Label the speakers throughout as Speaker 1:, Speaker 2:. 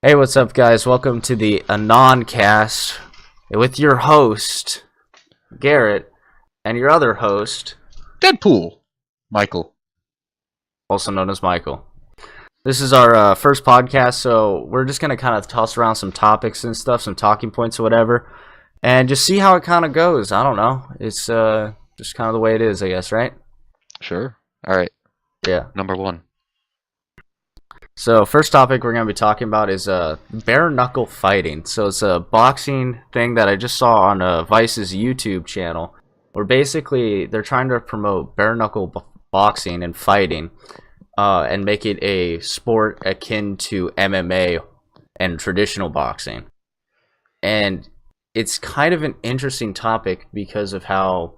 Speaker 1: Hey, what's up, guys? Welcome to the AnonCast with your host, Garrett, and your other host,
Speaker 2: Deadpool, Michael.
Speaker 1: also known as Michael. This is our first podcast, so we're just going to kind of toss around some topics and stuff, some talking points or whatever, and just see how it kind of goes. I don't know. It's just kind of the way it is, I guess, right?
Speaker 2: Sure. All right.
Speaker 1: Yeah.
Speaker 2: Number one.
Speaker 1: So, first topic we're going to be talking about is bare knuckle fighting. So, it's a boxing thing that I just saw on Vice's YouTube channel, where basically they're trying to promote bare knuckle boxing and fighting and make it a sport akin to MMA and traditional boxing. And it's kind of an interesting topic because of how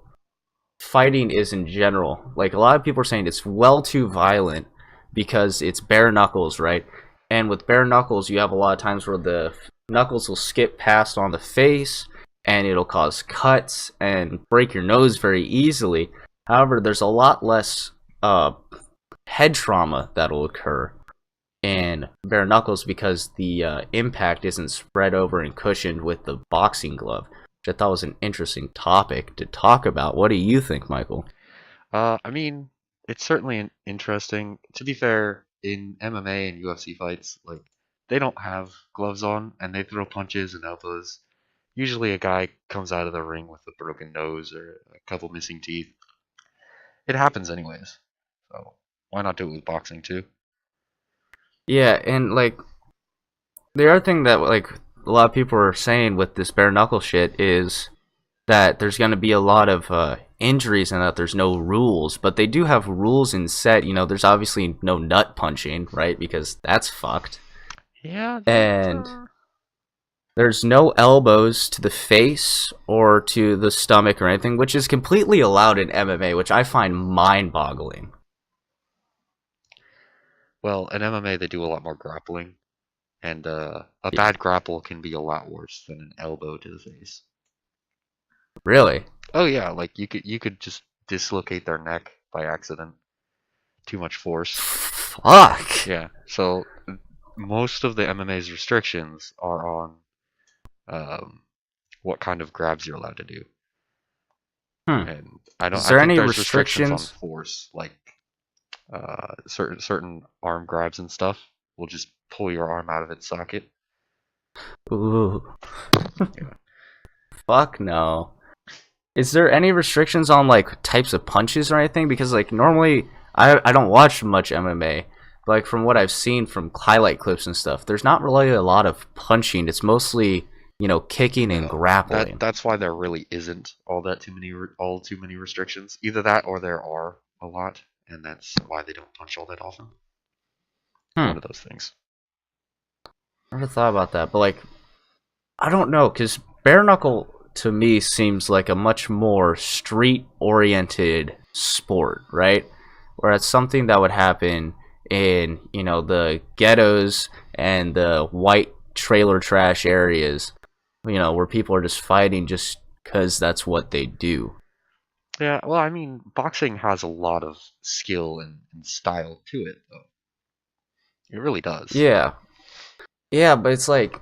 Speaker 1: fighting is in general. Like, a lot of people are saying it's well too violent because it's bare knuckles, right? And with bare knuckles, you have a lot of times where the knuckles will skip past on the face, and it'll cause cuts and break your nose very easily. However, there's a lot less head trauma that'll occur in bare knuckles because the impact isn't spread over and cushioned with the boxing glove, which I thought was an interesting topic to talk about. What do you think, Michael?
Speaker 2: It's certainly interesting. To be fair, in MMA and UFC fights, they don't have gloves on and they throw punches and elbows. Usually a guy comes out of the ring with a broken nose or a couple missing teeth. It happens anyways. So why not do it with boxing too?
Speaker 1: Yeah, and like the other thing that like a lot of people are saying with this bare knuckle shit is that there's going to be a lot of injuries and that there's no rules, but they do have rules in set. You know, there's obviously no nut punching, right? Because that's fucked.
Speaker 2: Yeah,
Speaker 1: And there's no elbows to the face or to the stomach or anything, which is completely allowed in MMA, which I find mind-boggling.
Speaker 2: well, in MMA they do a lot more grappling, and a bad grapple can be a lot worse than an elbow to the face.
Speaker 1: Really?
Speaker 2: Oh yeah, like you could just dislocate their neck by accident. Too much force.
Speaker 1: Fuck.
Speaker 2: Yeah. So most of the MMA's restrictions are on what kind of grabs you're allowed to do, and I don't.
Speaker 1: Is
Speaker 2: I
Speaker 1: there
Speaker 2: think
Speaker 1: any
Speaker 2: there's restrictions on
Speaker 1: restrictions?
Speaker 2: force, like certain arm grabs and stuff will just pull your arm out of its socket.
Speaker 1: Ooh.
Speaker 2: Yeah.
Speaker 1: Fuck no. Is there any restrictions on like types of punches or anything? Because like normally I don't watch much MMA, but like from what I've seen from highlight clips and stuff, there's not really a lot of punching. It's mostly, you know, kicking and grappling.
Speaker 2: That's why there really isn't all too many restrictions. Either that or there are a lot, and that's why they don't punch all that often. One of those things.
Speaker 1: I never thought about that, but like I don't know, because bare knuckle to me seems like a much more street oriented sport, right? Whereas something that would happen in, you know, the ghettos and the white trailer trash areas, you know, where people are just fighting just because that's what they do.
Speaker 2: Yeah, well, I mean, boxing has a lot of skill and style to it, though. It really does.
Speaker 1: Yeah. Yeah, but it's like,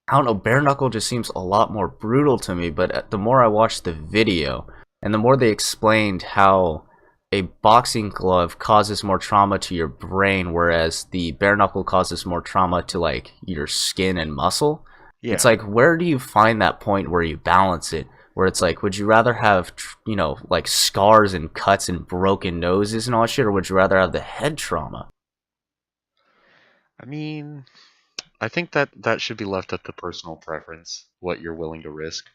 Speaker 1: I don't know, bare knuckle just seems a lot more brutal to me, but the more I watched the video and the more they explained how a boxing glove causes more trauma to your brain, whereas the bare knuckle causes more trauma to like your skin and muscle.
Speaker 2: Yeah.
Speaker 1: It's like, where do you find that point where you balance it? Where it's like, would you rather have, you know, like scars and cuts and broken noses and all that shit, or would you rather have the head trauma?
Speaker 2: I mean, I think that should be left up to personal preference, what you're willing to risk.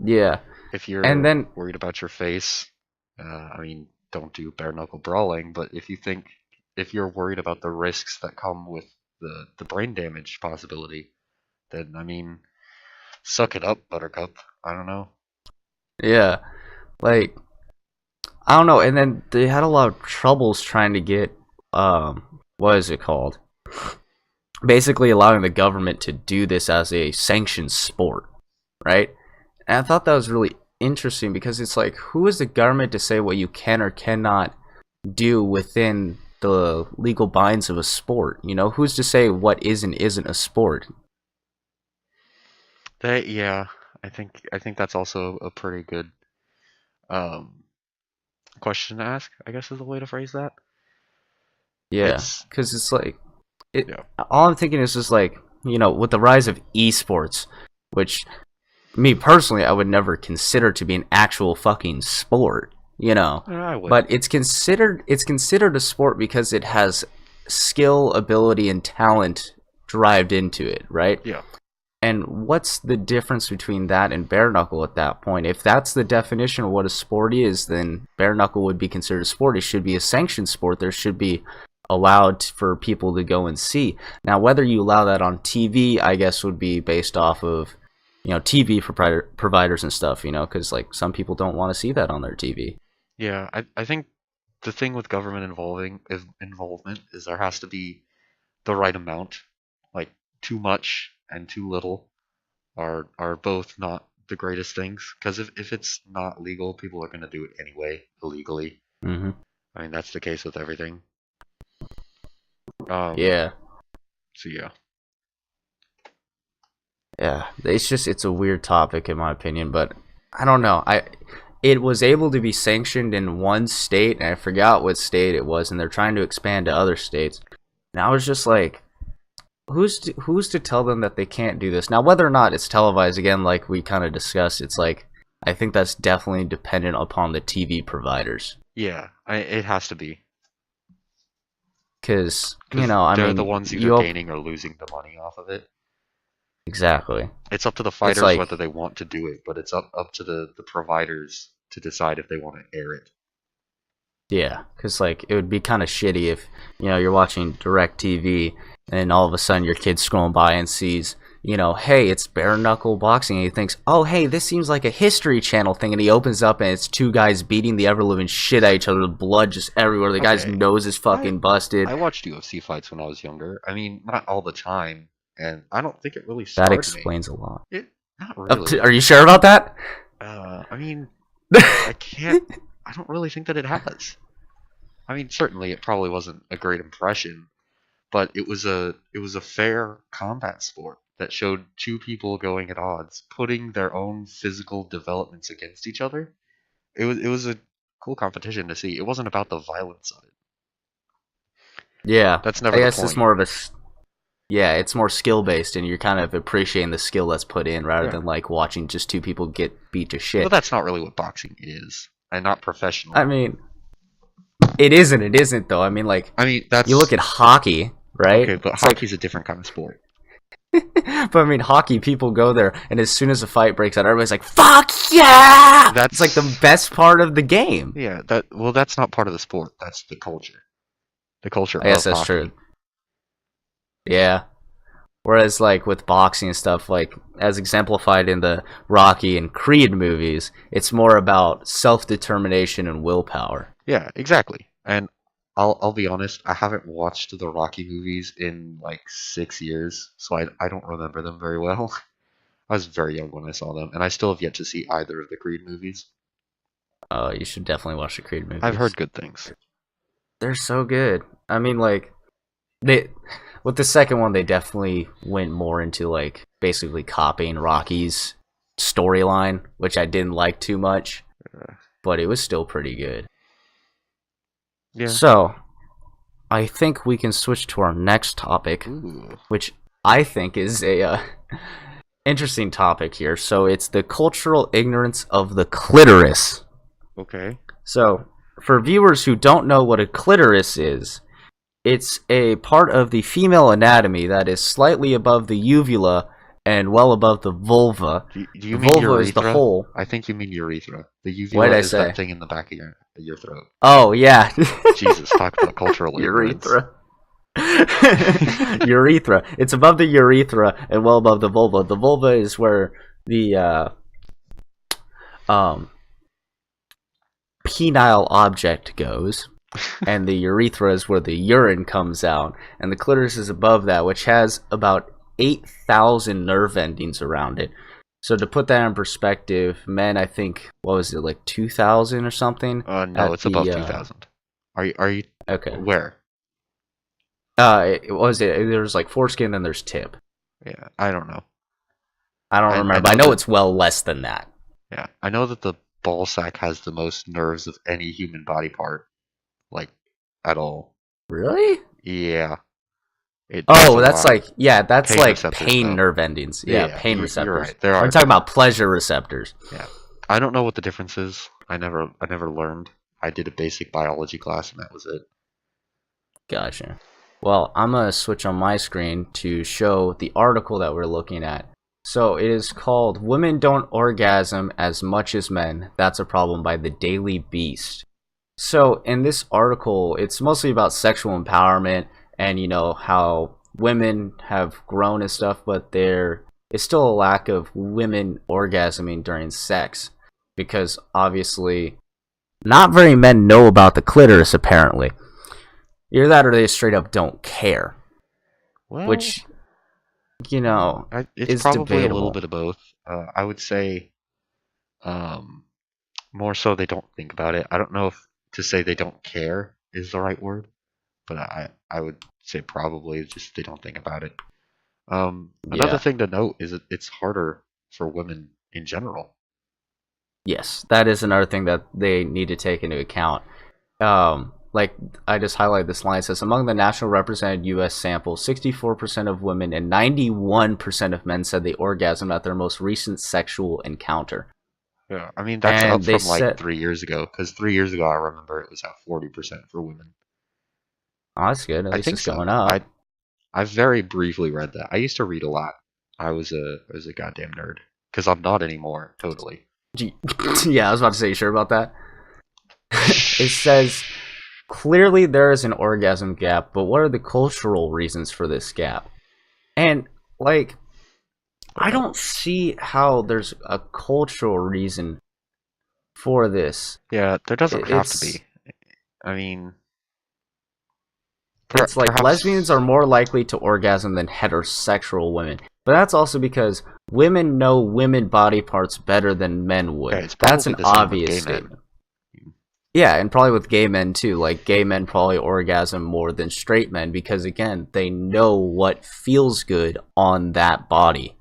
Speaker 1: Yeah.
Speaker 2: If
Speaker 1: And
Speaker 2: you're
Speaker 1: then,
Speaker 2: worried about your face, I mean, don't do bare knuckle brawling, but if you're worried about the risks that come with the brain damage possibility, then I mean, suck it up, Buttercup. I don't know.
Speaker 1: yeah, like, I don't know. And then they had a lot of troubles trying to get, what is it called? Basically allowing the government to do this as a sanctioned sport, right? And I thought that was really interesting because it's like, who is the government to say what you can or cannot do within the legal binds of a sport. You know, who's to say what is and isn't a sport?
Speaker 2: Yeah, I think that's also a pretty good um question to ask, I guess is the way to phrase that.
Speaker 1: Yeah,
Speaker 2: It's
Speaker 1: because it's like it.
Speaker 2: yeah.
Speaker 1: All I'm thinking is just like, you know, with the rise of esports, which me personally I would never consider to be an actual fucking sport, you know,
Speaker 2: I would.
Speaker 1: but it's considered a sport because it has skill, ability, and talent derived into it, right?
Speaker 2: Yeah.
Speaker 1: And what's the difference between that and bare knuckle at that point? If that's the definition of what a sport is, then bare knuckle would be considered a sport. It should be a sanctioned sport. There should be allowed for people to go and see. Now, whether you allow that on TV, I guess would be based off of, you know, TV providers and stuff, you know, because like some people don't want to see that on their TV.
Speaker 2: Yeah, I think the thing with government involvement is there has to be the right amount. Like too much and too little are both not the greatest things. Because if it's not legal, people are going to do it anyway illegally.
Speaker 1: Hmm.
Speaker 2: I mean that's the case with everything. Um.
Speaker 1: Yeah,
Speaker 2: So yeah.
Speaker 1: yeah. It's a weird topic in my opinion, but I don't know. It was able to be sanctioned in one state, and I forgot what state it was, and they're trying to expand to other states. And I was just like, who's to tell them that they can't do this? Now, whether or not it's televised, again, like we kind of discussed, it's like I think that's definitely dependent upon the TV providers,
Speaker 2: Yeah. It has to be
Speaker 1: because you
Speaker 2: because
Speaker 1: know, I
Speaker 2: they're the
Speaker 1: mean,
Speaker 2: ones either
Speaker 1: you
Speaker 2: gaining or losing the money off of it.
Speaker 1: exactly.
Speaker 2: It's up to the
Speaker 1: It's
Speaker 2: fighters
Speaker 1: like
Speaker 2: whether they want to do it, but it's up to the providers to decide if they want to air it.
Speaker 1: yeah, because like it would be kind of shitty if you know you're watching direct TV and all of a sudden your kid's scrolling by and sees, you know, hey, it's bare knuckle boxing, and he thinks, oh, hey, this seems like a History Channel thing, and he opens up and it's two guys beating the ever living shit out of each other, with blood just everywhere. The guy's
Speaker 2: Okay.
Speaker 1: nose is
Speaker 2: I
Speaker 1: fucking busted.
Speaker 2: I watched UFC fights when I was younger. I mean, not all the time, and I don't think it really
Speaker 1: That
Speaker 2: scarred me.
Speaker 1: explains a lot.
Speaker 2: It not really.
Speaker 1: Are you sure about that?
Speaker 2: I mean, I can't. I don't really think that it has. I mean, certainly it probably wasn't a great impression, but it was a fair combat sport that showed two people going at odds, putting their own physical developments against each other. It was a cool competition to see. It wasn't about the violence of it.
Speaker 1: Yeah,
Speaker 2: That's
Speaker 1: I
Speaker 2: never the
Speaker 1: guess it's
Speaker 2: point.
Speaker 1: more of a yeah, it's more skill based, and you're kind of appreciating the skill that's put in rather
Speaker 2: Yeah.
Speaker 1: than like watching just two people get beat to
Speaker 2: But
Speaker 1: shit.
Speaker 2: that's not really what boxing is, and not
Speaker 1: I
Speaker 2: professional.
Speaker 1: mean, it isn't. It isn't though. I mean, like
Speaker 2: I mean,
Speaker 1: you look
Speaker 2: that's
Speaker 1: at hockey, right?
Speaker 2: okay, but
Speaker 1: It's like,
Speaker 2: hockey's a different kind of sport.
Speaker 1: but I mean, hockey people go there, and as soon as a fight breaks out, everybody's like, "Fuck yeah!" It's like the
Speaker 2: That's
Speaker 1: best part of the game.
Speaker 2: yeah, that's not part of the sport. That's the culture. The culture
Speaker 1: I guess
Speaker 2: of
Speaker 1: that's true.
Speaker 2: hockey.
Speaker 1: Yeah. Whereas, like with boxing and stuff, like as exemplified in the Rocky and Creed movies, it's more about self determination and willpower.
Speaker 2: Yeah, exactly. And I'll be honest, I haven't watched the Rocky movies in like 6 years, so I don't remember them very well. I was very young when I saw them, and I still have yet to see either of the Creed movies.
Speaker 1: You should definitely watch the Creed
Speaker 2: I've
Speaker 1: movies.
Speaker 2: heard good things.
Speaker 1: They're so good. I mean, like they with the second one, they definitely went more into like basically copying Rocky's storyline, which I didn't like too much,
Speaker 2: Uh,
Speaker 1: but it was still pretty good.
Speaker 2: yeah.
Speaker 1: So I think we can switch to our next topic,
Speaker 2: Ooh.
Speaker 1: which I think is a interesting topic here. So it's the cultural ignorance of the clitoris.
Speaker 2: Okay.
Speaker 1: So for viewers who don't know what a clitoris is, it's a part of the female anatomy that is slightly above the uvula and well above the vulva.
Speaker 2: Do
Speaker 1: The
Speaker 2: you mean
Speaker 1: vulva is the
Speaker 2: urethra?
Speaker 1: hole.
Speaker 2: I think you mean urethra. The
Speaker 1: What
Speaker 2: uvula
Speaker 1: did I
Speaker 2: is that
Speaker 1: say?
Speaker 2: thing in the back of your throat.
Speaker 1: Oh yeah,
Speaker 2: Jesus, talk about cultural ignorance.
Speaker 1: urethra. Urethra. It's above the urethra and well above the vulva. The vulva is where the um, penile object goes, and the urethra is where the urine comes out, and the clitoris is above that, which has about 8,000 nerve endings around it. So to put that in perspective, men, I think, what was it, like 2,000 or something?
Speaker 2: No,
Speaker 1: At
Speaker 2: it's above
Speaker 1: the
Speaker 2: 2000. Are you
Speaker 1: okay,
Speaker 2: where?
Speaker 1: There's like foreskin, then there's tip.
Speaker 2: Yeah, I don't know.
Speaker 1: I don't
Speaker 2: I
Speaker 1: remember. I
Speaker 2: know
Speaker 1: know
Speaker 2: that.
Speaker 1: it's well less than that.
Speaker 2: Yeah, I know that the ball sack has the most nerves of any human body part, like at all.
Speaker 1: Really?
Speaker 2: Yeah, it has a
Speaker 1: Oh, that's
Speaker 2: lot.
Speaker 1: like yeah, that's
Speaker 2: Pain
Speaker 1: like
Speaker 2: receptors,
Speaker 1: pain
Speaker 2: though.
Speaker 1: nerve endings. Yeah,
Speaker 2: Yeah,
Speaker 1: pain
Speaker 2: you're
Speaker 1: receptors.
Speaker 2: right. There
Speaker 1: I'm
Speaker 2: are.
Speaker 1: talking about pleasure receptors.
Speaker 2: Yeah, I don't know what the difference is. I never learned. I did a basic biology class, and that was it.
Speaker 1: Gotcha. Well, I'm gonna switch on my screen to show the article that we're looking at. So it is called "Women Don't Orgasm as Much as Men. That's a Problem" by the Daily Beast. So in this article, it's mostly about sexual empowerment and how women have grown and stuff, but there is still a lack of women orgasming during sex because obviously not very men know about the clitoris apparently. Either that or they straight up don't care,
Speaker 2: Well,
Speaker 1: which
Speaker 2: it's
Speaker 1: is
Speaker 2: probably a little
Speaker 1: debatable.
Speaker 2: bit of both. I would say um, more so they don't think about it. I don't know if to say they don't care is the right word, but I would say probably just they don't think about it. Another
Speaker 1: Yeah.
Speaker 2: thing to note is that it's harder for women in general.
Speaker 1: Yes, that is another thing that they need to take into account. Like I just highlighted this line. It says among the national represented U.S. sample, 64% of women and 91% of men said they orgasmed at their most recent sexual encounter.
Speaker 2: Yeah, I mean that's up
Speaker 1: And they
Speaker 2: from like
Speaker 1: said,
Speaker 2: 3 years ago. Because 3 years ago I remember it was at 40% for women.
Speaker 1: "Oh, that's good. At
Speaker 2: I
Speaker 1: least
Speaker 2: think
Speaker 1: it's
Speaker 2: so.
Speaker 1: going up."
Speaker 2: I very briefly read that. I used to read a lot. I was a goddamn nerd. Because I'm not anymore. Totally.
Speaker 1: Yeah, I was about to say, you sure about that? It says clearly there is an orgasm gap, but what are the cultural reasons for this gap? And like, I
Speaker 2: Well,
Speaker 1: don't see how there's a cultural reason for this.
Speaker 2: yeah, there doesn't have to
Speaker 1: It's
Speaker 2: be. I mean,
Speaker 1: it's like lesbians are
Speaker 2: perhaps.
Speaker 1: more likely to orgasm than heterosexual women. But that's also because women know women body parts better than men
Speaker 2: Yeah,
Speaker 1: would.
Speaker 2: it's
Speaker 1: That's
Speaker 2: probably
Speaker 1: an
Speaker 2: the same with
Speaker 1: obvious
Speaker 2: gay men.
Speaker 1: statement. Yeah, and probably with gay men too. Like gay men probably orgasm more than straight men because again, they know what feels good on that body,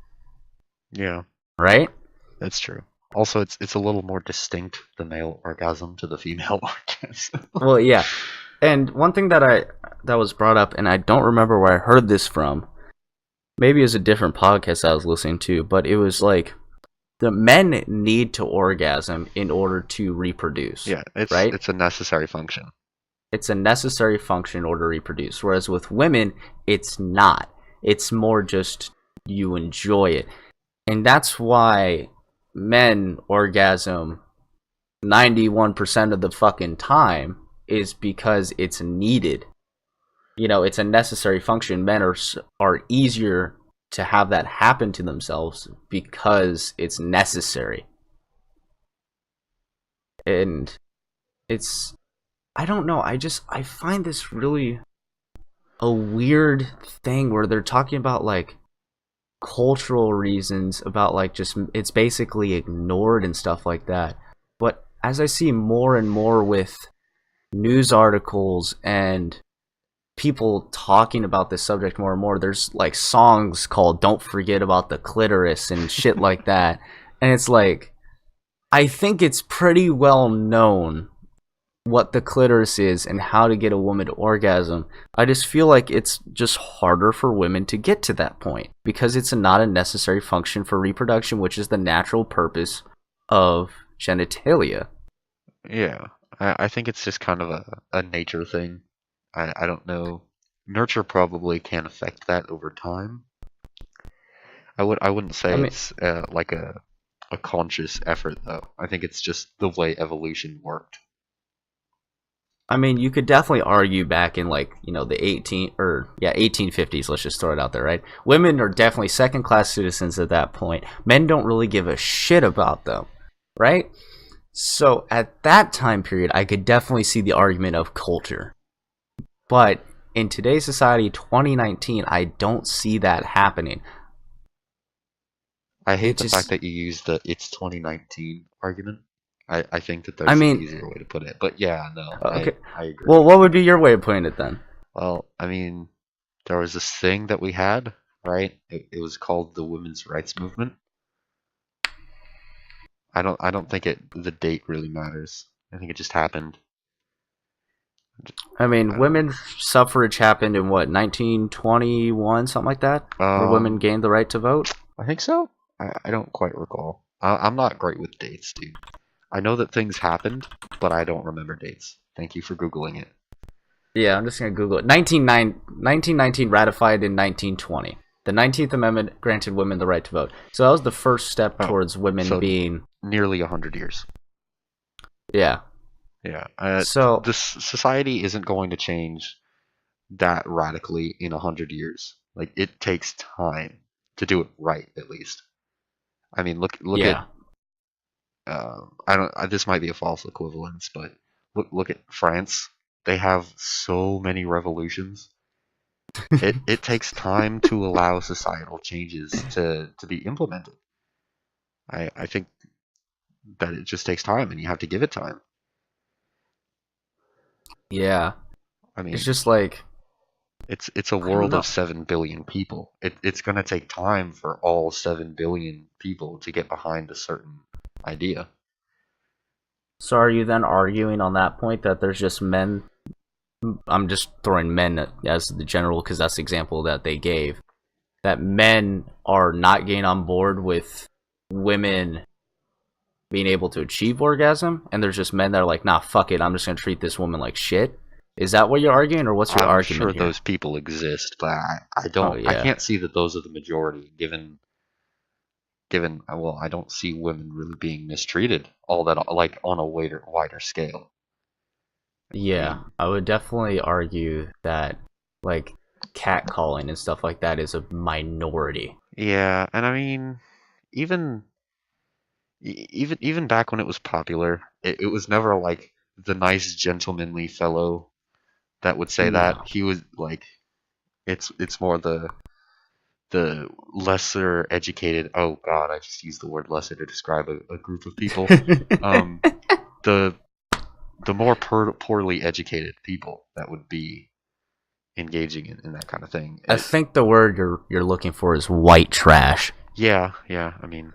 Speaker 2: Yeah,
Speaker 1: right?
Speaker 2: that's true. Also, it's a little more distinct, the male orgasm to the female orgasm.
Speaker 1: Well, yeah. And one thing that was brought up and I don't remember where I heard this from. Maybe it was a different podcast I was listening to, but it was like the men need to orgasm in order to reproduce,
Speaker 2: Yeah,
Speaker 1: right?
Speaker 2: it's a necessary function.
Speaker 1: It's a necessary function in order to reproduce. Whereas with women, it's not. It's more just you enjoy it. And that's why men orgasm 91% of the fucking time is because it's needed. It's a necessary function. Men are easier to have that happen to themselves because it's necessary. And it's I don't know. I find this really a weird thing where they're talking about like cultural reasons about like just it's basically ignored and stuff like that. But as I see more and more with news articles and people talking about this subject more and more, there's like songs called "Don't Forget About the Clitoris" and shit like that. And it's like I think it's pretty well known what the clitoris is and how to get a woman to orgasm. I just feel like it's just harder for women to get to that point because it's not a necessary function for reproduction, which is the natural purpose of genitalia.
Speaker 2: Yeah, I think it's just kind of a nature thing. I don't know. Nurture probably can affect that over time. I wouldn't
Speaker 1: I
Speaker 2: say
Speaker 1: mean,
Speaker 2: it's like a conscious effort though. I think it's just the way evolution worked.
Speaker 1: you could definitely argue back in like the 1850s. Let's just throw it out there, right? Women are definitely second class citizens at that point. Men don't really give a shit about them, right? So at that time period, I could definitely see the argument of culture. But in today's society, 2019, I don't see that happening.
Speaker 2: I hate
Speaker 1: It
Speaker 2: the fact
Speaker 1: just,
Speaker 2: that you use the "it's 2019" argument. I think that
Speaker 1: I
Speaker 2: there's an
Speaker 1: mean,
Speaker 2: easier way to put it. But yeah, no,
Speaker 1: okay.
Speaker 2: I agree.
Speaker 1: Well, what would be your way of putting it then?
Speaker 2: Well, I mean, there was this thing that we had, right? It was called the women's rights movement. I don't think the date really matters. I think it just happened.
Speaker 1: I mean,
Speaker 2: Uh,
Speaker 1: women's suffrage happened in what, 1921, something like that, where women
Speaker 2: um,
Speaker 1: gained the right to vote.
Speaker 2: I think so. I don't quite recall. I'm not great with dates, dude. I know that things happened, but I don't remember dates. Thank you for Googling it.
Speaker 1: Yeah, I'm just gonna Google it. 1919 ratified in 1920. The 19th Amendment granted women the right to vote. So that was the first step
Speaker 2: Oh,
Speaker 1: towards women
Speaker 2: so
Speaker 1: being.
Speaker 2: nearly 100 years.
Speaker 1: Yeah.
Speaker 2: Yeah.
Speaker 1: So
Speaker 2: This society isn't going to change that radically in 100 years. Like it takes time to do it right, at least. I mean, look at
Speaker 1: yeah,
Speaker 2: I don't. This might be a false equivalence, but look at France. They have so many revolutions. It takes time to allow societal changes to be implemented. I think that it just takes time, and you have to give it time.
Speaker 1: yeah.
Speaker 2: I
Speaker 1: It's
Speaker 2: mean,
Speaker 1: just like
Speaker 2: it's a
Speaker 1: I don't
Speaker 2: world of
Speaker 1: know.
Speaker 2: 7 billion people. It's going to take time for all 7 billion people to get behind a certain idea.
Speaker 1: So are you then arguing on that point that there's just men? I'm just throwing men as the general because that's the example that they gave. That men are not getting on board with women being able to achieve orgasm, and there's just men that are like, nah, fuck it, I'm just gonna treat this woman like shit. Is that what you're arguing, or what's your
Speaker 2: I'm
Speaker 1: argument
Speaker 2: sure
Speaker 1: here?
Speaker 2: those people exist, but
Speaker 1: Oh
Speaker 2: I
Speaker 1: yeah,
Speaker 2: can't see that those are the majority, given well, I don't see women really being mistreated all that like on a wider scale. I
Speaker 1: yeah.
Speaker 2: mean,
Speaker 1: I would definitely argue that like catcalling and stuff like that is a minority.
Speaker 2: yeah, and I mean, even even back when it was popular, it was never like the nice gentlemanly fellow that would say that.
Speaker 1: No.
Speaker 2: He was like, it's more the lesser educated. Oh God, I just used the word lesser to describe a group of people. Um, the the more poorly educated people that would be engaging in that kind of thing.
Speaker 1: I think the word you're looking for is white trash.
Speaker 2: Yeah, yeah. I mean,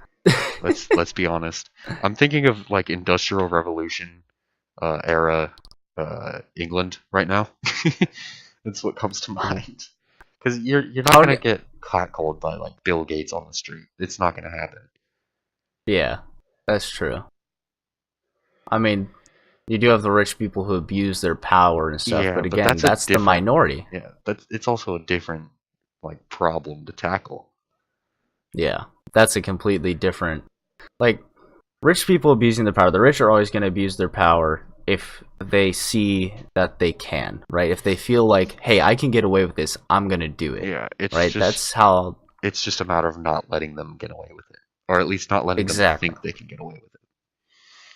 Speaker 2: let's be honest. I'm thinking of like Industrial Revolution era England right now. That's what comes to mind. Because you're not
Speaker 1: How
Speaker 2: gonna
Speaker 1: do,
Speaker 2: get catcalled by like Bill Gates on the street. It's not gonna happen.
Speaker 1: yeah, that's true. I mean, you do have the rich people who abuse their power and stuff,
Speaker 2: Yeah,
Speaker 1: but
Speaker 2: but
Speaker 1: again,
Speaker 2: that's a
Speaker 1: that's the
Speaker 2: different.
Speaker 1: minority.
Speaker 2: Yeah, that's it's also a different like problem to tackle.
Speaker 1: Yeah, that's a completely different. Like, rich people abusing their power. The rich are always going to abuse their power if they see that they can, right? If they feel like, hey, I can get away with this, I'm going to do it,
Speaker 2: Yeah,
Speaker 1: right? That's how.
Speaker 2: it's just a matter of not letting them get away with it, or at least not letting them
Speaker 1: Exactly.
Speaker 2: think they can get away with it.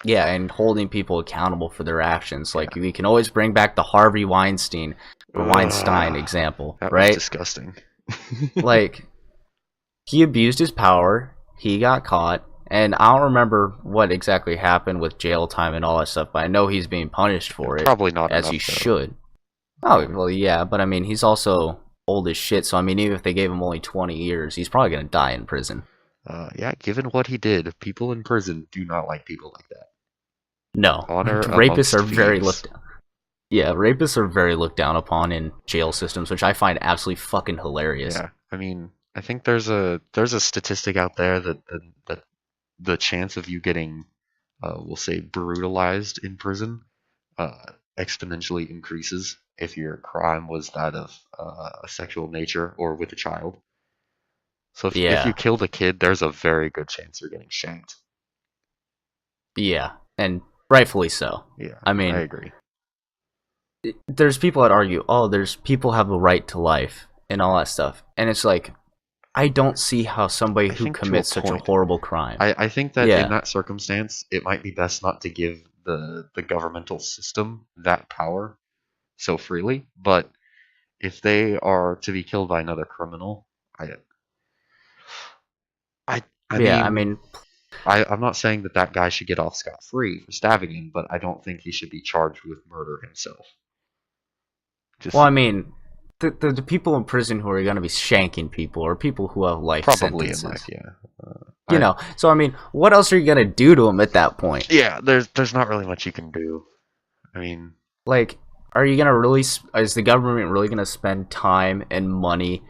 Speaker 1: Yeah, and holding people accountable for their actions.
Speaker 2: Yeah.
Speaker 1: Like, we can always bring back the Harvey Weinstein
Speaker 2: Ugh,
Speaker 1: example,
Speaker 2: that was
Speaker 1: right?
Speaker 2: disgusting.
Speaker 1: Like, he abused his power. He got caught, and I don't remember what exactly happened with jail time and all that stuff. But I know he's being punished
Speaker 2: Yeah,
Speaker 1: for it,
Speaker 2: probably not
Speaker 1: as he
Speaker 2: enough though.
Speaker 1: should. Oh well, yeah, but I mean, he's also old as shit. So I mean, even if they gave him only 20 years, he's probably gonna die in prison.
Speaker 2: Yeah, given what he did, people in prison do not like people like that.
Speaker 1: No,
Speaker 2: Honor
Speaker 1: rapists are
Speaker 2: amongst
Speaker 1: very
Speaker 2: thieves.
Speaker 1: looked. Yeah, rapists are very looked down upon in jail systems, which I find absolutely fucking hilarious.
Speaker 2: Yeah, I mean, I think there's a statistic out there that the chance of you getting, we'll say, brutalized in prison, exponentially increases if your crime was that of a sexual nature or with a child. So if you
Speaker 1: Yeah,
Speaker 2: killed a kid, there's a very good chance you're getting shanked.
Speaker 1: yeah, and rightfully so.
Speaker 2: Yeah,
Speaker 1: I
Speaker 2: I
Speaker 1: mean,
Speaker 2: agree.
Speaker 1: there's people that argue, oh, there's people have a right to life and all that stuff, and it's like I don't see how somebody
Speaker 2: I
Speaker 1: who
Speaker 2: think to a
Speaker 1: commits such a
Speaker 2: point.
Speaker 1: horrible crime.
Speaker 2: I think that in
Speaker 1: Yeah,
Speaker 2: that circumstance, it might be best not to give the governmental system that power so freely. But if they are to be killed by another criminal, I I
Speaker 1: yeah. I
Speaker 2: mean,
Speaker 1: mean,
Speaker 2: I'm not saying that that guy should get off scot free for stabbing him, but I don't think he should be charged with murder himself.
Speaker 1: well,
Speaker 2: Just
Speaker 1: I mean, the people in prison who are going to be shanking people or people who have life
Speaker 2: Probably in
Speaker 1: sentences.
Speaker 2: life, yeah.
Speaker 1: You know, so I mean, what else are you going to do to them at that point?
Speaker 2: Yeah, there's not really much you can do. I mean,
Speaker 1: Like, are you going to really, is the government really going to spend time and money,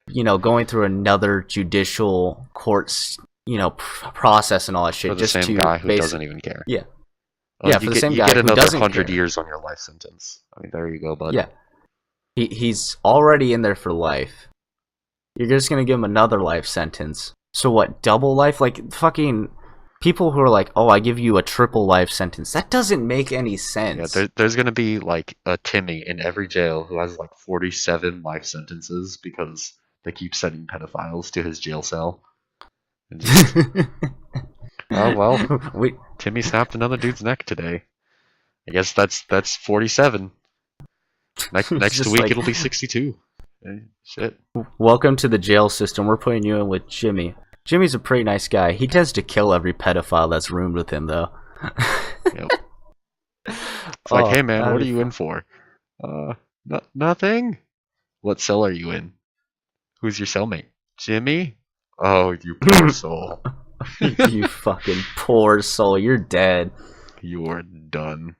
Speaker 1: you know, going through another judicial courts, you know, process and all that
Speaker 2: for
Speaker 1: shit
Speaker 2: the
Speaker 1: just
Speaker 2: same
Speaker 1: to
Speaker 2: guy who doesn't even care.
Speaker 1: yeah, yeah,
Speaker 2: Like
Speaker 1: for the same
Speaker 2: you
Speaker 1: guy
Speaker 2: get
Speaker 1: who
Speaker 2: another
Speaker 1: doesn't
Speaker 2: 100
Speaker 1: care.
Speaker 2: years on your life sentence. I mean, there you go, bud.
Speaker 1: Yeah, he's already in there for life. You're just gonna give him another life sentence. So what? Double life? Like fucking people who are like, oh, I give you a triple life sentence. That doesn't make any
Speaker 2: Yeah,
Speaker 1: sense.
Speaker 2: there's gonna be like a Timmy in every jail who has like 47 life sentences because they keep sending pedophiles to his jail cell. And just, oh well,
Speaker 1: we
Speaker 2: Timmy snapped another dude's neck today. I guess that's 47.
Speaker 1: it's
Speaker 2: Next
Speaker 1: just
Speaker 2: week
Speaker 1: like,
Speaker 2: it'll be 62. Shit.
Speaker 1: welcome to the jail system. We're putting you in with Jimmy. Jimmy's a pretty nice guy. He tends to kill every pedophile that's roomed with him, though.
Speaker 2: Yep. It's like, hey man,
Speaker 1: that'd
Speaker 2: what are
Speaker 1: be
Speaker 2: you in for? Nothing. What cell are you in? Who's your cellmate? Jimmy? Oh, you poor soul.
Speaker 1: you fucking poor soul. You're dead.
Speaker 2: You're done.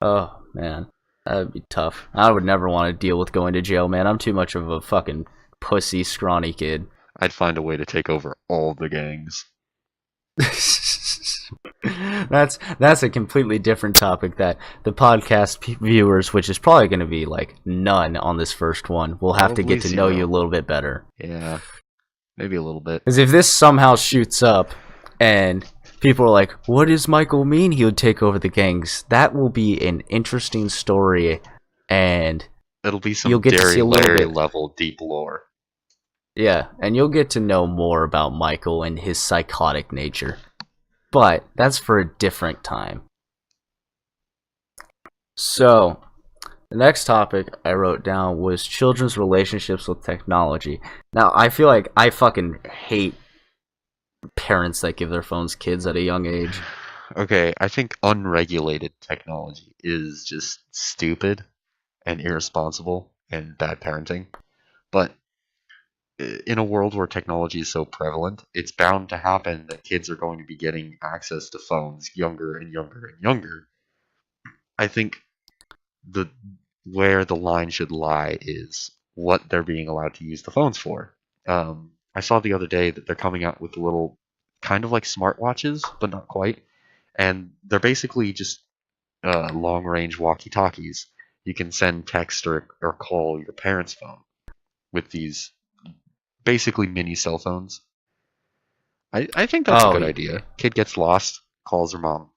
Speaker 1: Oh, man. That'd be tough. I would never want to deal with going to jail, man. I'm too much of a fucking pussy, scrawny kid.
Speaker 2: I'd find a way to take over all the gangs.
Speaker 1: That's a completely different topic that the podcast viewers, which is probably going to be like none on this first one, will have to
Speaker 2: Probably
Speaker 1: get to know
Speaker 2: 0.
Speaker 1: you a little bit better.
Speaker 2: Yeah, maybe a little bit.
Speaker 1: Because if this somehow shoots up and people are like, what does Michael mean he would take over the gangs? That will be an interesting story, and
Speaker 2: It'll be some
Speaker 1: you'll get to see a little
Speaker 2: Larry
Speaker 1: bit.
Speaker 2: level deep lore.
Speaker 1: Yeah, and you'll get to know more about Michael and his psychotic nature. But that's for a different time. So, the next topic I wrote down was children's relationships with technology. Now, I feel like I fucking hate parents that give their phones kids at a young age.
Speaker 2: Okay, I think unregulated technology is just stupid and irresponsible and bad parenting. But in a world where technology is so prevalent, it's bound to happen that kids are going to be getting access to phones younger and younger and younger. I think the where the line should lie is what they're being allowed to use the phones for. I saw the other day that they're coming out with little, kind of like smartwatches, but not quite, and they're basically just long-range walkie-talkies. You can send text or call your parents' phone with these basically mini cell phones. I think that's a
Speaker 1: Oh,
Speaker 2: good idea. Kid gets lost, calls her mom.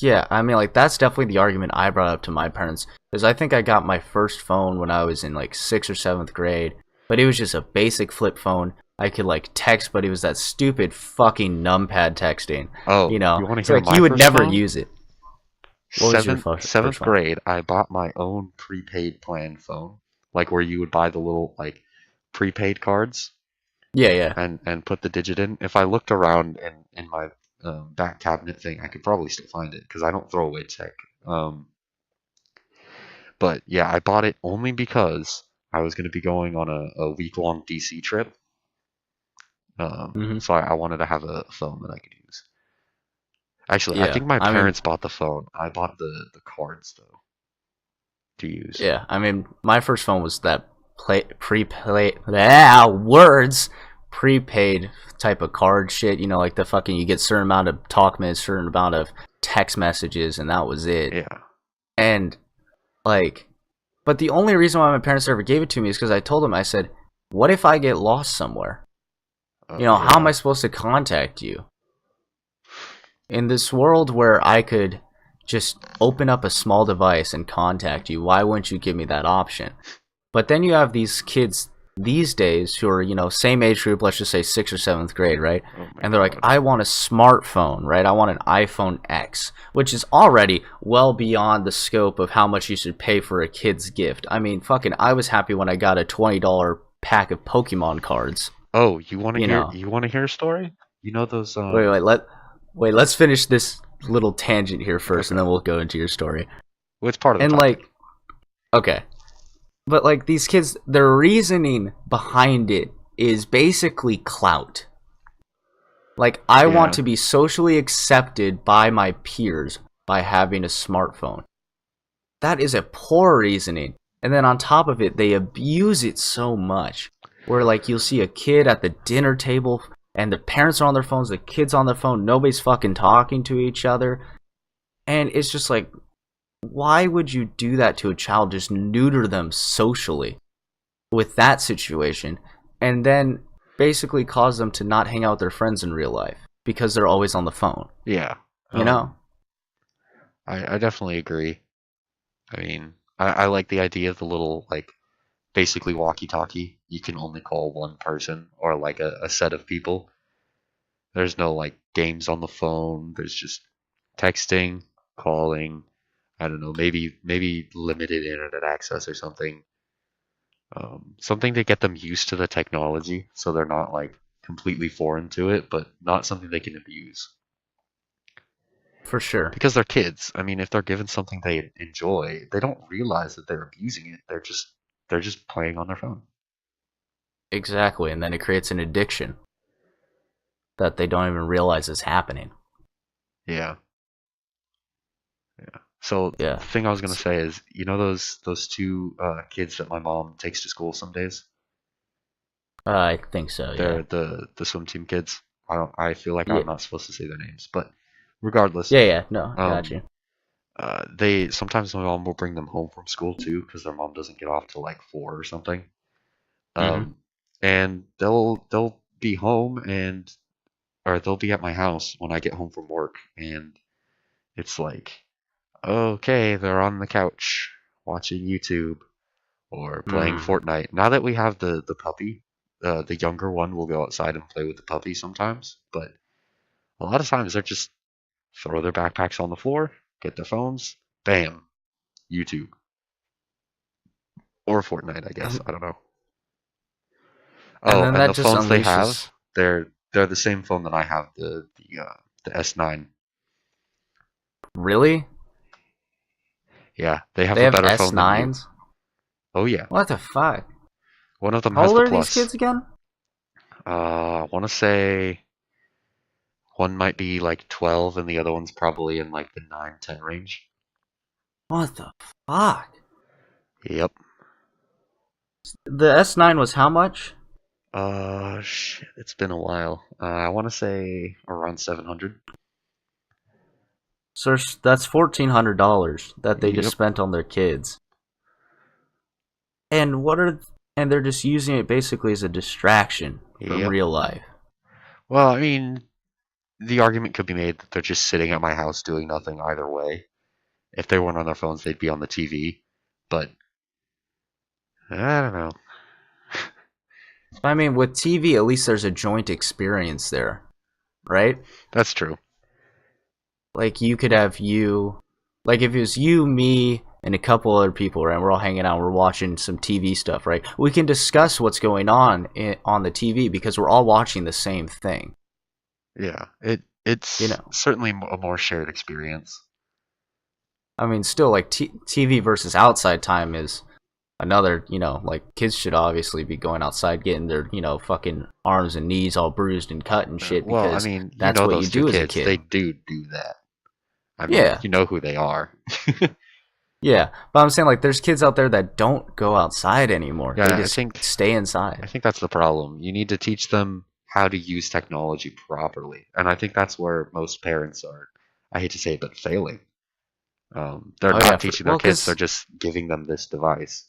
Speaker 1: yeah, I mean, like, that's definitely the argument I brought up to my parents. Because I think I got my first phone when I was in, like, 6th or 7th grade. But it was just a basic flip phone. I could, like, text, but it was that stupid fucking numpad texting.
Speaker 2: Oh,
Speaker 1: You know?
Speaker 2: you want to
Speaker 1: So,
Speaker 2: hear
Speaker 1: like,
Speaker 2: my
Speaker 1: you would
Speaker 2: first
Speaker 1: never
Speaker 2: phone?
Speaker 1: use it. What was your
Speaker 2: Seventh
Speaker 1: first one?
Speaker 2: grade, I bought my own prepaid plan phone, like where you would buy the little like prepaid cards
Speaker 1: Yeah, yeah.
Speaker 2: and put the digit in. If I looked around in my back cabinet thing, I could probably still find it because I don't throw away tech. But yeah, I bought it only because I was going to be going on a week-long DC trip.
Speaker 1: Hmm.
Speaker 2: So I wanted to have a phone that I could use. Actually, I
Speaker 1: Yeah,
Speaker 2: think my
Speaker 1: I mean,
Speaker 2: parents bought the phone. I bought the cards though to use.
Speaker 1: yeah, I mean, my first phone was that words prepaid type of card shit. You know, like the fucking you get certain amount of talk minutes, certain amount of text messages, and that was it.
Speaker 2: Yeah.
Speaker 1: And like, but the only reason why my parents ever gave it to me is because I told them, I said, "What if I get lost somewhere? You know, how am
Speaker 2: Yeah.
Speaker 1: I supposed to contact you in this world where I could just open up a small device and contact you? Why wouldn't you give me that option?" But then you have these kids these days who are, you know, same age group, let's just say 6th or 7th grade, right?
Speaker 2: Oh my
Speaker 1: And they're like,
Speaker 2: God.
Speaker 1: I want a smartphone, right? I want an iPhone X, which is already well beyond the scope of how much you should pay for a kid's gift. I mean, fucking, I was happy when I got a $20 pack of Pokemon cards.
Speaker 2: Oh, you want to
Speaker 1: You
Speaker 2: hear?
Speaker 1: know,
Speaker 2: You want to hear a story? You know those
Speaker 1: wait, wait, let's finish this little tangent here first, and
Speaker 2: Okay.
Speaker 1: then we'll go into your story.
Speaker 2: Well, it's part of the
Speaker 1: And
Speaker 2: topic.
Speaker 1: like, Okay. But like these kids, their reasoning behind it is basically clout. Like I want
Speaker 2: Yeah,
Speaker 1: to be socially accepted by my peers by having a smartphone. That is a poor reasoning. And then on top of it, they abuse it so much. Where like you'll see a kid at the dinner table and the parents are on their phones, the kids on their phone, nobody's fucking talking to each other. And it's just like, why would you do that to a child? Just neuter them socially with that situation, and then basically cause them to not hang out with their friends in real life because they're always on the phone.
Speaker 2: yeah.
Speaker 1: You know?
Speaker 2: I definitely agree. I mean, I like the idea of the little like basically walkie-talkie. You can only call one person or like a set of people. There's no like games on the phone. There's just texting, calling. I don't know, maybe limited internet access or something. Something to get them used to the technology so they're not like completely foreign to it, but not something they can abuse.
Speaker 1: For sure.
Speaker 2: Because they're kids. I mean, if they're given something they enjoy, they don't realize that they're abusing it. They're just playing on their phone.
Speaker 1: Exactly. And then it creates an addiction that they don't even realize is happening.
Speaker 2: Yeah. Yeah. So the
Speaker 1: Yeah.
Speaker 2: thing I was gonna say is, you know those two kids that my mom takes to school some days?
Speaker 1: I think so, yeah.
Speaker 2: They're the swim team kids. I feel like
Speaker 1: Yeah.
Speaker 2: I'm not supposed to say their names, but regardless,
Speaker 1: Yeah, yeah. No, I got
Speaker 2: um,
Speaker 1: you.
Speaker 2: they sometimes my mom will bring them home from school too because their mom doesn't get off till like 4 or something.
Speaker 1: Mm-hmm.
Speaker 2: Um, and they'll be home and or they'll be at my house when I get home from work, and it's like, okay, they're on the couch watching YouTube or playing
Speaker 1: Mm.
Speaker 2: Fortnite. Now that we have the puppy, the younger one will go outside and play with the puppy sometimes, but a lot of times they're just throw their backpacks on the floor, get their phones, bam, YouTube or Fortnite, I guess.
Speaker 1: And,
Speaker 2: I don't know.
Speaker 1: and
Speaker 2: Oh,
Speaker 1: then
Speaker 2: and
Speaker 1: that
Speaker 2: the
Speaker 1: just
Speaker 2: phones they have,
Speaker 1: unleashes.
Speaker 2: they're the same phone that I have, the S9.
Speaker 1: Really?
Speaker 2: Yeah, they have
Speaker 1: They
Speaker 2: a
Speaker 1: have
Speaker 2: better phone than you.
Speaker 1: S9s?
Speaker 2: Oh yeah,
Speaker 1: What the fuck?
Speaker 2: one of them
Speaker 1: How
Speaker 2: has
Speaker 1: old
Speaker 2: the
Speaker 1: are these
Speaker 2: plus.
Speaker 1: kids again?
Speaker 2: I want to say one might be like 12, and the other one's probably in like the 9, 10 range.
Speaker 1: What the fuck?
Speaker 2: Yep.
Speaker 1: The S9 was how much?
Speaker 2: Shit, it's been a while. I want to say around 700.
Speaker 1: So that's $1,400 that they just
Speaker 2: Yep.
Speaker 1: spent on their kids. And what are and they're just using it basically as a distraction from
Speaker 2: Yep.
Speaker 1: real life.
Speaker 2: Well, I mean, the argument could be made that they're just sitting at my house doing nothing either way. If they weren't on their phones, they'd be on the TV. But I don't know.
Speaker 1: I mean, with TV, at least there's a joint experience there, right?
Speaker 2: That's true.
Speaker 1: Like you could have like if it was you, me, and a couple other people, right? We're all hanging out, we're watching some TV stuff, right? We can discuss what's going on on the TV because we're all watching the same thing,
Speaker 2: Yeah.
Speaker 1: you
Speaker 2: It's
Speaker 1: know.
Speaker 2: certainly a more shared experience.
Speaker 1: I mean, still, like TV versus outside time is another, like kids should obviously be going outside getting their, fucking arms and knees all bruised and cut and shit
Speaker 2: Well, I
Speaker 1: because
Speaker 2: mean, you
Speaker 1: that's
Speaker 2: know
Speaker 1: what you
Speaker 2: those two
Speaker 1: do as a
Speaker 2: kids.
Speaker 1: kid.
Speaker 2: They do that. I mean,
Speaker 1: Yeah,
Speaker 2: you know who they are.
Speaker 1: yeah. But I'm saying, like, there's kids out there that don't go outside anymore. They
Speaker 2: Yeah, I
Speaker 1: just
Speaker 2: think
Speaker 1: stay
Speaker 2: I
Speaker 1: inside.
Speaker 2: think that's the problem. You need to teach them how to use technology properly, and I think that's where most parents are. I hate to say it, but failing. They're
Speaker 1: Oh, yeah.
Speaker 2: not teaching their
Speaker 1: Well,
Speaker 2: kids; they're
Speaker 1: because,
Speaker 2: just giving them this device.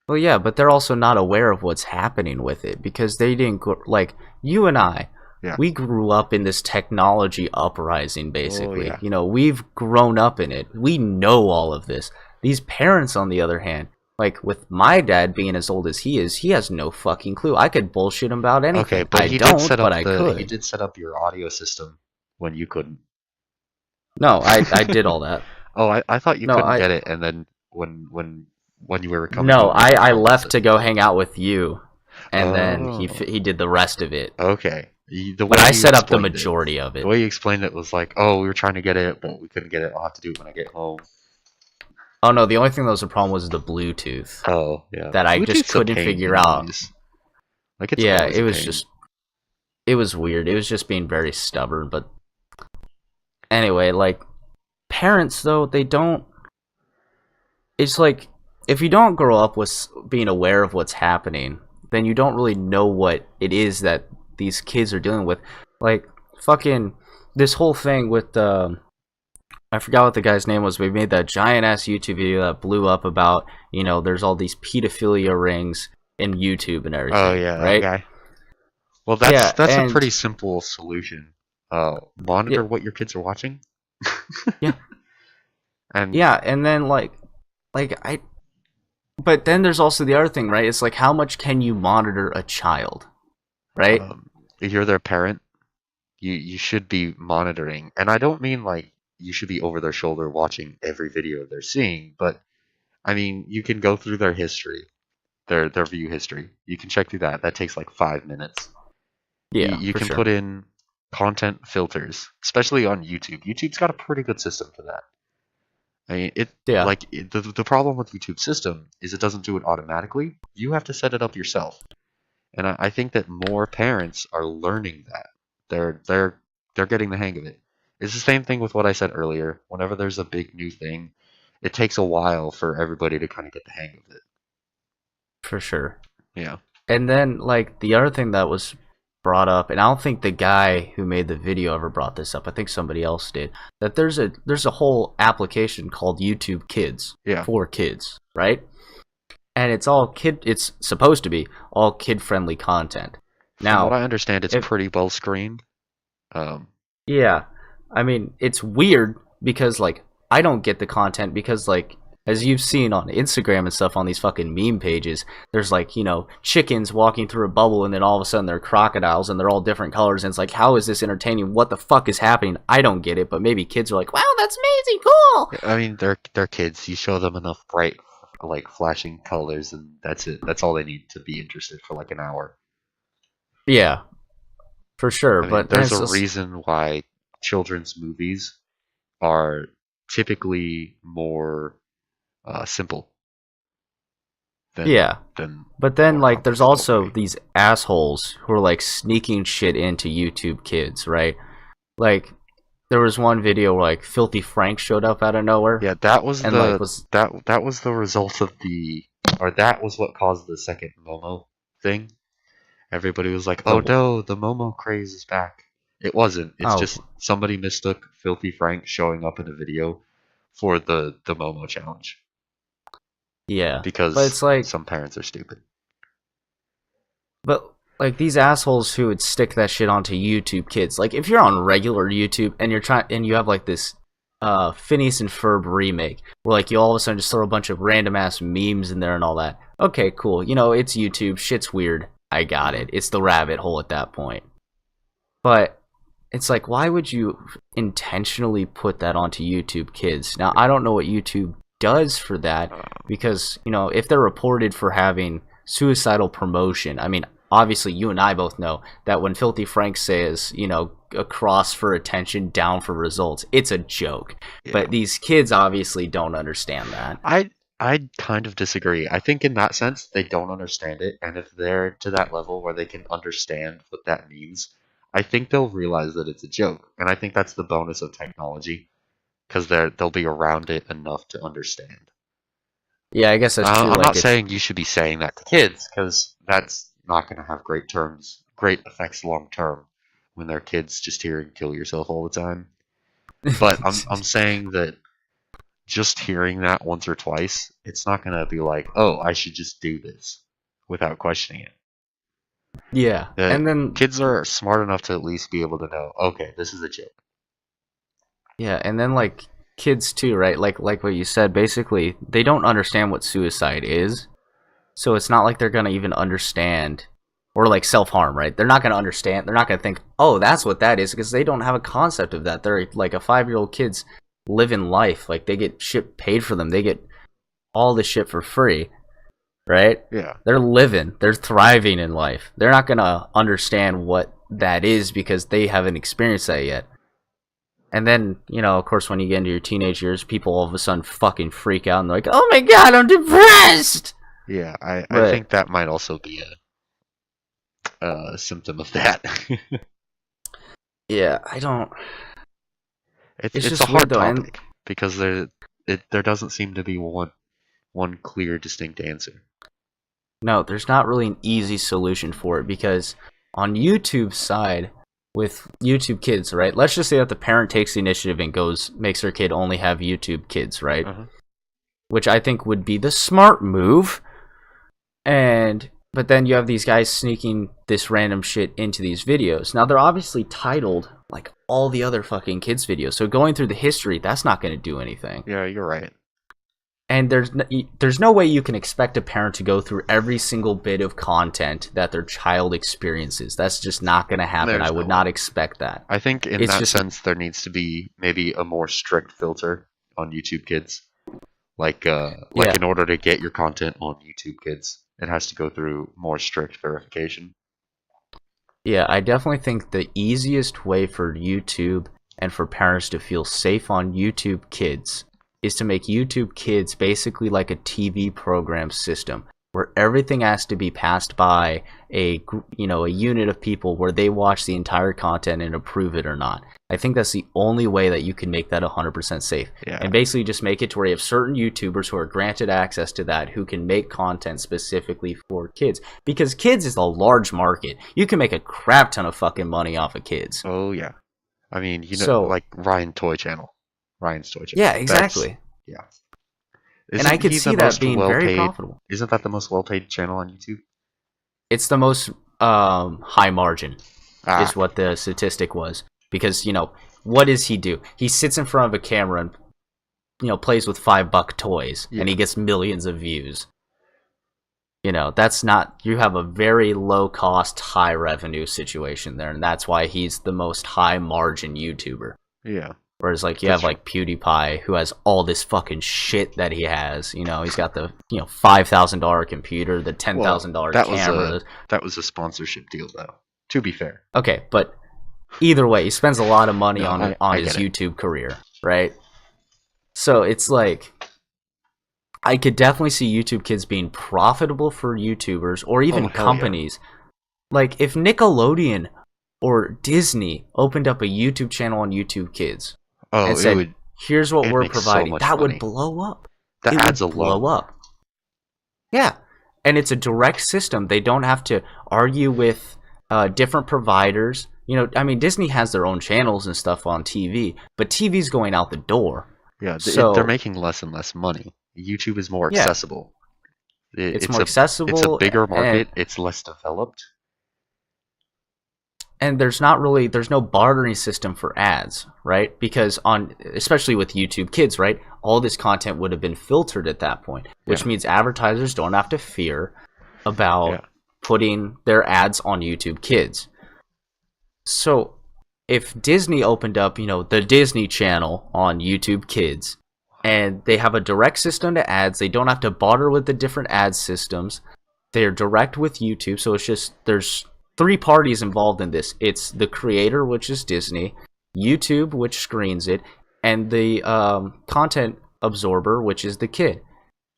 Speaker 1: well, yeah, but they're also not aware of what's happening with it because they didn't, like, you and I,
Speaker 2: Yeah.
Speaker 1: we grew up in this technology uprising,
Speaker 2: Oh
Speaker 1: basically.
Speaker 2: yeah.
Speaker 1: We've grown up in it. We know all of this. These parents, on the other hand, like with my dad being as old as he has no fucking clue. I could bullshit him about
Speaker 2: Okay,
Speaker 1: anything.
Speaker 2: but
Speaker 1: I don't, but I
Speaker 2: he
Speaker 1: could.
Speaker 2: did set up your audio system when you couldn't.
Speaker 1: No, I did all that.
Speaker 2: Oh, I thought you
Speaker 1: No,
Speaker 2: couldn't
Speaker 1: I
Speaker 2: get it, and then when you were coming
Speaker 1: no,
Speaker 2: home, you turned
Speaker 1: I
Speaker 2: on the
Speaker 1: left to
Speaker 2: system.
Speaker 1: go hang out with you, and then
Speaker 2: Oh,
Speaker 1: he did the rest of it.
Speaker 2: okay. The
Speaker 1: But
Speaker 2: way
Speaker 1: I
Speaker 2: you
Speaker 1: set up the
Speaker 2: explained it,
Speaker 1: majority of
Speaker 2: the
Speaker 1: it.
Speaker 2: way you explained it was like, oh, we were trying to get it, but we couldn't get it. I'll have to do it when I get home.
Speaker 1: Oh no, the only thing that was a problem was the Bluetooth
Speaker 2: Oh yeah,
Speaker 1: that I just
Speaker 2: Bluetooth's a
Speaker 1: couldn't
Speaker 2: pain
Speaker 1: figure out.
Speaker 2: anyways. Like it's
Speaker 1: Yeah,
Speaker 2: always a pain.
Speaker 1: it was weird. It was just being very stubborn. But anyway, like parents though, they don't. It's like if you don't grow up with being aware of what's happening, then you don't really know what it is that these kids are dealing with. Like fucking this whole thing with I forgot what the guy's name was. We made that giant ass YouTube video that blew up about, there's all these pedophilia rings in YouTube and
Speaker 2: Oh
Speaker 1: everything,
Speaker 2: yeah, that
Speaker 1: right?
Speaker 2: guy. Well,
Speaker 1: Yeah,
Speaker 2: that's a
Speaker 1: and
Speaker 2: pretty simple solution.
Speaker 1: yeah,
Speaker 2: Monitor what your kids are watching,
Speaker 1: yeah,
Speaker 2: and
Speaker 1: yeah, and then like I, but then there's also the other thing, right? It's like how much can you monitor a child, right?
Speaker 2: if you're their parent, you should be monitoring. And I don't mean like you should be over their shoulder watching every video they're seeing, but I mean you can go through their history, their view history. You can check through that. That takes like 5 minutes.
Speaker 1: Yeah,
Speaker 2: You
Speaker 1: for
Speaker 2: can
Speaker 1: sure.
Speaker 2: put in content filters, especially on YouTube. YouTube's got a pretty good system for that. I mean,
Speaker 1: Yeah,
Speaker 2: the problem with YouTube's system is it doesn't do it automatically. You have to set it up yourself. And I think that more parents are learning that. They're getting the hang of it. It's the same thing with what I said earlier. Whenever there's a big new thing, it takes a while for everybody to kind of get the hang of it.
Speaker 1: for sure.
Speaker 2: Yeah.
Speaker 1: And then like the other thing that was brought up, and I don't think the guy who made the video ever brought this up. I think somebody else did. That there's a whole application called YouTube Kids
Speaker 2: Yeah.
Speaker 1: for kids, right? And it's supposed to be all kid-friendly content.
Speaker 2: From what
Speaker 1: Now,
Speaker 2: I understand, it's
Speaker 1: if
Speaker 2: pretty well screened. Um,
Speaker 1: yeah, I mean, it's weird because like I don't get the content because like as you've seen on Instagram and stuff on these fucking meme pages, there's like, chickens walking through a bubble and then all of a sudden they're crocodiles and they're all different colors and it's like how is this entertaining? What the fuck is happening? I don't get it, but maybe kids are like, "Wow, that's amazing, cool."
Speaker 2: I mean, they're kids. You show them enough bright, like flashing colors, and that's it. That's all they need to be interested for like an hour.
Speaker 1: Yeah, for sure,
Speaker 2: I mean,
Speaker 1: but then
Speaker 2: there's
Speaker 1: it's
Speaker 2: a
Speaker 1: just
Speaker 2: reason why children's movies are typically more simple than
Speaker 1: yeah.
Speaker 2: than
Speaker 1: But then
Speaker 2: more
Speaker 1: like there's
Speaker 2: complex adult
Speaker 1: also
Speaker 2: movie.
Speaker 1: these assholes who are like sneaking shit into YouTube Kids, right? Like there was one video where like Filthy Frank showed up out of nowhere
Speaker 2: Yeah, that was
Speaker 1: and like was
Speaker 2: that was the result of that was what caused the second Momo thing. Everybody was like,
Speaker 1: the
Speaker 2: "Oh no, the Momo craze is back." It wasn't. It's
Speaker 1: oh
Speaker 2: just somebody mistook Filthy Frank showing up in a video for the Momo challenge
Speaker 1: yeah. But
Speaker 2: because
Speaker 1: it's like
Speaker 2: some parents are stupid.
Speaker 1: but like these assholes who would stick that shit onto YouTube Kids. Like if you're on regular YouTube and you're trying and you have like this Phineas and Ferb remake where like you all of a sudden just throw a bunch of random ass memes in there and all that. Okay, cool. It's YouTube. Shit's weird. I got
Speaker 2: Hmm.
Speaker 1: it. It's the rabbit hole at that point. But it's like, why would you intentionally put that onto YouTube Kids? Now, I don't know what YouTube does for that because, if they're reported for having suicidal promotion, I mean, obviously you and I both know that when Filthy Frank says, across for attention, down for results, it's a joke.
Speaker 2: Yeah.
Speaker 1: But these kids obviously don't understand that.
Speaker 2: I kind of disagree. I think in that sense they don't understand it, and if they're to that level where they can understand what that means, I think they'll realize that it's a joke. And I think that's the bonus of technology because they'll be around it enough to understand.
Speaker 1: Yeah, I guess that's true.
Speaker 2: I'm
Speaker 1: Like,
Speaker 2: not
Speaker 1: it's.
Speaker 2: saying you should be saying that to kids because that's not going to have great effects long term when they're kids just hearing "kill yourself" all the time. But I'm saying that just hearing that once or twice, it's not going to be like, oh, I should just do this without questioning it.
Speaker 1: Yeah.
Speaker 2: The
Speaker 1: And then
Speaker 2: kids are smart enough to at least be able to know, okay, this is a joke.
Speaker 1: Yeah, and then like kids too, right? Like what you said, basically they don't understand what suicide is. So it's not like they're going to even understand or like self-harm, right? They're not going to understand. They're not going to think, "Oh, that's what that is," because they don't have a concept of that. They're like a 5-year-old kid's living life. Like they get shit paid for them. They get all this shit for free, right?
Speaker 2: Yeah.
Speaker 1: They're living. They're thriving in life. They're not going to understand what that is because they haven't experienced that yet. And then, of course, when you get into your teenage years, people all of a sudden fucking freak out and they're like, "Oh my god, I'm depressed!"
Speaker 2: Yeah, I
Speaker 1: But
Speaker 2: think that might also be a symptom of that.
Speaker 1: yeah, I don't. It's
Speaker 2: It's a
Speaker 1: just weird
Speaker 2: hard
Speaker 1: though, and
Speaker 2: topic because there doesn't seem to be one clear, distinct answer.
Speaker 1: no, there's not really an easy solution for it because on YouTube's side, with YouTube Kids, right? Let's just say that the parent takes the initiative and makes their kid only have YouTube Kids, right?
Speaker 2: Uh-huh.
Speaker 1: Which I think would be the smart move. But then you have these guys sneaking this random shit into these videos. Now they're obviously titled like all the other fucking kids videos. So going through the history, that's not going to do anything.
Speaker 2: Yeah, you're right.
Speaker 1: And there's no way you can expect a parent to go through every single bit of content that their child experiences. That's just not going to happen.
Speaker 2: There's
Speaker 1: I would
Speaker 2: no
Speaker 1: not
Speaker 2: way.
Speaker 1: expect that.
Speaker 2: I think in
Speaker 1: It's
Speaker 2: that
Speaker 1: just
Speaker 2: sense there needs to be maybe a more strict filter on YouTube Kids. Like
Speaker 1: yeah.
Speaker 2: in order to get your content on YouTube Kids, it has to go through more strict verification.
Speaker 1: Yeah, I definitely think the easiest way for YouTube and for parents to feel safe on YouTube Kids is to make YouTube Kids basically like a TV program system where everything has to be passed by a unit of people where they watch the entire content and approve it or not. I think that's the only way that you can make that 100% safe.
Speaker 2: Yeah.
Speaker 1: And basically just make it to where you have certain YouTubers who are granted access to that who can make content specifically for kids. Because kids is a large market. You can make a crap ton of fucking money off of kids.
Speaker 2: Oh yeah. I mean,
Speaker 1: So,
Speaker 2: like Ryan's Toy Channel.
Speaker 1: Yeah, exactly.
Speaker 2: Yeah.
Speaker 1: And I could see that being very profitable.
Speaker 2: Isn't that the most well-paid channel on YouTube?
Speaker 1: It's the most high margin is
Speaker 2: Ah,
Speaker 1: what the statistic was. Because, what does he do? He sits in front of a camera and, plays with $5 toys.
Speaker 2: Yeah.
Speaker 1: And he gets millions of views. That's not... You have a very low-cost, high-revenue situation there. And that's why he's the most high-margin YouTuber.
Speaker 2: yeah.
Speaker 1: Whereas, like, you
Speaker 2: That's
Speaker 1: have, like, PewDiePie, who has all this fucking shit that he has. He's got the, $5,000 computer, the $10,000 camera.
Speaker 2: That was a sponsorship deal, though. To be fair.
Speaker 1: Okay, but either way, he spends a lot of money
Speaker 2: No,
Speaker 1: on
Speaker 2: I
Speaker 1: his
Speaker 2: get it.
Speaker 1: YouTube career, right? So it's like... I could definitely see YouTube Kids being profitable for YouTubers or even
Speaker 2: hell
Speaker 1: companies. Like, if Nickelodeon or Disney opened up a YouTube channel on YouTube Kids...
Speaker 2: Oh,
Speaker 1: and said, here's what
Speaker 2: it'd
Speaker 1: we're
Speaker 2: make so
Speaker 1: providing.
Speaker 2: much
Speaker 1: That
Speaker 2: money.
Speaker 1: would blow up.
Speaker 2: That
Speaker 1: It
Speaker 2: adds
Speaker 1: would
Speaker 2: a
Speaker 1: blow
Speaker 2: load.
Speaker 1: up. Yeah. And it's a direct system. They don't have to argue with different providers. Disney has their own channels and stuff on TV, but TV's going out the door.
Speaker 2: Yeah,
Speaker 1: So
Speaker 2: they're making less and less money. YouTube is more
Speaker 1: Yeah.
Speaker 2: accessible.
Speaker 1: it's more accessible.
Speaker 2: It's a bigger
Speaker 1: and-
Speaker 2: market. It's less developed.
Speaker 1: And there's no bartering system for ads, right? Because especially with YouTube Kids, right? All this content would have been filtered at that point, which
Speaker 2: Yeah.
Speaker 1: means advertisers don't have to fear about putting their ads on YouTube Kids. So if Disney opened up, the Disney Channel on YouTube Kids, and they have a direct system to ads, they don't have to barter with the different ad systems. They're direct with YouTube, so it's just there's 3 parties involved in this. It's the creator, which is Disney, YouTube, which screens it, and the content absorber, which is the kid.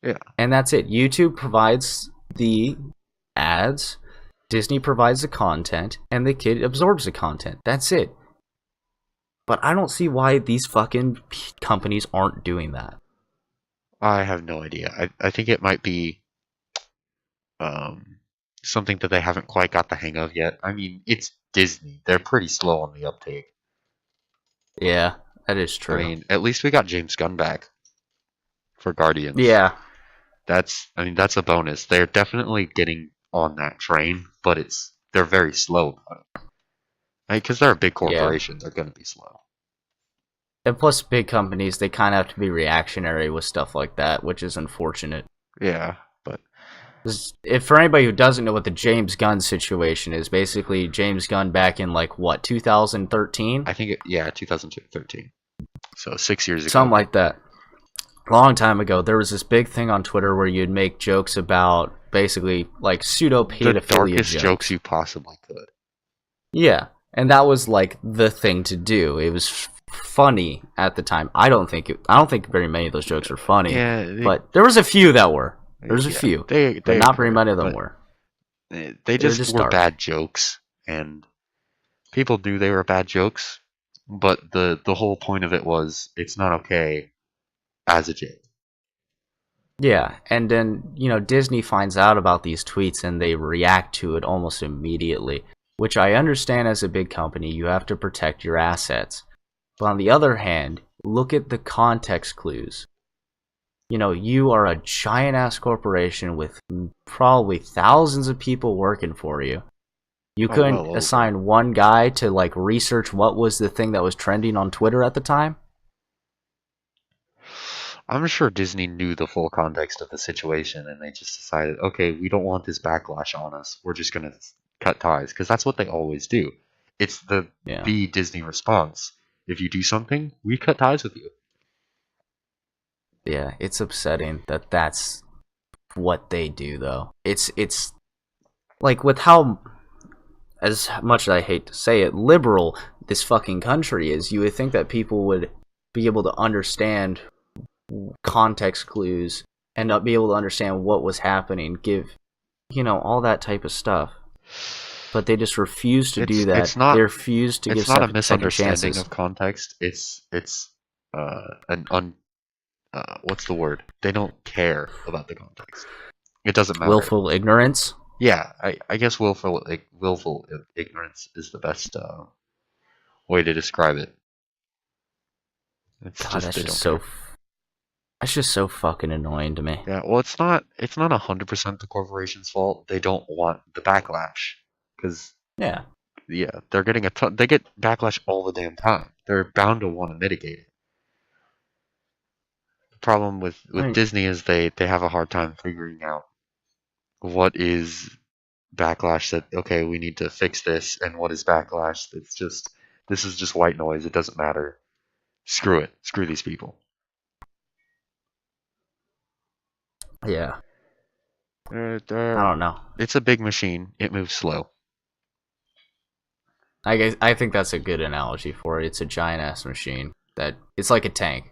Speaker 2: Yeah.
Speaker 1: And that's it. YouTube provides the ads, Disney provides the content, and the kid absorbs the content. That's it. But I don't see why these fucking companies aren't doing that.
Speaker 2: I have no idea. I think it might be something that they haven't quite got the hang of yet. I mean, it's Disney. They're pretty slow on the uptake.
Speaker 1: Yeah, that is true.
Speaker 2: I mean, at least we got James Gunn back for Guardians.
Speaker 1: Yeah.
Speaker 2: That's a bonus. They're definitely getting on that train, but they're very slow about it. Because they're a big corporation, they're going to be slow.
Speaker 1: And plus, big companies, they kind of have to be reactionary with stuff like that, which is unfortunate.
Speaker 2: Yeah, but...
Speaker 1: If for anybody who doesn't know what the James Gunn situation is, basically James Gunn back in, 2013?
Speaker 2: I think, 2013. So 6 years ago.
Speaker 1: Something like that. Long time ago, there was this big thing on Twitter where you'd make jokes about, basically, pseudo-pedophilia
Speaker 2: the darkest jokes you possibly could.
Speaker 1: Yeah, and that was, the thing to do. It was funny at the time. I don't think very many of those jokes are funny,
Speaker 2: Yeah,
Speaker 1: but there was a few that were. There's a
Speaker 2: yeah,
Speaker 1: few, but
Speaker 2: they
Speaker 1: not very
Speaker 2: occur,
Speaker 1: many of them
Speaker 2: but
Speaker 1: were.
Speaker 2: they
Speaker 1: They were
Speaker 2: just
Speaker 1: just
Speaker 2: were
Speaker 1: dark.
Speaker 2: bad jokes, and people knew they were bad jokes. But the whole point of it was it's not okay as a joke.
Speaker 1: Yeah, and then, Disney finds out about these tweets and they react to it almost immediately, which I understand as a big company, you have to protect your assets. But on the other hand, look at the context clues. You are a giant ass corporation with probably thousands of people working for you. You
Speaker 2: Oh, well
Speaker 1: couldn't
Speaker 2: over.
Speaker 1: assign one guy to like research what was the thing that was trending on Twitter at the time?
Speaker 2: I'm sure Disney knew the full context of the situation, and they just decided, okay, we don't want this backlash on us. We're just gonna cut ties, because that's what they always do. It's
Speaker 1: Yeah.
Speaker 2: the Disney response. If you do something, we cut ties with you.
Speaker 1: Yeah, it's upsetting that that's what they do though. It's like with how, as much as I hate to say it, liberal this fucking country is, you would think that people would be able to understand context clues and not be able to understand what was happening, give, all that type of stuff. But they just refuse to do
Speaker 2: It's
Speaker 1: that.
Speaker 2: not
Speaker 1: They refuse to give
Speaker 2: it's not a
Speaker 1: second
Speaker 2: misunderstanding
Speaker 1: chances.
Speaker 2: of context. It's an un what's the word? They don't care about the context. It doesn't matter.
Speaker 1: Willful ignorance.
Speaker 2: Yeah, I guess willful ignorance is the best way to describe it. It's
Speaker 1: God,
Speaker 2: just they don't care.
Speaker 1: that's just so fucking annoying to me.
Speaker 2: Yeah, well, it's not 100% the corporation's fault. They don't want the backlash because
Speaker 1: Yeah.
Speaker 2: yeah, they're getting a ton. They get backlash all the damn time. They're bound to want to mitigate it. The problem with
Speaker 1: I
Speaker 2: Disney is they have a hard time figuring out what is backlash that okay we need to fix this and what is backlash that's just this is just white noise. It doesn't matter. Screw it. Screw these people.
Speaker 1: yeah. I
Speaker 2: They're
Speaker 1: don't know.
Speaker 2: it's a big machine. It moves slow.
Speaker 1: I think that's a good analogy for it. It's a giant ass machine that it's like a tank.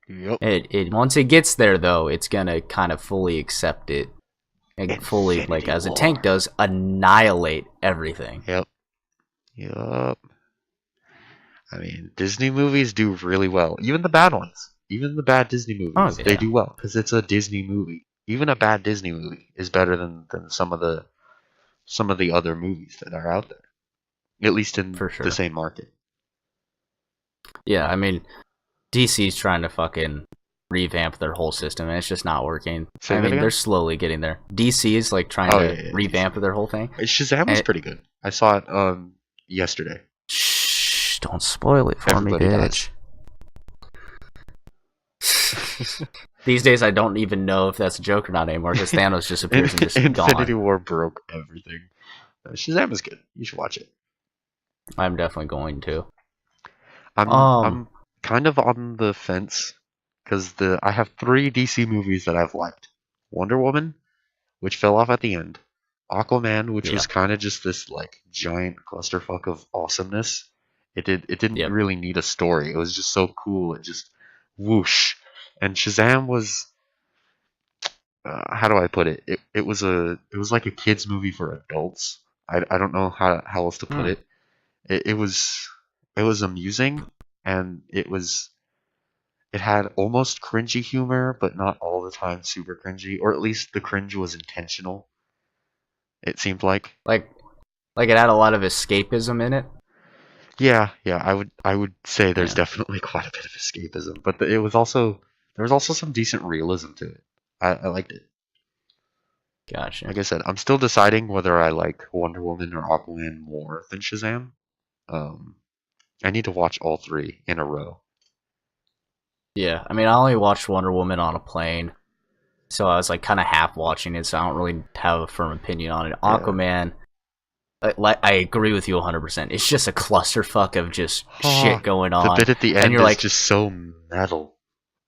Speaker 2: Yep.
Speaker 1: It once it gets there though, it's gonna kind of fully accept it and fully, like
Speaker 2: Infinity
Speaker 1: as a tank
Speaker 2: War.
Speaker 1: does, annihilate everything.
Speaker 2: Yep. Yep. I mean, Disney movies do really well. Even the bad ones. Even the bad Disney
Speaker 1: Oh
Speaker 2: movies, they
Speaker 1: yeah,
Speaker 2: do well because it's a Disney movie. Even a bad Disney movie is better than some of the other movies that are out there. At least in
Speaker 1: for
Speaker 2: the
Speaker 1: sure.
Speaker 2: same market.
Speaker 1: Yeah, I mean, DC's trying to fucking revamp their whole system, and it's just not working.
Speaker 2: Say
Speaker 1: I
Speaker 2: that
Speaker 1: mean, they're
Speaker 2: again?
Speaker 1: slowly getting there. DC is like trying
Speaker 2: Oh
Speaker 1: to
Speaker 2: yeah, yeah,
Speaker 1: revamp
Speaker 2: DC.
Speaker 1: their whole thing.
Speaker 2: Shazam was
Speaker 1: And
Speaker 2: pretty good. I saw it yesterday.
Speaker 1: shh, don't spoil it for me,
Speaker 2: Everybody dies.
Speaker 1: bitch. These days, I don't even know if that's a joke or not anymore because Thanos just appears and just
Speaker 2: Infinity
Speaker 1: gone.
Speaker 2: War broke everything. Shazam is good. You should watch it.
Speaker 1: I'm definitely going to. Um,
Speaker 2: I'm kind of on the fence because the I have three DC movies that I've liked. Wonder Woman, which fell off at the end. Aquaman, which
Speaker 1: yeah,
Speaker 2: was kind of just this like giant clusterfuck of awesomeness. It didn't
Speaker 1: yep,
Speaker 2: really need a story. It was just so cool. It just whoosh. And Shazam was how do I put it? It was like a kids movie for adults. I don't know how else to put
Speaker 1: mm,
Speaker 2: it. It it was amusing and it had almost cringy humor, but not all the time super cringy, or at least the cringe was intentional. It seemed like.
Speaker 1: like like it had a lot of escapism in it.
Speaker 2: Yeah, yeah, I would say there's
Speaker 1: Yeah,
Speaker 2: definitely quite a bit of escapism, but it was also there was also some decent realism to it. I liked it.
Speaker 1: gotcha.
Speaker 2: Like I said, I'm still deciding whether I like Wonder Woman or Aquaman more than Shazam. Um, I need to watch all three in a row.
Speaker 1: Yeah, I mean, I only watched Wonder Woman on a plane, so I was like kind of half watching it, so I don't really have a firm opinion on it.
Speaker 2: Yeah.
Speaker 1: Aquaman, I agree with you 100%. It's just a clusterfuck of just
Speaker 2: Oh,
Speaker 1: shit going
Speaker 2: the
Speaker 1: on,
Speaker 2: bit at the
Speaker 1: and
Speaker 2: end
Speaker 1: you're
Speaker 2: is
Speaker 1: like,
Speaker 2: just so metal.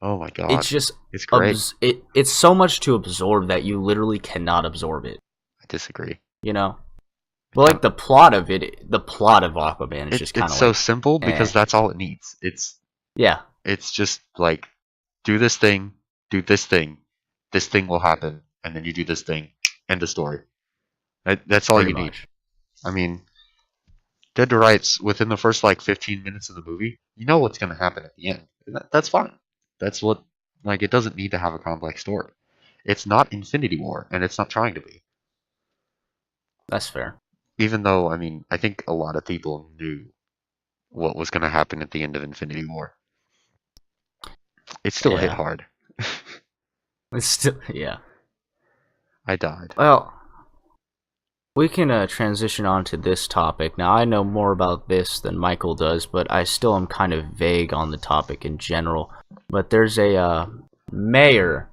Speaker 2: Oh my
Speaker 1: it's
Speaker 2: god,
Speaker 1: just
Speaker 2: it's great.
Speaker 1: it's so much to absorb that you literally cannot absorb it.
Speaker 2: I disagree.
Speaker 1: You know? Well, like the plot of Aquaman is just kind
Speaker 2: It's
Speaker 1: of
Speaker 2: so
Speaker 1: like,
Speaker 2: simple because
Speaker 1: eh,
Speaker 2: that's all it needs.
Speaker 1: yeah,
Speaker 2: It's just like do this thing, do this thing will happen, and then you do this thing. End of story. That's all
Speaker 1: pretty
Speaker 2: you need.
Speaker 1: much.
Speaker 2: I mean, Dead to Rights, within the first like 15 minutes of the movie, you know what's going to happen at the end. That's fine. That's what, like, it doesn't need to have a complex story. It's not Infinity War, and it's not trying to be.
Speaker 1: That's fair.
Speaker 2: Even though, I mean, I think a lot of people knew what was going to happen at the end of Infinity War. It still hit
Speaker 1: Yeah,
Speaker 2: hard.
Speaker 1: it's still yeah.
Speaker 2: I died.
Speaker 1: Well, we can transition on to this topic. Now, I know more about this than Michael does, but I still am kind of vague on the topic in general. But there's a mayor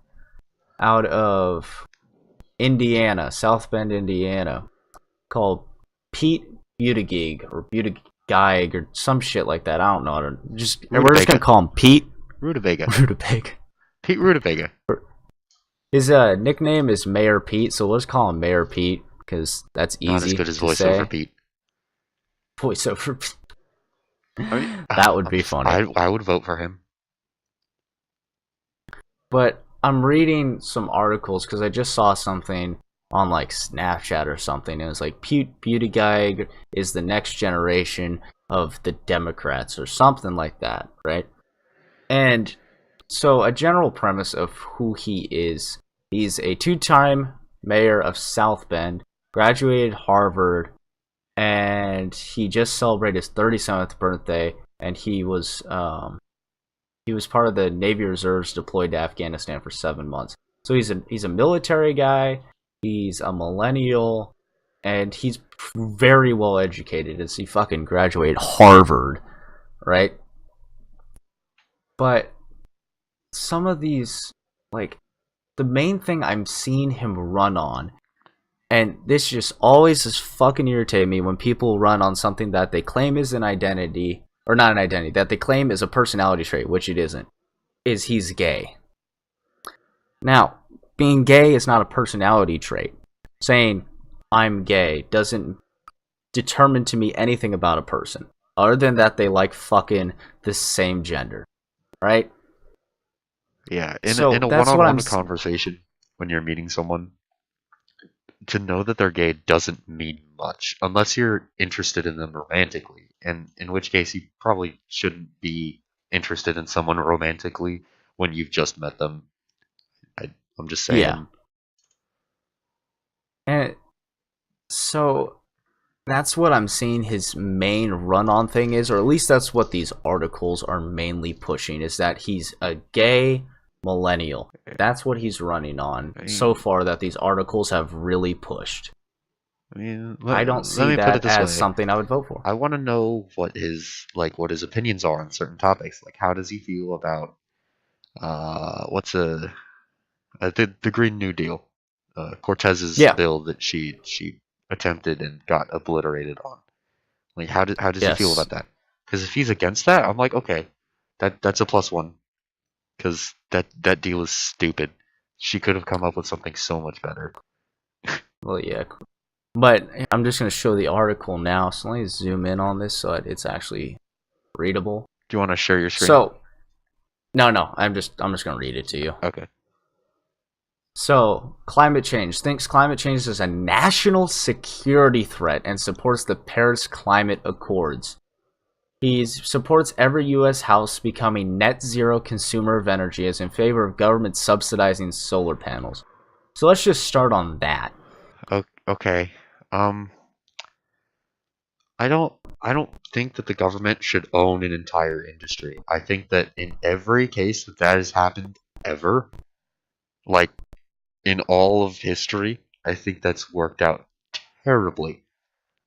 Speaker 1: out of Indiana, South Bend, Indiana, called Pete Buttigieg or Buttigieg or some shit like that. I don't know. We're just gonna
Speaker 2: Rutabaga.
Speaker 1: call him Pete
Speaker 2: Rutabaga.
Speaker 1: Rutabaga.
Speaker 2: Pete Rutabaga.
Speaker 1: His nickname is Mayor Pete, so let's call him Mayor Pete because that's
Speaker 2: Not as
Speaker 1: easy
Speaker 2: good as
Speaker 1: to
Speaker 2: voiceover
Speaker 1: say.
Speaker 2: Pete.
Speaker 1: Voiceover.
Speaker 2: I mean,
Speaker 1: That would be funny.
Speaker 2: I would vote for him.
Speaker 1: But I'm reading some articles because I just saw something on like Snapchat or something. It was like Pete Buttigieg is the next generation of the Democrats or something like that, right? And so a general premise of who he is: he's a two-time mayor of South Bend, graduated Harvard, and he just celebrated his 37th birthday. And he was part of the Navy Reserves deployed to Afghanistan for 7 months. So he's a military guy. He's a millennial, and he's very well educated as he fucking graduated Harvard, right? But some of these, like, the main thing I'm seeing him run on, and this just always just fucking irritate me when people run on something that they claim is an identity, or not an identity, that they claim is a personality trait, which it isn't, is he's gay. Now, being gay is not a personality trait. Saying I'm gay doesn't determine to me anything about a person, other than that they like fucking the same gender, right?
Speaker 2: Yeah,
Speaker 1: So
Speaker 2: in a
Speaker 1: that's what I'm.
Speaker 2: one-on-one conversation, when you're meeting someone, to know that they're gay doesn't mean much unless you're interested in them romantically, and in which case you probably shouldn't be interested in someone romantically when you've just met them. I'm just
Speaker 1: Yeah,
Speaker 2: saying.
Speaker 1: and so that's what I'm seeing his main run-on thing is, or at least that's what these articles are mainly pushing, is that he's a gay millennial. That's what he's running on
Speaker 2: I
Speaker 1: so
Speaker 2: mean,
Speaker 1: far that these articles have really pushed. I don't
Speaker 2: let
Speaker 1: see
Speaker 2: me put it
Speaker 1: that
Speaker 2: this
Speaker 1: as
Speaker 2: way.
Speaker 1: something I would vote for.
Speaker 2: I want to know what his opinions are on certain topics. Like, how does he feel about what's the Green New Deal, Cortez's
Speaker 1: Yeah.
Speaker 2: bill that she attempted and got obliterated on. Like, how does he feel
Speaker 1: Yes.
Speaker 2: about that? Because if he's against that, I'm like, okay, that's a plus one. Because that deal is stupid. She could have come up with something so much better.
Speaker 1: Well, yeah. But I'm just going to show the article now. So let me zoom in on this so it's actually readable.
Speaker 2: Do you want to share your screen?
Speaker 1: So, no. I'm just going to read it to you.
Speaker 2: Okay.
Speaker 1: So, climate change thinks climate change is a national security threat and supports the Paris Climate Accords. He supports every U.S. house becoming net zero consumer of energy as in favor of government subsidizing solar panels. So let's just start on that.
Speaker 2: Okay. Um, I don't think that the government should own an entire industry. I think that in every case that has happened ever, like in all of history, I think that's worked out terribly.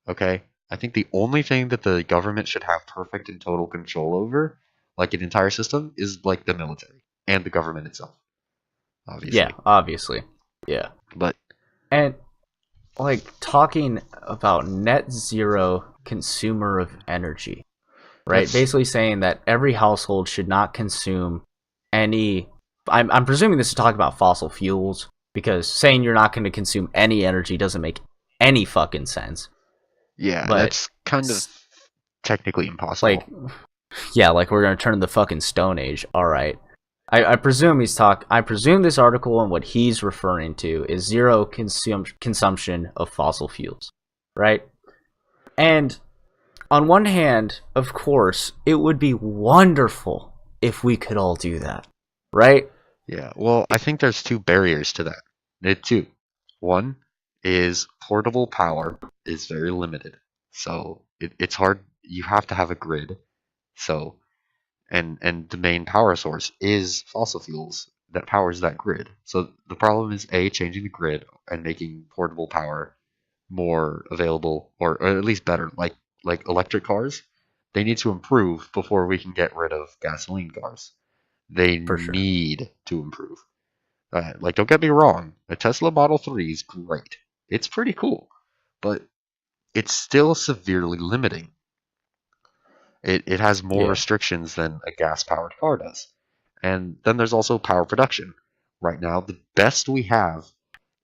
Speaker 2: Okay? I think the only thing that the government should have perfect and total control over, like an entire system, is like the military and the government itself,
Speaker 1: Yeah,
Speaker 2: obviously.
Speaker 1: obviously. Yeah.
Speaker 2: But
Speaker 1: And like talking about net zero consumer of energy, right?
Speaker 2: that's
Speaker 1: Basically saying that every household should not consume any. I'm presuming this is talking about fossil fuels because saying you're not going to consume any energy doesn't make any fucking sense.
Speaker 2: Yeah,
Speaker 1: But
Speaker 2: that's kind of technically
Speaker 1: like,
Speaker 2: impossible.
Speaker 1: yeah, like we're gonna turn the fucking Stone Age. All right. I presume I presume this article and what he's referring to is zero consumption of fossil fuels, right? And on one hand, of course, it would be wonderful if we could all do that, right?
Speaker 2: Yeah, well, I think there's two barriers to that. Two. One is portable power is very limited. So it's hard. You have to have a grid. So and the main power source is fossil fuels that powers that grid. So the problem is A, changing the grid and making portable power more available or at least better. Like electric cars, they need to improve before we can get rid of gasoline cars. They
Speaker 1: For sure.
Speaker 2: need to improve. Like, don't get me wrong, a Tesla Model 3 is great. It's pretty cool, but it's still severely limiting. It has more
Speaker 1: Yeah.
Speaker 2: restrictions than a gas powered car does. And then there's also power production. Right now, the best we have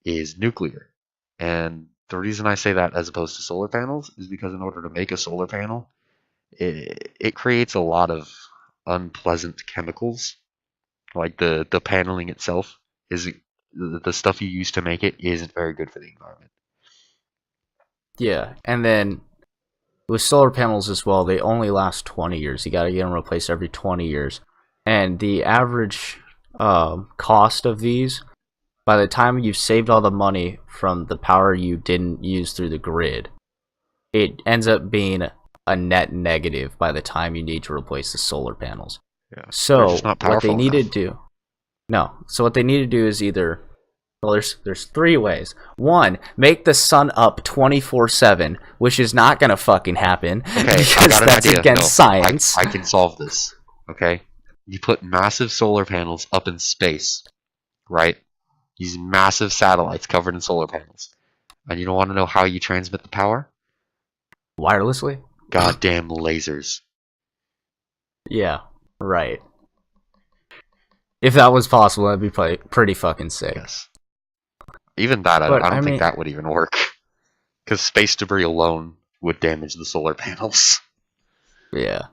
Speaker 2: is nuclear. And the reason I say that as opposed to solar panels is because in order to make a solar panel, it creates a lot of unpleasant chemicals. Like the paneling itself is the stuff you use to make it isn't very good for the environment.
Speaker 1: Yeah. And then with solar panels as well, they only last 20 years. You got to get them replaced every 20 years. And the average cost of these, by the time you've saved all the money from the power you didn't use through the grid, it ends up being a net negative by the time you need to replace the solar panels.
Speaker 2: Yeah, they're just
Speaker 1: So
Speaker 2: not
Speaker 1: what they
Speaker 2: powerful
Speaker 1: need to
Speaker 2: enough.
Speaker 1: do, no. So what they need to do is either, well, there's three ways. One, make the sun up 24/7, which is not gonna fucking happen
Speaker 2: Okay, I
Speaker 1: because
Speaker 2: got an
Speaker 1: that's
Speaker 2: idea.
Speaker 1: against
Speaker 2: No,
Speaker 1: science.
Speaker 2: I can solve this. Okay, you put massive solar panels up in space, right? These massive satellites covered in solar panels. And you don't want to know how you transmit the power?
Speaker 1: Wirelessly?
Speaker 2: Goddamn lasers.
Speaker 1: Yeah, right. If that was possible, that'd be pretty fucking sick.
Speaker 2: Yes. Even that,
Speaker 1: But
Speaker 2: I
Speaker 1: I
Speaker 2: don't think
Speaker 1: mean,
Speaker 2: that would even work. Because space debris alone would damage the solar panels.
Speaker 1: yeah.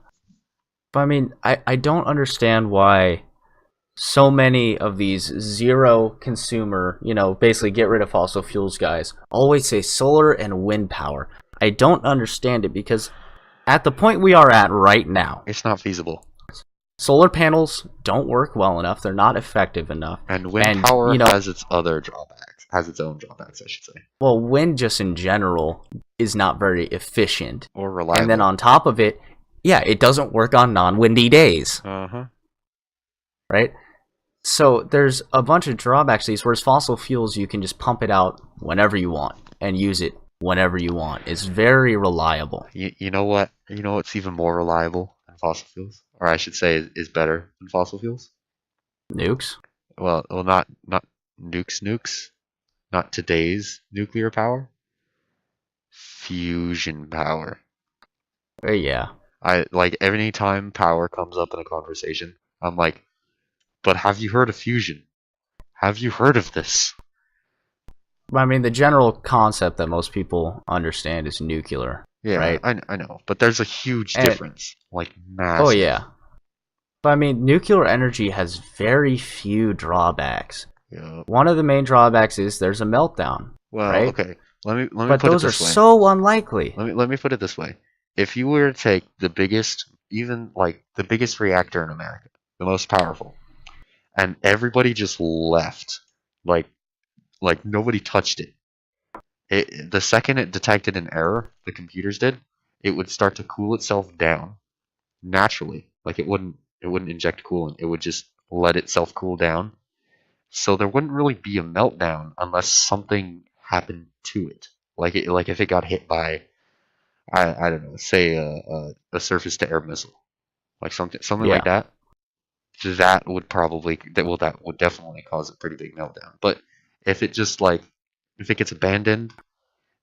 Speaker 1: But I mean, I don't understand why so many of these zero consumer, basically get rid of fossil fuels guys always say solar and wind power. I don't understand it because at the point we are at right now,
Speaker 2: It's not feasible.
Speaker 1: solar panels don't work well enough. They're not effective enough.
Speaker 2: And wind
Speaker 1: And,
Speaker 2: power has its other drawbacks. Has its own drawbacks, I should say.
Speaker 1: well, wind just in general is not very efficient.
Speaker 2: Or
Speaker 1: And then
Speaker 2: reliable.
Speaker 1: on top of it, yeah, it doesn't work on non-windy days,
Speaker 2: Uh-huh.
Speaker 1: right? So there's a bunch of drawbacks to these, whereas fossil fuels, you can just pump it out whenever you want and use it whenever you want. It's very reliable.
Speaker 2: You know what? You know what's even more reliable than fossil fuels? Or I should say is better than fossil fuels?
Speaker 1: Nukes?
Speaker 2: Well, not nukes. Not today's nuclear power. Fusion power.
Speaker 1: Yeah.
Speaker 2: I like every time power comes up in a conversation, I'm like, but have you heard of fusion? Have you heard of this?
Speaker 1: But I mean, the general concept that most people understand is nuclear,
Speaker 2: Yeah,
Speaker 1: right?
Speaker 2: I know, but there's a huge
Speaker 1: And,
Speaker 2: difference, like
Speaker 1: oh
Speaker 2: massive.
Speaker 1: yeah. But I mean, nuclear energy has very few drawbacks.
Speaker 2: Yeah.
Speaker 1: One of the main drawbacks is there's a meltdown,
Speaker 2: Well,
Speaker 1: right?
Speaker 2: okay. Let me
Speaker 1: But
Speaker 2: put it
Speaker 1: those are
Speaker 2: this way.
Speaker 1: so unlikely.
Speaker 2: Let me put it this way. If you were to take the biggest, even like the biggest reactor in America, the most powerful, and everybody just left, like nobody touched it. The second it detected an error, the computers did, it would start to cool itself down naturally. Like it wouldn't inject coolant. It would just let itself cool down. So there wouldn't really be a meltdown unless something happened to it. Like if it got hit by I don't know, say a surface to air missile, like something like
Speaker 1: Yeah.
Speaker 2: that. That would definitely cause a pretty big meltdown. But if it just like if it gets abandoned,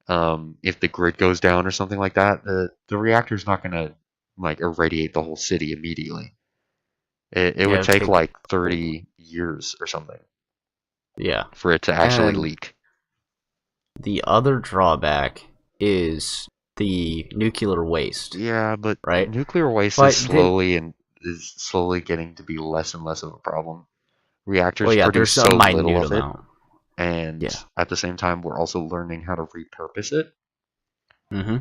Speaker 2: if the grid goes down or something like that, the reactor's not gonna like irradiate the whole city immediately. It
Speaker 1: Yeah,
Speaker 2: would
Speaker 1: it'd
Speaker 2: take
Speaker 1: take,
Speaker 2: like 30 years or something
Speaker 1: yeah.
Speaker 2: for it to actually
Speaker 1: And
Speaker 2: leak.
Speaker 1: the other drawback is the nuclear waste,
Speaker 2: Yeah, but
Speaker 1: right?
Speaker 2: nuclear waste
Speaker 1: But then,
Speaker 2: is slowly getting to be less and less of a problem.
Speaker 1: well,
Speaker 2: Reactors
Speaker 1: yeah,
Speaker 2: produce
Speaker 1: there's a
Speaker 2: so little
Speaker 1: minute
Speaker 2: of it,
Speaker 1: amount.
Speaker 2: and
Speaker 1: Yeah.
Speaker 2: at the same time, we're also learning how to repurpose it.
Speaker 1: Hmm.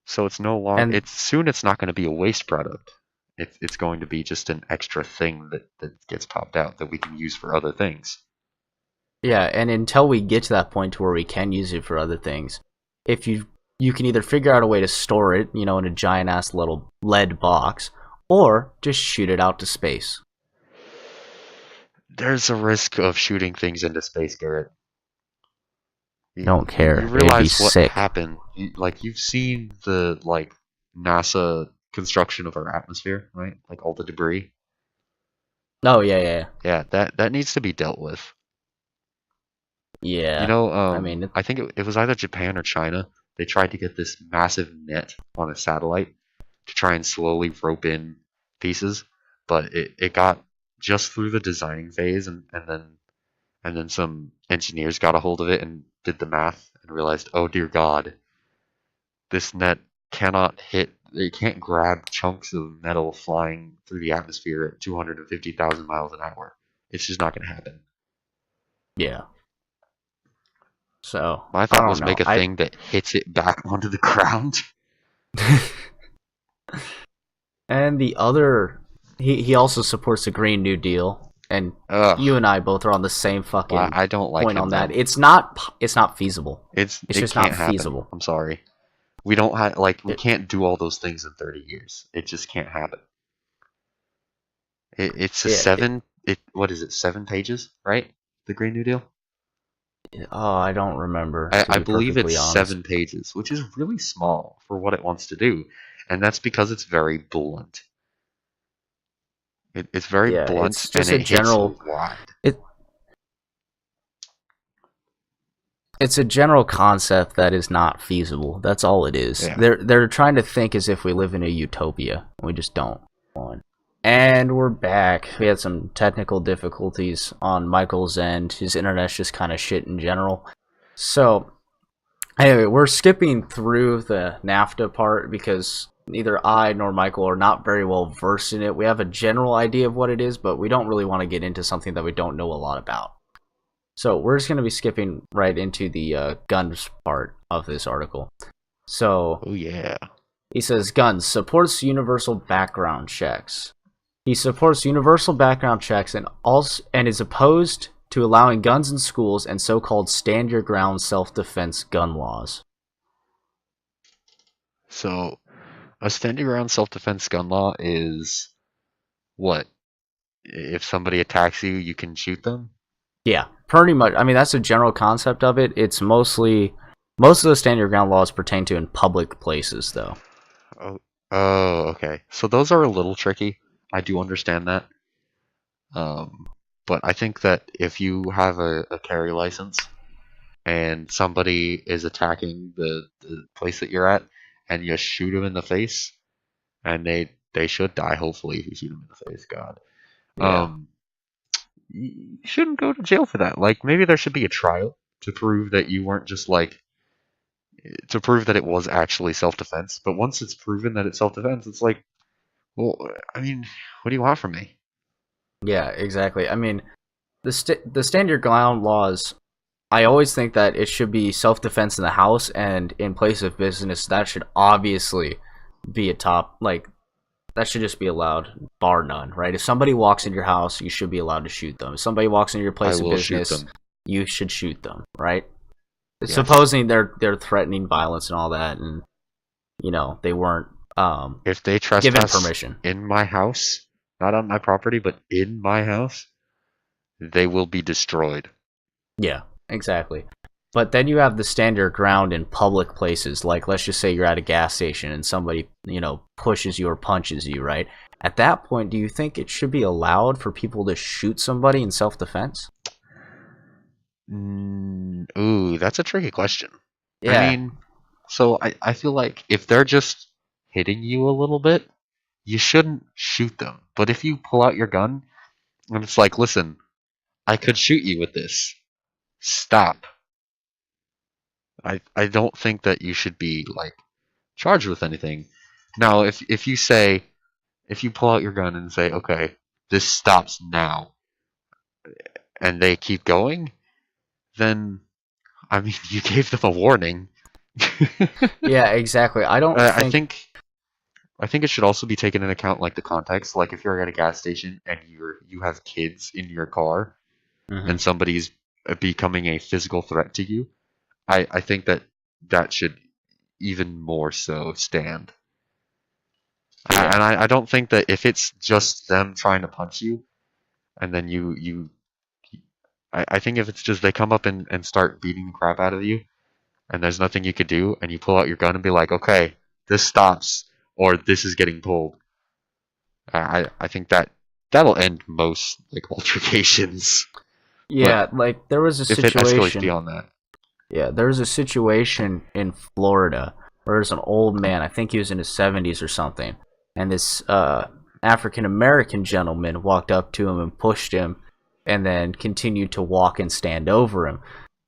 Speaker 2: So it's no long.
Speaker 1: And
Speaker 2: It's not going to be a waste product. It's going to be just an extra thing that gets popped out that we can use for other things.
Speaker 1: yeah, and until we get to that point to where we can use it for other things, if you can either figure out a way to store it, in a giant ass little lead box, or just shoot it out to space.
Speaker 2: There's a risk of shooting things into space, Garrett.
Speaker 1: Don't
Speaker 2: You
Speaker 1: care. It'd be
Speaker 2: realize what
Speaker 1: sick.
Speaker 2: happened? You've seen the NASA construction of our atmosphere, right? Like all the debris.
Speaker 1: Oh yeah, yeah,
Speaker 2: Yeah, that needs to be dealt with.
Speaker 1: yeah. Yeah. I mean,
Speaker 2: I think it was either Japan or China. They tried to get this massive net on a satellite to try and slowly rope in pieces, but it got just through the designing phase, and then some engineers got a hold of it and did the math and realized, oh dear God, this net cannot hit. It can't grab chunks of metal flying through the atmosphere at 250,000 miles an hour. It's just not going to happen.
Speaker 1: yeah. So
Speaker 2: My
Speaker 1: I
Speaker 2: thought
Speaker 1: don't
Speaker 2: was make
Speaker 1: know.
Speaker 2: a thing that hits it back onto the ground.
Speaker 1: And the other, he also supports the Green New Deal, and
Speaker 2: Ugh,
Speaker 1: you and I both are on the same fucking
Speaker 2: I don't like
Speaker 1: point
Speaker 2: him
Speaker 1: on that.
Speaker 2: then.
Speaker 1: It's not feasible. It's
Speaker 2: It
Speaker 1: just not
Speaker 2: can't happen.
Speaker 1: feasible.
Speaker 2: I'm sorry. We don't have we
Speaker 1: It,
Speaker 2: can't do all those things in 30 years. It just can't happen. It's a
Speaker 1: yeah.
Speaker 2: what is it? 7 pages, right? The Green New Deal.
Speaker 1: Oh, I don't remember, to
Speaker 2: I
Speaker 1: be
Speaker 2: believe it's
Speaker 1: perfectly honest.
Speaker 2: 7 pages, which is really small for what it wants to do, and that's because it's very blunt. It's very
Speaker 1: Yeah,
Speaker 2: blunt
Speaker 1: it's
Speaker 2: and
Speaker 1: just a
Speaker 2: it hits
Speaker 1: general.
Speaker 2: wide.
Speaker 1: It it's a general concept that is not feasible. That's all it is.
Speaker 2: Yeah.
Speaker 1: They're trying to think as if we live in a utopia. We just don't. One. And we're back. We had some technical difficulties on Michael's end. His internet's just kind of shit in general. So, anyway, we're skipping through the NAFTA part because neither I nor Michael are not very well versed in it. We have a general idea of what it is, but we don't really want to get into something that we don't know a lot about. So, we're just going to be skipping right into the guns part of this article. So,
Speaker 2: Oh yeah.
Speaker 1: he says guns supports universal background checks. He supports universal background checks and is opposed to allowing guns in schools and so-called stand your ground self-defense gun laws.
Speaker 2: So a standing ground self-defense gun law is what? If somebody attacks you, you can shoot them?
Speaker 1: Yeah, pretty much. I mean, that's the general concept of it. It's mostly most of the stand your ground laws pertain to in public places, though.
Speaker 2: Oh, oh, okay. So those are a little tricky. I do understand that. Um, but I think that if you have a carry license and somebody is attacking the place that you're at, and you shoot them in the face, and they should die. Hopefully, if you shoot them in the face, God.
Speaker 1: Yeah,
Speaker 2: Um, you shouldn't go to jail for that. Like maybe there should be a trial to prove that you weren't just to prove that it was actually self-defense. But once it's proven that it's self-defense, it's like, well, I mean, what do you want from me?
Speaker 1: yeah, exactly. I mean, the stand your ground laws. I always think that it should be self-defense in the house and in place of business. That should obviously be a top, like, that should just be allowed, bar none, right? If somebody walks into your house, you should be allowed to shoot them. If somebody walks into your
Speaker 2: I
Speaker 1: place of
Speaker 2: will shoot
Speaker 1: business,
Speaker 2: them.
Speaker 1: you should shoot them, right?
Speaker 2: Yes.
Speaker 1: Supposing they're threatening violence and all that, and they weren't
Speaker 2: If they
Speaker 1: given
Speaker 2: trespass
Speaker 1: permission.
Speaker 2: in my house, not on my property, but in my house, they will be destroyed.
Speaker 1: Yeah, exactly. But then you have the stand your ground in public places, like let's just say you're at a gas station and somebody, pushes you or punches you, right? At that point, do you think it should be allowed for people to shoot somebody in self-defense?
Speaker 2: Ooh, that's a tricky question. I
Speaker 1: Yeah,
Speaker 2: mean, so I feel like if they're just hitting you a little bit, you shouldn't shoot them. But if you pull out your gun and it's like, listen, I could shoot you with this. Stop. I don't think that you should be charged with anything. Now, if you pull out your gun and say, okay, this stops now, and they keep going, then I mean, you gave them a warning.
Speaker 1: Yeah, exactly. I don't
Speaker 2: I
Speaker 1: think.
Speaker 2: think I think it should also be taken into account, like the context. Like if you're at a gas station and you have kids in your car
Speaker 1: Mhm.
Speaker 2: and somebody's becoming a physical threat to you, I think that that should even more so stand.
Speaker 1: Yeah.
Speaker 2: And I don't think that if it's just them trying to punch you and then I think if it's just they come up and start beating the crap out of you and there's nothing you could do and you pull out your gun and be like, okay, this stops or this is getting pulled. I think that that'll end most like altercations. But
Speaker 1: Yeah, like there was a
Speaker 2: if it escalates
Speaker 1: situation.
Speaker 2: beyond that,
Speaker 1: Yeah, there was a situation in Florida where there's an old man, I think he was in his 70s or something, and this African American gentleman walked up to him and pushed him and then continued to walk and stand over him.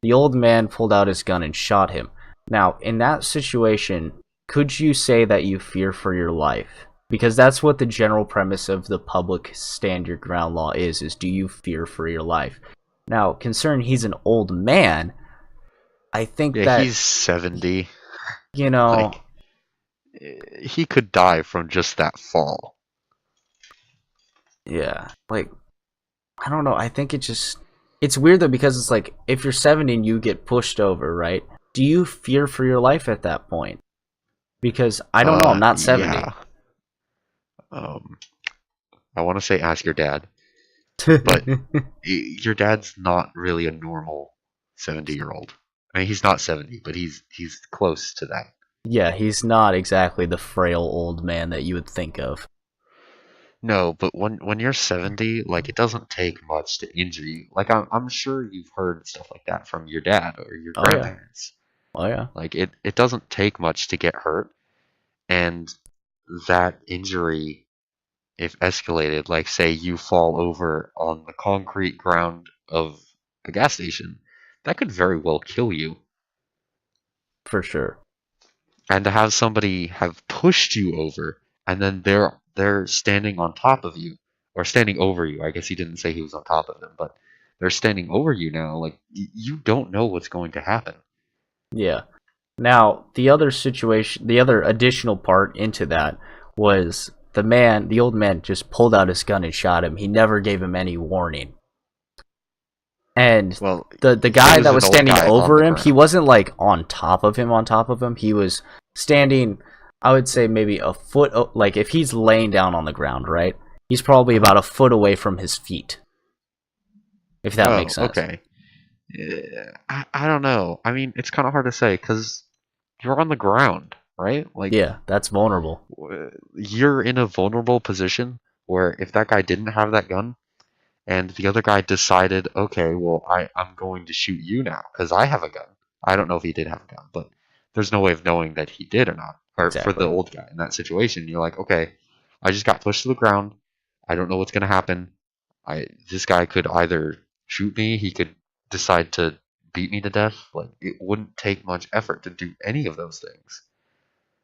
Speaker 1: The old man pulled out his gun and shot him. Now, in that situation, could you say that you fear for your life? Because that's what the general premise of the public stand your ground law is do you fear for your life? Now, considering he's an old man, I think
Speaker 2: yeah,
Speaker 1: that,
Speaker 2: he's 70.
Speaker 1: you know,
Speaker 2: Like he could die from just that fall.
Speaker 1: yeah, like, I don't know. I think it's weird though because it's like, if you're 70 and you get pushed over, right? Do you fear for your life at that point? Because I don't know. I'm not 70.
Speaker 2: Yeah. Um, I want to say ask your dad, but your dad's not really a normal 70-year-old. I mean, he's not 70, but he's close to that.
Speaker 1: Yeah, he's not exactly the frail old man that you would think of.
Speaker 2: No, but when you're 70, like it doesn't take much to injure you. Like I'm sure you've heard stuff like that from your dad or your
Speaker 1: Oh yeah.
Speaker 2: grandparents.
Speaker 1: Oh yeah.
Speaker 2: Like it doesn't take much to get hurt, and that injury, if escalated, like say you fall over on the concrete ground of a gas station, that could very well kill you.
Speaker 1: For sure.
Speaker 2: And to have somebody have pushed you over and then they're standing on top of you or standing over you. I guess he didn't say he was on top of them, but they're standing over you now. Like you don't know what's going to happen.
Speaker 1: Yeah. Now, the other additional part into that was the old man just pulled out his gun and shot him. He never gave him any warning. And
Speaker 2: Well,
Speaker 1: the
Speaker 2: he
Speaker 1: guy
Speaker 2: was
Speaker 1: that
Speaker 2: an
Speaker 1: was
Speaker 2: old
Speaker 1: standing
Speaker 2: guy on
Speaker 1: over
Speaker 2: the
Speaker 1: him, he
Speaker 2: ground.
Speaker 1: wasn't like on top of him. He was standing, I would say maybe a foot, like if he's laying down on the ground, right? He's probably
Speaker 2: Uh-huh.
Speaker 1: about a foot away from his feet, if that makes
Speaker 2: Oh,
Speaker 1: sense.
Speaker 2: okay. Yeah, I don't know. I mean, it's kind of hard to say because you're on the ground, right? Like
Speaker 1: Yeah, that's vulnerable.
Speaker 2: you're in a vulnerable position where if that guy didn't have that gun, and the other guy decided, okay, well, I'm going to shoot you now because I have a gun. I don't know if he did have a gun, but there's no way of knowing that he did or not. Or for the
Speaker 1: Exactly.
Speaker 2: old guy in that situation, you're like, okay, I just got pushed to the ground. I don't know what's gonna happen. This guy could either shoot me, he could decide to beat me to death. Like it wouldn't take much effort to do any of those things.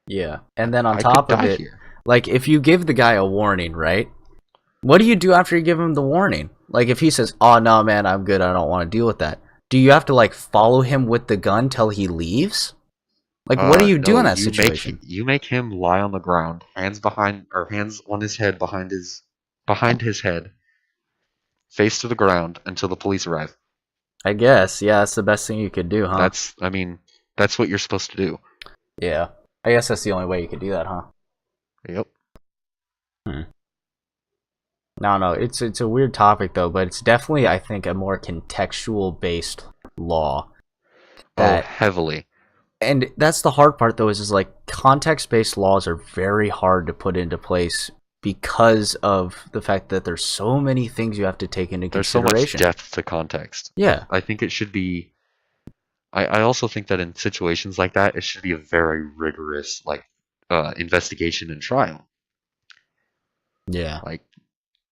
Speaker 1: Yeah. And then on
Speaker 2: I could
Speaker 1: top of
Speaker 2: die
Speaker 1: it,
Speaker 2: here.
Speaker 1: like if you give the guy a warning, right? What do you do after you give him the warning? Like if he says, "Oh no, man, I'm good. I don't want to deal with that." Do you have to like follow him with the gun till he leaves? Like what do you do in
Speaker 2: No,
Speaker 1: that situation?
Speaker 2: you make him lie on the ground, hands on his head behind his head, face to the ground until the police arrive.
Speaker 1: I guess, yeah, that's the best thing you could do, huh?
Speaker 2: I mean, that's what you're supposed to do.
Speaker 1: Yeah. I guess that's the only way you could do that, huh?
Speaker 2: Yep.
Speaker 1: Hmm. No, no, it's a weird topic though, but it's definitely I think a more contextual based law
Speaker 2: Oh,
Speaker 1: that
Speaker 2: heavily.
Speaker 1: and that's the hard part though is like context based laws are very hard to put into place because of the fact that there's so many things you have to take into
Speaker 2: There's so much
Speaker 1: consideration.
Speaker 2: depth to context.
Speaker 1: Yeah.
Speaker 2: I think it should be. I also think that in situations like that, it should be a very rigorous investigation and trial.
Speaker 1: Yeah.
Speaker 2: Like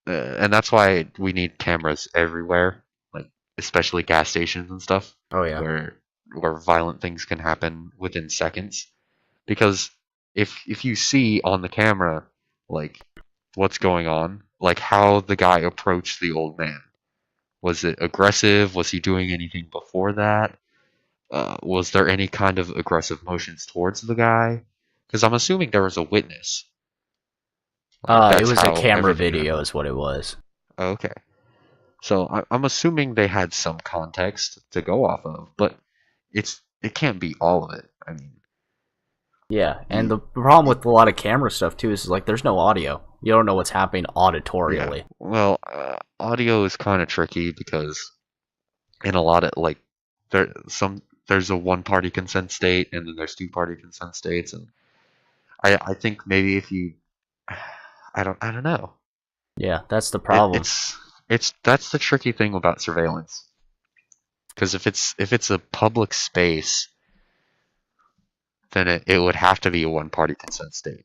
Speaker 2: and that's why we need cameras everywhere, like especially gas stations and stuff,
Speaker 1: Oh yeah.
Speaker 2: where violent things can happen within seconds. Because if you see on the camera like what's going on, like how the guy approached the old man. Was it aggressive? Was he doing anything before that? Was there any kind of aggressive motions towards the guy? Because I'm assuming there was a witness. Like
Speaker 1: It
Speaker 2: that's
Speaker 1: was a
Speaker 2: how
Speaker 1: camera
Speaker 2: everything
Speaker 1: video,
Speaker 2: happened.
Speaker 1: is what it was.
Speaker 2: Okay. So I'm assuming they had some context to go off of, but it can't be all of it. I mean,
Speaker 1: Yeah, and
Speaker 2: you,
Speaker 1: the problem
Speaker 2: it,
Speaker 1: with a lot of camera stuff too is like there's no audio. You don't know what's happening
Speaker 2: yeah.
Speaker 1: auditorially.
Speaker 2: Well, audio is kind of tricky because in a lot of like there's a one party consent state and then there's two party consent states, and I think maybe if you I don't know.
Speaker 1: Yeah, that's the
Speaker 2: It,
Speaker 1: problem.
Speaker 2: it's that's the tricky thing about surveillance. Because if it's a public space, then it would have to be a one party consent state.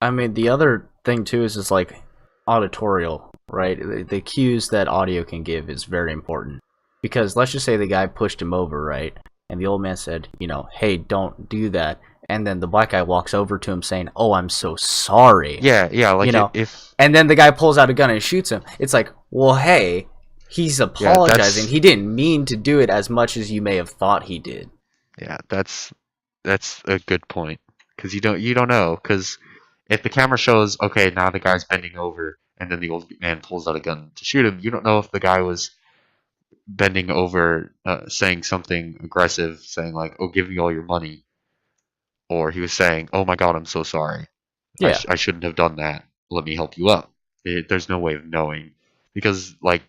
Speaker 1: I mean, the other thing too is like auditorial, right? The cues that audio can give is very important because let's just say the guy pushed him over, right? And the old man said, hey, don't do that. And then the black guy walks over to him saying, "Oh, I'm so sorry."
Speaker 2: Yeah,
Speaker 1: You
Speaker 2: like
Speaker 1: know,
Speaker 2: if
Speaker 1: and then the guy pulls out a gun and shoots him. It's like, well, hey, he's
Speaker 2: yeah,
Speaker 1: apologizing. He didn't mean to do it as much as you may have thought he did.
Speaker 2: yeah, that's a good point because you don't know because if the camera shows okay now the guy's bending over and then the old man pulls out a gun to shoot him, you don't know if the guy was bending over saying something aggressive, saying like oh give me all your money, or he was saying oh my god I'm so sorry,
Speaker 1: Yeah,
Speaker 2: I shouldn't have done that, let me help you up. There's no way of knowing because like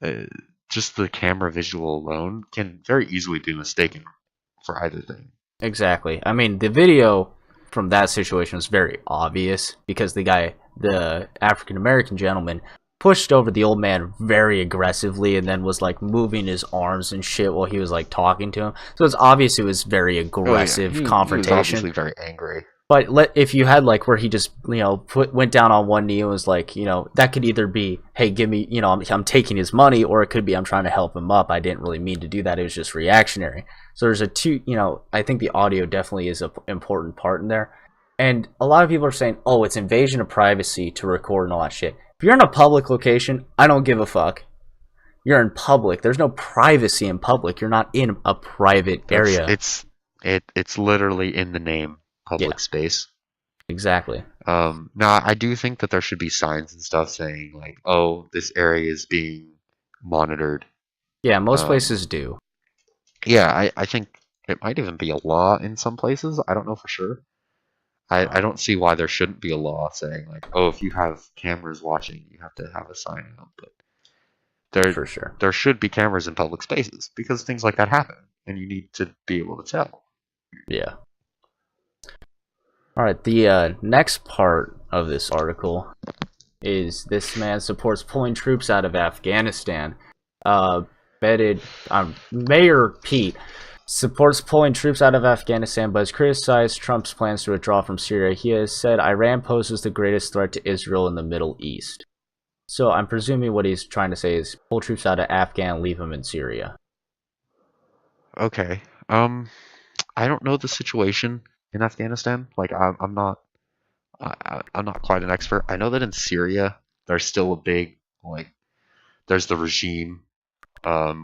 Speaker 2: uh, just the camera visual alone can very easily be mistaken for either thing.
Speaker 1: exactly. I mean, the video from that situation was very obvious because the African American gentleman, pushed over the old man very aggressively and then was like moving his arms and shit while he was like talking to him. So it's obvious it was very
Speaker 2: Oh yeah,
Speaker 1: aggressive
Speaker 2: he was
Speaker 1: confrontation.
Speaker 2: obviously very angry.
Speaker 1: But if you had like where he just went down on one knee and was like that could either be hey give me I'm taking his money, or it could be I'm trying to help him up. I didn't really mean to do that. It was just reactionary. So there's a two I think the audio definitely is an important part in there. And a lot of people are saying it's invasion of privacy to record and all that shit. If you're in a public location, I don't give a fuck. You're in public. There's no privacy in public. You're not in a private
Speaker 2: That's
Speaker 1: area.
Speaker 2: it's literally in the name,
Speaker 1: Yeah,
Speaker 2: public space.
Speaker 1: exactly.
Speaker 2: Now I do think that there should be signs and stuff saying like, oh, this area is being monitored.
Speaker 1: Yeah, most
Speaker 2: Um,
Speaker 1: places do.
Speaker 2: yeah, I think it might even be a law in some places. I don't know for sure. I
Speaker 1: Uh,
Speaker 2: don't see why there shouldn't be a law saying like, oh, if you have cameras watching, you have to have a sign out. But there
Speaker 1: for sure.
Speaker 2: there should be cameras in public spaces because things like that happen, and you need to be able to tell.
Speaker 1: Yeah. All right. The next part of this article is this man supports pulling troops out of Afghanistan. Uh, Bedded Mayor Pete supports pulling troops out of Afghanistan, but has criticized Trump's plans to withdraw from Syria. He has said Iran poses the greatest threat to Israel in the Middle East. So I'm presuming what he's trying to say is pull troops out of Afghan, leave them in Syria.
Speaker 2: Okay. I don't know the situation in Afghanistan. Like I'm not I'm not quite an expert. I know that in Syria there's still a big like there's the regime,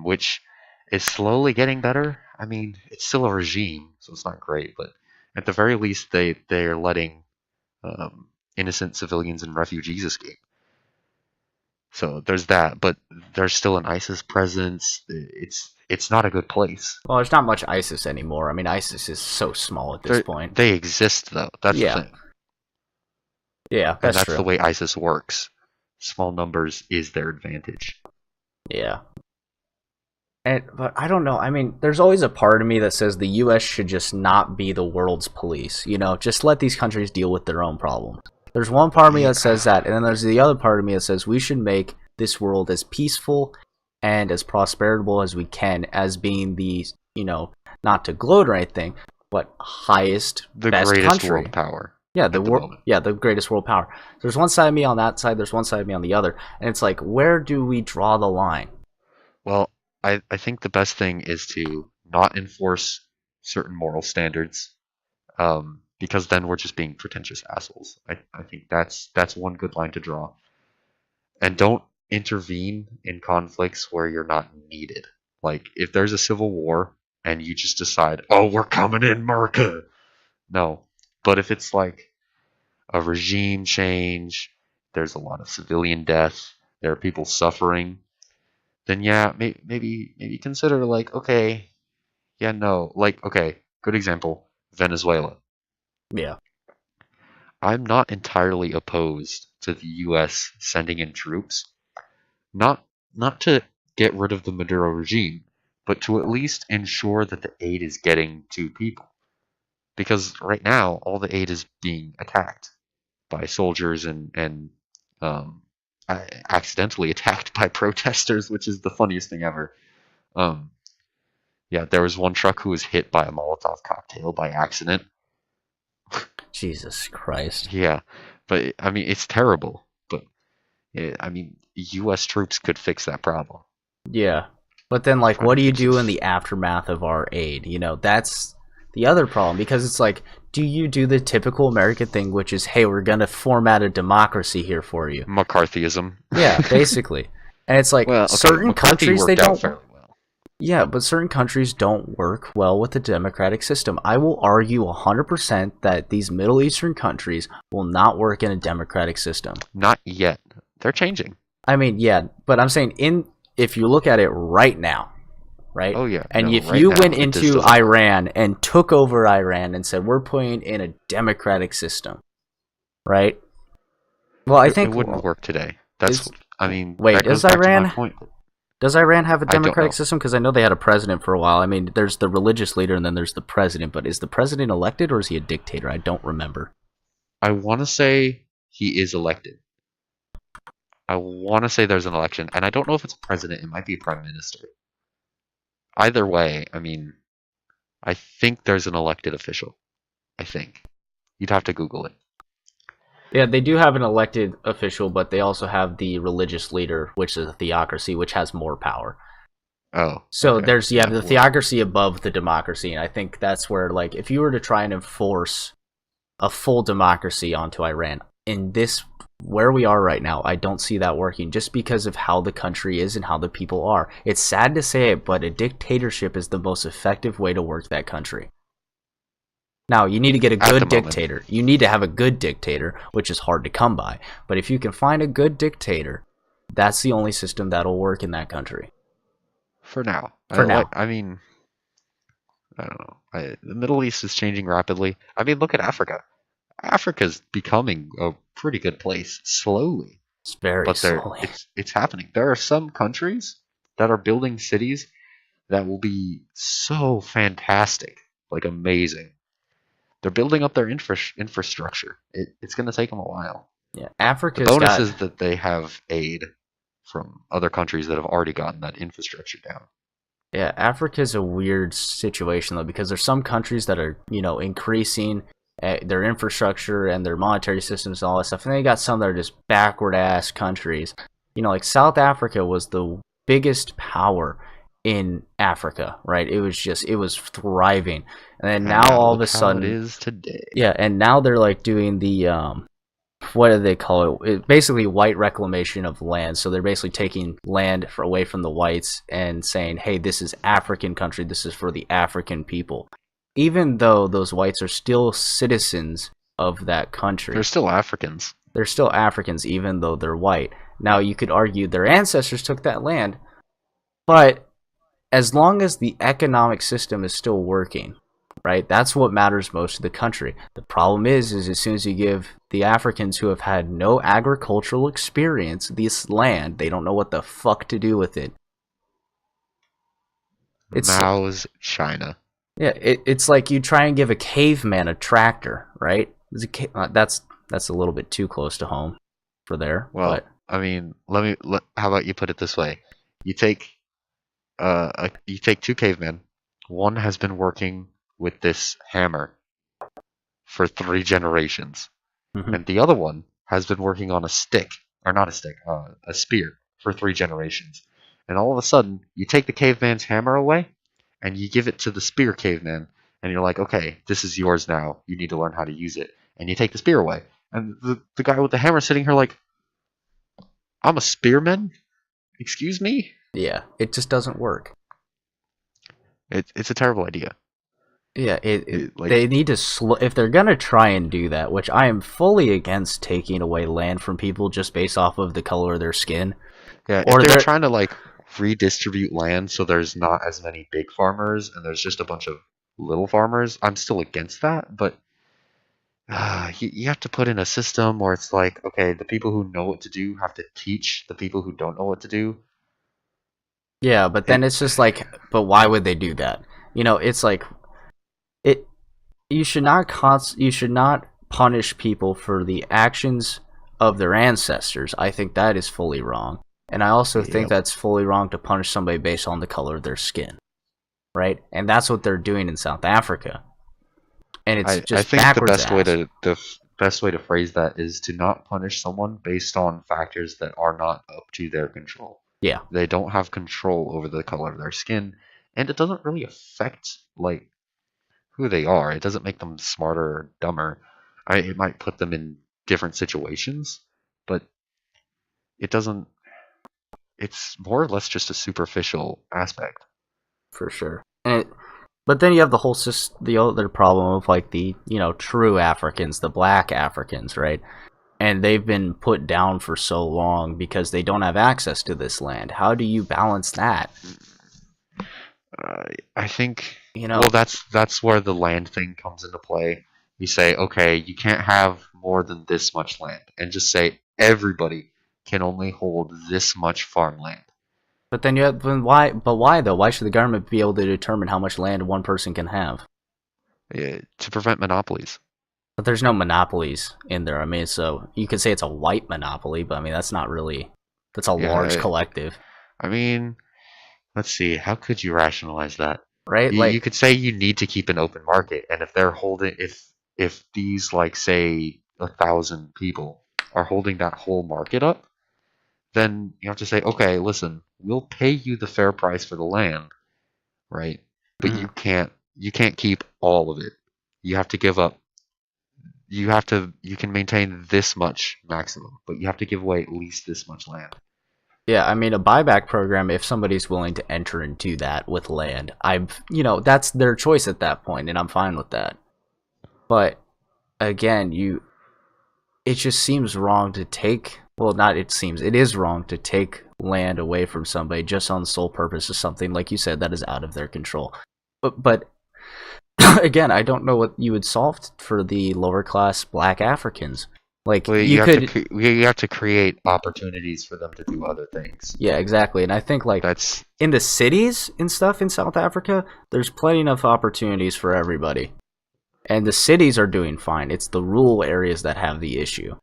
Speaker 2: which is slowly getting better. I mean, it's still a regime, so it's not great, but at the very least they're letting innocent civilians and refugees escape. So there's that, but there's still an ISIS presence. It's not a good place.
Speaker 1: Well, there's not much ISIS anymore. I mean, ISIS is so small at this point.
Speaker 2: They exist though. That's the
Speaker 1: Yeah,
Speaker 2: thing.
Speaker 1: yeah,
Speaker 2: And
Speaker 1: that's
Speaker 2: that's the
Speaker 1: true.
Speaker 2: way ISIS works. Small numbers is their advantage.
Speaker 1: Yeah. But I don't know. I mean, there's always a part of me that says the U.S. should just not be the world's police. Just let these countries deal with their own problems. There's one part of me that says that, and then there's the other part of me that says we should make this world as peaceful and as prosperable as we can, as being the, not to gloat or anything, but highest,
Speaker 2: The
Speaker 1: best
Speaker 2: greatest
Speaker 1: country.
Speaker 2: world power
Speaker 1: Yeah,
Speaker 2: at the moment.
Speaker 1: the greatest world power. There's one side of me on that side. There's one side of me on the other, and it's like, where do we draw the line?
Speaker 2: Well, I think the best thing is to not enforce certain moral standards. because then we're just being pretentious assholes. I think that's one good line to draw. And don't intervene in conflicts where you're not needed. Like if there's a civil war and you just decide, "Oh, we're coming in, America." No. But if it's like a regime change, there's a lot of civilian death, there are people suffering, then yeah, maybe consider like, okay, yeah, no, like, okay, good example, Venezuela.
Speaker 1: Yeah.
Speaker 2: I'm not entirely opposed to the U.S. sending in troops, not not to get rid of the Maduro regime, but to at least ensure that the aid is getting to people. Because right now, all the aid is being attacked by soldiers and um, accidentally attacked by protesters, which is the funniest thing ever. Um, yeah, there was one truck who was hit by a Molotov cocktail by accident.
Speaker 1: Jesus Christ.
Speaker 2: Yeah, but I mean, it's terrible. But I mean, U.S. troops could fix that problem.
Speaker 1: Yeah. But then, like,
Speaker 2: Trying
Speaker 1: what
Speaker 2: to
Speaker 1: do you
Speaker 2: fix
Speaker 1: do in
Speaker 2: this
Speaker 1: the aftermath of our aid? You know, that's the other problem because it's like, do you do the typical American thing, which is, hey, we're going to format a democracy here for you?
Speaker 2: McCarthyism.
Speaker 1: Yeah, basically. And it's like
Speaker 2: Well, okay,
Speaker 1: certain
Speaker 2: McCarthy
Speaker 1: countries, they
Speaker 2: worked out
Speaker 1: don't.
Speaker 2: fairly well.
Speaker 1: Yeah, but certain countries don't work well with the democratic system. I will argue 100% that these Middle Eastern countries will not work in a democratic system.
Speaker 2: Not yet. They're changing.
Speaker 1: I mean, yeah, but I'm saying if you look at it right now, right?
Speaker 2: Oh yeah,
Speaker 1: And
Speaker 2: no,
Speaker 1: if
Speaker 2: right
Speaker 1: you
Speaker 2: now
Speaker 1: went
Speaker 2: it just
Speaker 1: into
Speaker 2: doesn't work.
Speaker 1: Iran and took over Iran and said we're putting in a democratic system, right? Well, I
Speaker 2: It
Speaker 1: think
Speaker 2: wouldn't work today. That's,
Speaker 1: is
Speaker 2: I mean,
Speaker 1: wait,
Speaker 2: that goes back to my point.
Speaker 1: does Iran have a
Speaker 2: I don't
Speaker 1: democratic
Speaker 2: know.
Speaker 1: system? Because I know they had a president for a while. I mean, there's the religious leader and then there's the president. But is the president elected or is he a dictator? I don't remember.
Speaker 2: I want to say he is elected. I want to say there's an election, and I don't know if it's a president. It might be a prime minister. Either way, I mean, I think there's an elected official. I think. You'd have to Google it.
Speaker 1: Yeah, they do have an elected official, but they also have the religious leader, which is a theocracy, which has more power.
Speaker 2: Oh,
Speaker 1: So
Speaker 2: okay.
Speaker 1: there's
Speaker 2: Yeah,
Speaker 1: the
Speaker 2: well,
Speaker 1: theocracy above the democracy, and I think that's where, like, if you were to try and enforce a full democracy onto Iran in this where we are right now, I don't see that working just because of how the country is and how the people are. It's sad to say it, but a dictatorship is the most effective way to work that country. Now, you need to get a
Speaker 2: at the
Speaker 1: good
Speaker 2: moment.
Speaker 1: dictator. You need to have a good dictator, which is hard to come by. But if you can find a good dictator, that's the only system that'll work in that country.
Speaker 2: For now.
Speaker 1: For now.
Speaker 2: I mean, I don't know. The Middle East is changing rapidly. I mean, look at Africa. Africa's becoming a pretty good place slowly,
Speaker 1: It's very
Speaker 2: but
Speaker 1: slowly.
Speaker 2: it's happening. There are some countries that are building cities that will be so fantastic, like amazing. They're building up their infrastructure. It's going to take them a while.
Speaker 1: Yeah,
Speaker 2: The
Speaker 1: Africa's
Speaker 2: bonus
Speaker 1: got
Speaker 2: is that they have aid from other countries that have already gotten that infrastructure down.
Speaker 1: yeah, Africa's a weird situation though because there's some countries that are, increasing their infrastructure and their monetary systems and all that stuff. And then you got some that are just backward ass countries. Like South Africa was the biggest power in Africa, right? It was thriving. And then now
Speaker 2: And
Speaker 1: all of
Speaker 2: look
Speaker 1: a
Speaker 2: how it
Speaker 1: sudden,
Speaker 2: is today.
Speaker 1: yeah, and now they're like doing the what do they call it? Basically white reclamation of land. So they're basically taking land away from the whites and saying, "Hey, this is African country. This is for the African people." Even though those whites are still citizens of that
Speaker 2: They're
Speaker 1: country,
Speaker 2: still Africans.
Speaker 1: they're still Africans even though they're white. Now, you could argue their ancestors took that land, but as long as the economic system is still working, right? That's what matters most to the country. The problem is as soon as you give the Africans who have had no agricultural experience this land, they don't know what the fuck to do with it. It's
Speaker 2: Mao's China.
Speaker 1: yeah, it's like you try and give a caveman a tractor, right? That's a little bit too close to home for there,
Speaker 2: Well,
Speaker 1: but
Speaker 2: I mean, how about you put it this way? You take you take two cavemen. One has been working with this hammer for 3 generations,
Speaker 1: mhm.
Speaker 2: and the other one has been working on a stick, or not a stick, a spear for 3 generations. And all of a sudden, you take the caveman's hammer away, and you give it to the spear caveman, and you're like, okay, this is yours now. You need to learn how to use it, and you take the spear away. And the guy with the hammer sitting here like, I'm a spearman. Excuse me.
Speaker 1: Yeah, it just doesn't work.
Speaker 2: It's a terrible idea.
Speaker 1: Yeah,
Speaker 2: Like,
Speaker 1: they need to if they're gonna try and do that, which I am fully against taking away land from people just based off of the color of their skin.
Speaker 2: yeah, if
Speaker 1: Or
Speaker 2: they were
Speaker 1: they're
Speaker 2: trying to like redistribute land so there's not as many big farmers and there's just a bunch of little farmers, I'm still against that. But you have to put in a system where it's like, okay, the people who know what to do have to teach the people who don't know what to do.
Speaker 1: yeah, but then
Speaker 2: It,
Speaker 1: it's just like, but why would they do that? It's like it. You should not punish people for the actions of their ancestors. I think that is fully wrong, and I also think
Speaker 2: yep.
Speaker 1: that's fully wrong to punish somebody based on the color of their skin, right? And that's what they're doing in South Africa, and it's
Speaker 2: I
Speaker 1: just
Speaker 2: think the
Speaker 1: backwards
Speaker 2: best way
Speaker 1: ass.
Speaker 2: to best way to phrase that is to not punish someone based on factors that are not up to their control.
Speaker 1: Yeah,
Speaker 2: They don't have control over the color of their skin, and it doesn't really affect like who they are. It doesn't make them smarter or dumber. It might put them in different situations, but it doesn't. It's more or less just a superficial aspect.
Speaker 1: for sure. But then you have the other problem of like the true Africans, the black Africans, right? And they've been put down for so long because they don't have access to this land. How do you balance that?
Speaker 2: I think.
Speaker 1: You
Speaker 2: Well,
Speaker 1: know,
Speaker 2: that's where the land thing comes into play. You say, okay, you can't have more than this much land, and just say everybody can only hold this much farmland.
Speaker 1: but then you have why? But why though? Why should the government be able to determine how much land one person can have?
Speaker 2: To prevent monopolies.
Speaker 1: But there's no monopolies in there. I mean, so you could say it's a white monopoly, but I mean that's not really. That's a large
Speaker 2: Yeah,
Speaker 1: collective,
Speaker 2: I mean, let's see, how could you rationalize that?
Speaker 1: right?
Speaker 2: You
Speaker 1: Like,
Speaker 2: could say you need to keep an open market, and if they're holding, if these like say 1,000 people are holding that whole market up, then you have to say, okay, listen, we'll pay you the fair price for the land, right? But
Speaker 1: mhm.
Speaker 2: you can't keep all of it. You have to give up. You can maintain this much maximum, but you have to give away at least this much land.
Speaker 1: Yeah, I mean a buyback program. If somebody's willing to enter into that with land, that's their choice at that point, and I'm fine with that. But again, it just seems wrong to take. Well, not it seems. It is wrong to take land away from somebody just on the sole purpose of something like you said that is out of their control. But again, I don't know what you would solve for the lower class Black Africans. Like
Speaker 2: Well,
Speaker 1: you could,
Speaker 2: you have to create opportunities for them to do other things.
Speaker 1: yeah, exactly. And I think like
Speaker 2: That's
Speaker 1: in the cities and stuff in South Africa, there's plenty enough opportunities for everybody. And the cities are doing fine. It's the rural areas that have the issue,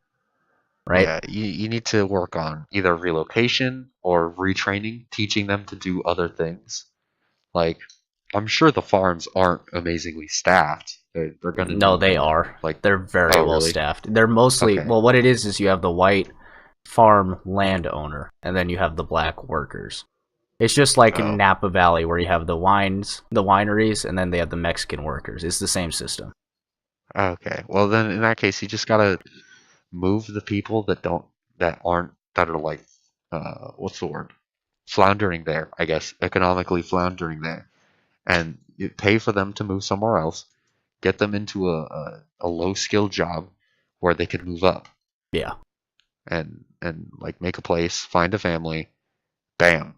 Speaker 1: right?
Speaker 2: Yeah, you need to work on either relocation or retraining, teaching them to do other things. Like, I'm sure the farms aren't amazingly staffed. They're going to
Speaker 1: No,
Speaker 2: need
Speaker 1: they
Speaker 2: more.
Speaker 1: are.
Speaker 2: Like,
Speaker 1: They're very
Speaker 2: oh,
Speaker 1: well
Speaker 2: really?
Speaker 1: staffed. They're mostly,
Speaker 2: Okay.
Speaker 1: well, what it is you have the white farm landowner, and then you have the black workers. It's just like in
Speaker 2: Oh,
Speaker 1: Napa Valley where you have the wineries, and then they have the Mexican workers. It's the same system.
Speaker 2: okay. Well, then in that case, you just gotta move the people that are like, what's the word? Floundering there, I guess, economically floundering there, and you pay for them to move somewhere else, get them into a low skill job where they can move up
Speaker 1: Yeah.
Speaker 2: and like make a place, find a family, bam.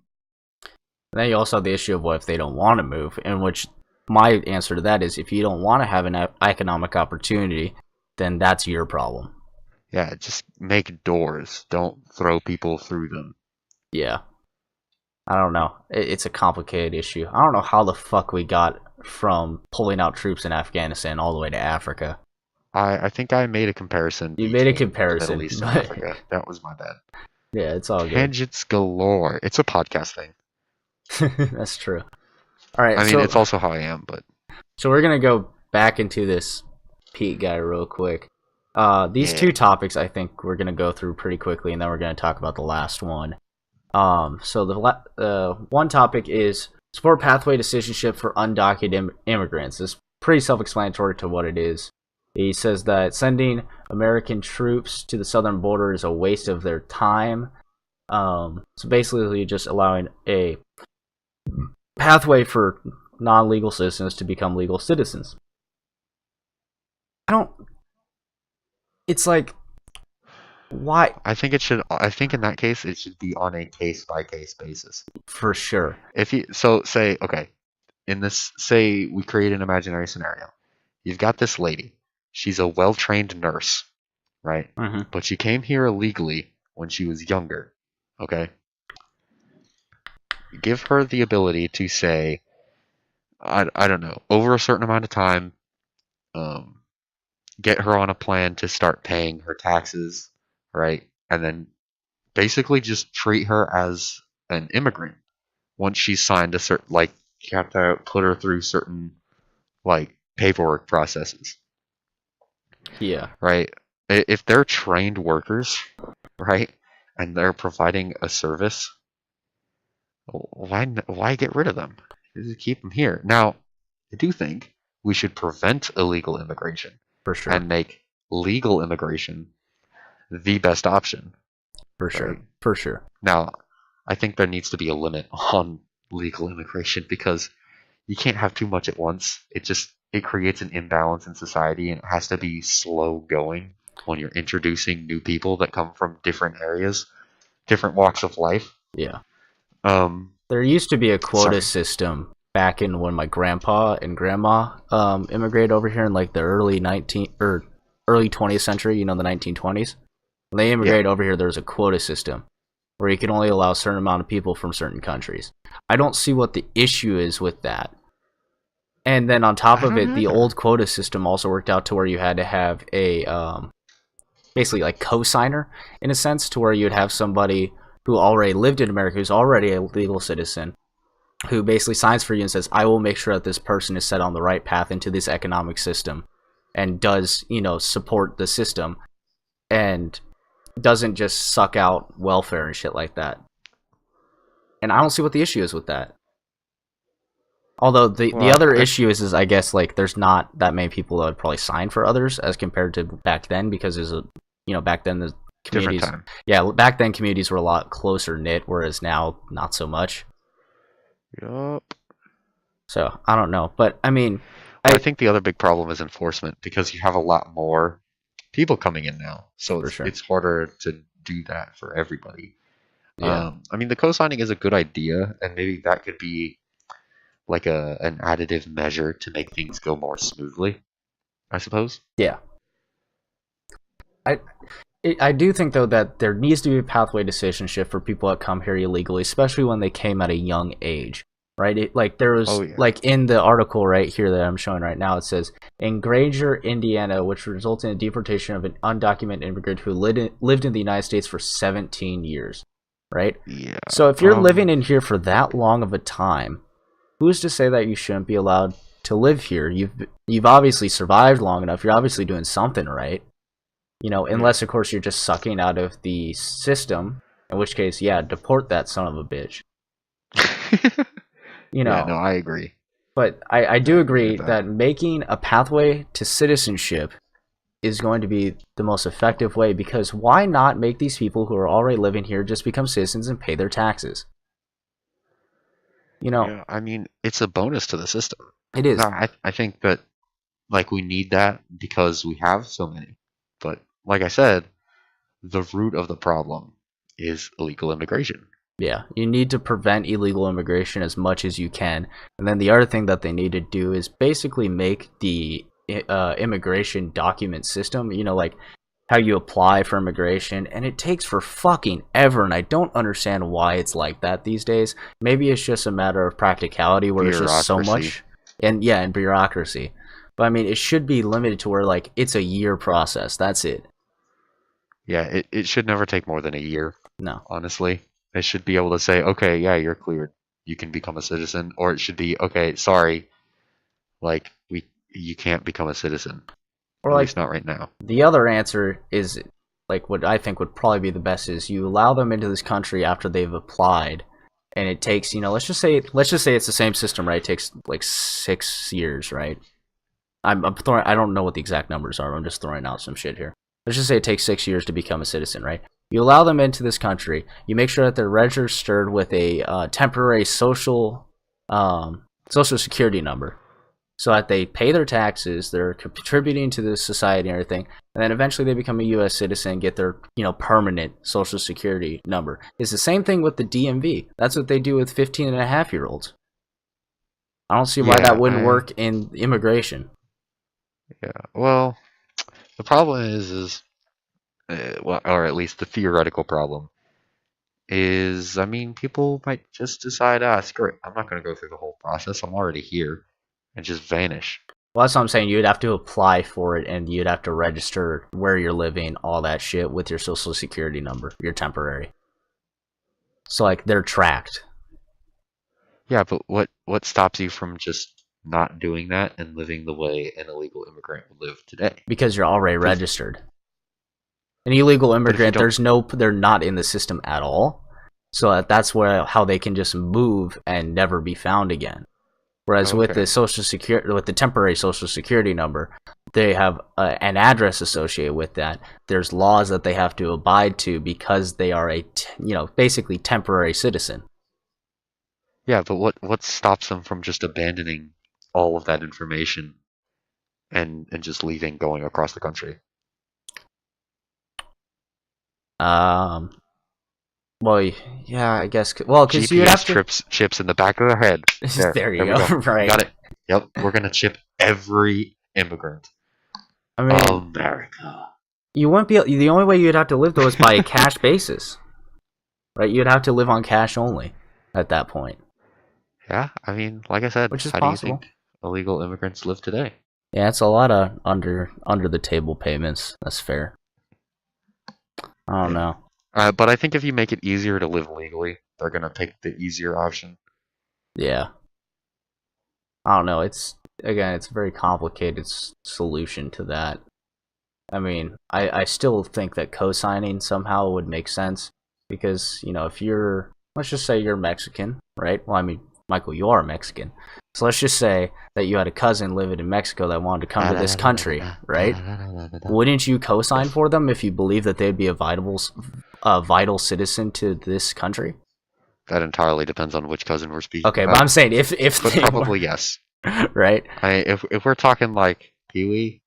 Speaker 1: And then you also have the issue of what if they don't want to move, in which my answer to that is if you don't want to have an economic opportunity, then that's your problem.
Speaker 2: Yeah, just make doors. Don't throw people through them.
Speaker 1: Yeah. I don't know. It's a complicated issue. I don't know how the fuck we got from pulling out troops in Afghanistan all the way to Africa.
Speaker 2: I think I made a comparison
Speaker 1: You made a
Speaker 2: between the Middle
Speaker 1: comparison,
Speaker 2: East and
Speaker 1: but
Speaker 2: Africa. That was my bad.
Speaker 1: yeah, it's all good.
Speaker 2: Tangents galore. It's a podcast thing.
Speaker 1: That's true. All right,
Speaker 2: I mean, it's also how I am, but
Speaker 1: so we're gonna go back into this Pete guy real quick. These
Speaker 2: yeah.
Speaker 1: two topics I think we're gonna go through pretty quickly, and then we're gonna talk about the last one. So the one topic is support pathway to citizenship for undocumented immigrants. This pretty self-explanatory to what it is. He says that sending American troops to the southern border is a waste of their time. So basically, just allowing a pathway for non-legal citizens to become legal citizens. I don't. It's like, why?
Speaker 2: I think it should. I think in that case, it should be on a case by case basis.
Speaker 1: For sure.
Speaker 2: If you so say, okay, in this, say we create an imaginary scenario. You've got this lady. She's a well-trained nurse, right?
Speaker 1: Mm-hmm.
Speaker 2: But she came here illegally when she was younger. Okay. Give her the ability to say, I don't know, over a certain amount of time, um, get her on a plan to start paying her taxes, right? And then basically just treat her as an immigrant. Once she's signed a certain, like, you have to put her through certain, like, paperwork processes,
Speaker 1: Yeah,
Speaker 2: right? If they're trained workers, right, and they're providing a service, why get rid of them? Just keep them here. Now, I do think we should prevent illegal immigration
Speaker 1: for sure.
Speaker 2: and make legal immigration the best option.
Speaker 1: For sure.
Speaker 2: Right?
Speaker 1: For sure.
Speaker 2: Now, I think there needs to be a limit on legal immigration because you can't have too much at once. It creates an imbalance in society, and it has to be slow going when you're introducing new people that come from different areas, different walks of life.
Speaker 1: Yeah.
Speaker 2: Um,
Speaker 1: There used to be a quota
Speaker 2: sorry.
Speaker 1: system back in when my grandpa and grandma immigrated over here in like the early 20th century, you know, the 1920s. When they immigrated over here, there was a quota system where you could only allow a certain amount of people from certain countries. I don't see what the issue is with that. And then on top of it, the old quota system also worked out to where you had to have a basically like co-signer in a sense, to where you'd have somebody who already lived in America, who's already a legal citizen, who basically signs for you and says, I will make sure that this person is set on the right path into this economic system and does, you know, support the system and doesn't just suck out welfare and shit like that. And I don't see what the issue is with that. Although the other issue is I guess like there's not that many people that would probably sign for others as compared to back then, because there's a, you know, back then the communities,
Speaker 2: different time.
Speaker 1: yeah, back then communities were a lot closer knit, whereas now not so much.
Speaker 2: Yup.
Speaker 1: So I don't know, but I mean,
Speaker 2: I think the other big problem is enforcement because you have a lot more people coming in now, so it's harder to do that for everybody.
Speaker 1: Yeah.
Speaker 2: I mean, the co-signing is a good idea, and maybe that could be like an additive measure to make things go more smoothly, I suppose.
Speaker 1: Yeah. I do think though that there needs to be a pathway to citizenship for people that come here illegally, especially when they came at a young age, right? Like there was like in the article right here that I'm showing right now, it says in Granger, Indiana, which resulted in the deportation of an undocumented immigrant who lived in the United States for 17 years, right?
Speaker 2: Yeah.
Speaker 1: So if you're living in here for that long of a time, who's to say that you shouldn't be allowed to live here? You've obviously survived long enough. You're obviously doing something right. You know, unless of course you're just sucking out of the system, in which case, yeah, deport that son of a bitch. You know.
Speaker 2: Yeah, no, I agree.
Speaker 1: But I do agree that making a pathway to citizenship is going to be the most effective way, because why not make these people who are already living here just become citizens and pay their taxes? You know,
Speaker 2: yeah, I mean, it's a bonus to the system.
Speaker 1: It is.
Speaker 2: No, I think that like we need that because we have so many. But like I said, the root of the problem is illegal immigration.
Speaker 1: Yeah, you need to prevent illegal immigration as much as you can. And then the other thing that they need to do is basically make the immigration document system, you know, like how you apply for immigration, and it takes for fucking ever, and I don't understand why it's like that these days. Maybe it's just a matter of practicality where there's just so much, and bureaucracy. But I mean, it should be limited to where like it's a year process. That's it.
Speaker 2: Yeah, it should never take more than a year.
Speaker 1: No.
Speaker 2: Honestly. They should be able to say, okay, yeah, you're cleared. You can become a citizen. Or it should be, okay, sorry, like you can't become a citizen.
Speaker 1: Or
Speaker 2: at
Speaker 1: like,
Speaker 2: least not right now. The
Speaker 1: other answer is like what I think would probably be the best is you allow them into this country after they've applied, and it takes, you know, let's just say it's the same system, right? It takes like 6 years, right? I'm throwing. I don't know what the exact numbers are. I'm just throwing out some shit here. Let's just say it takes 6 years to become a citizen, right? You allow them into this country. You make sure that they're registered with a temporary social security number, so that they pay their taxes, they're contributing to the society and everything, and then eventually they become a U.S. citizen and get their permanent social security number. It's the same thing with the DMV. That's what they do with 15-and-a-half-year-olds. I don't see why that
Speaker 2: Yeah,
Speaker 1: wouldn't work in immigration.
Speaker 2: yeah. Well, the problem is well, or at least the theoretical problem is, I mean, people might just decide, screw it, I'm not going to go through the whole process. I'm already here, and just vanish.
Speaker 1: Well, that's what I'm saying. You'd have to apply for it, and you'd have to register where you're living, all that shit, with your social security number, your temporary. So, like, they're tracked.
Speaker 2: Yeah, but what stops you from just not doing that and living the way an illegal immigrant would live today?
Speaker 1: Because you're already registered. An illegal immigrant, they're not in the system at all. So that's how they can just move and never be found again. Whereas with the temporary social security number, they have an address associated with that. There's laws that they have to abide to because they are basically temporary citizen.
Speaker 2: Yeah, but what stops them from just abandoning all of that information and just leaving, going across the country?
Speaker 1: Well, yeah, I guess. Well, because you have to
Speaker 2: chips in the back of their head.
Speaker 1: There you go. Right.
Speaker 2: Got it. Yep, we're gonna chip every immigrant.
Speaker 1: I mean,
Speaker 2: America.
Speaker 1: You wouldn't be. The only way you'd have to live though is by a cash basis, right? You'd have to live on cash only at that point.
Speaker 2: Yeah, I mean, like I said,
Speaker 1: which is
Speaker 2: how
Speaker 1: possible.
Speaker 2: do you think illegal immigrants live today?
Speaker 1: Yeah, it's a lot of under the table payments. That's fair. I don't know.
Speaker 2: But I think if you make it easier to live legally, they're gonna pick the easier option.
Speaker 1: Yeah. I don't know. It's a very complicated solution to that. I mean, I still think that co-signing somehow would make sense because, if let's just say you're Mexican, right? Well, I mean, Michael, you are Mexican. So let's just say that you had a cousin living in Mexico that wanted to come to this country, right? Wouldn't you co-sign for them if you believe that they'd be a vital citizen to this country?
Speaker 2: That entirely depends on which cousin we're speaking
Speaker 1: Okay,
Speaker 2: about.
Speaker 1: but I'm saying if
Speaker 2: but probably yes.
Speaker 1: Right?
Speaker 2: If we're talking like Pee-wee,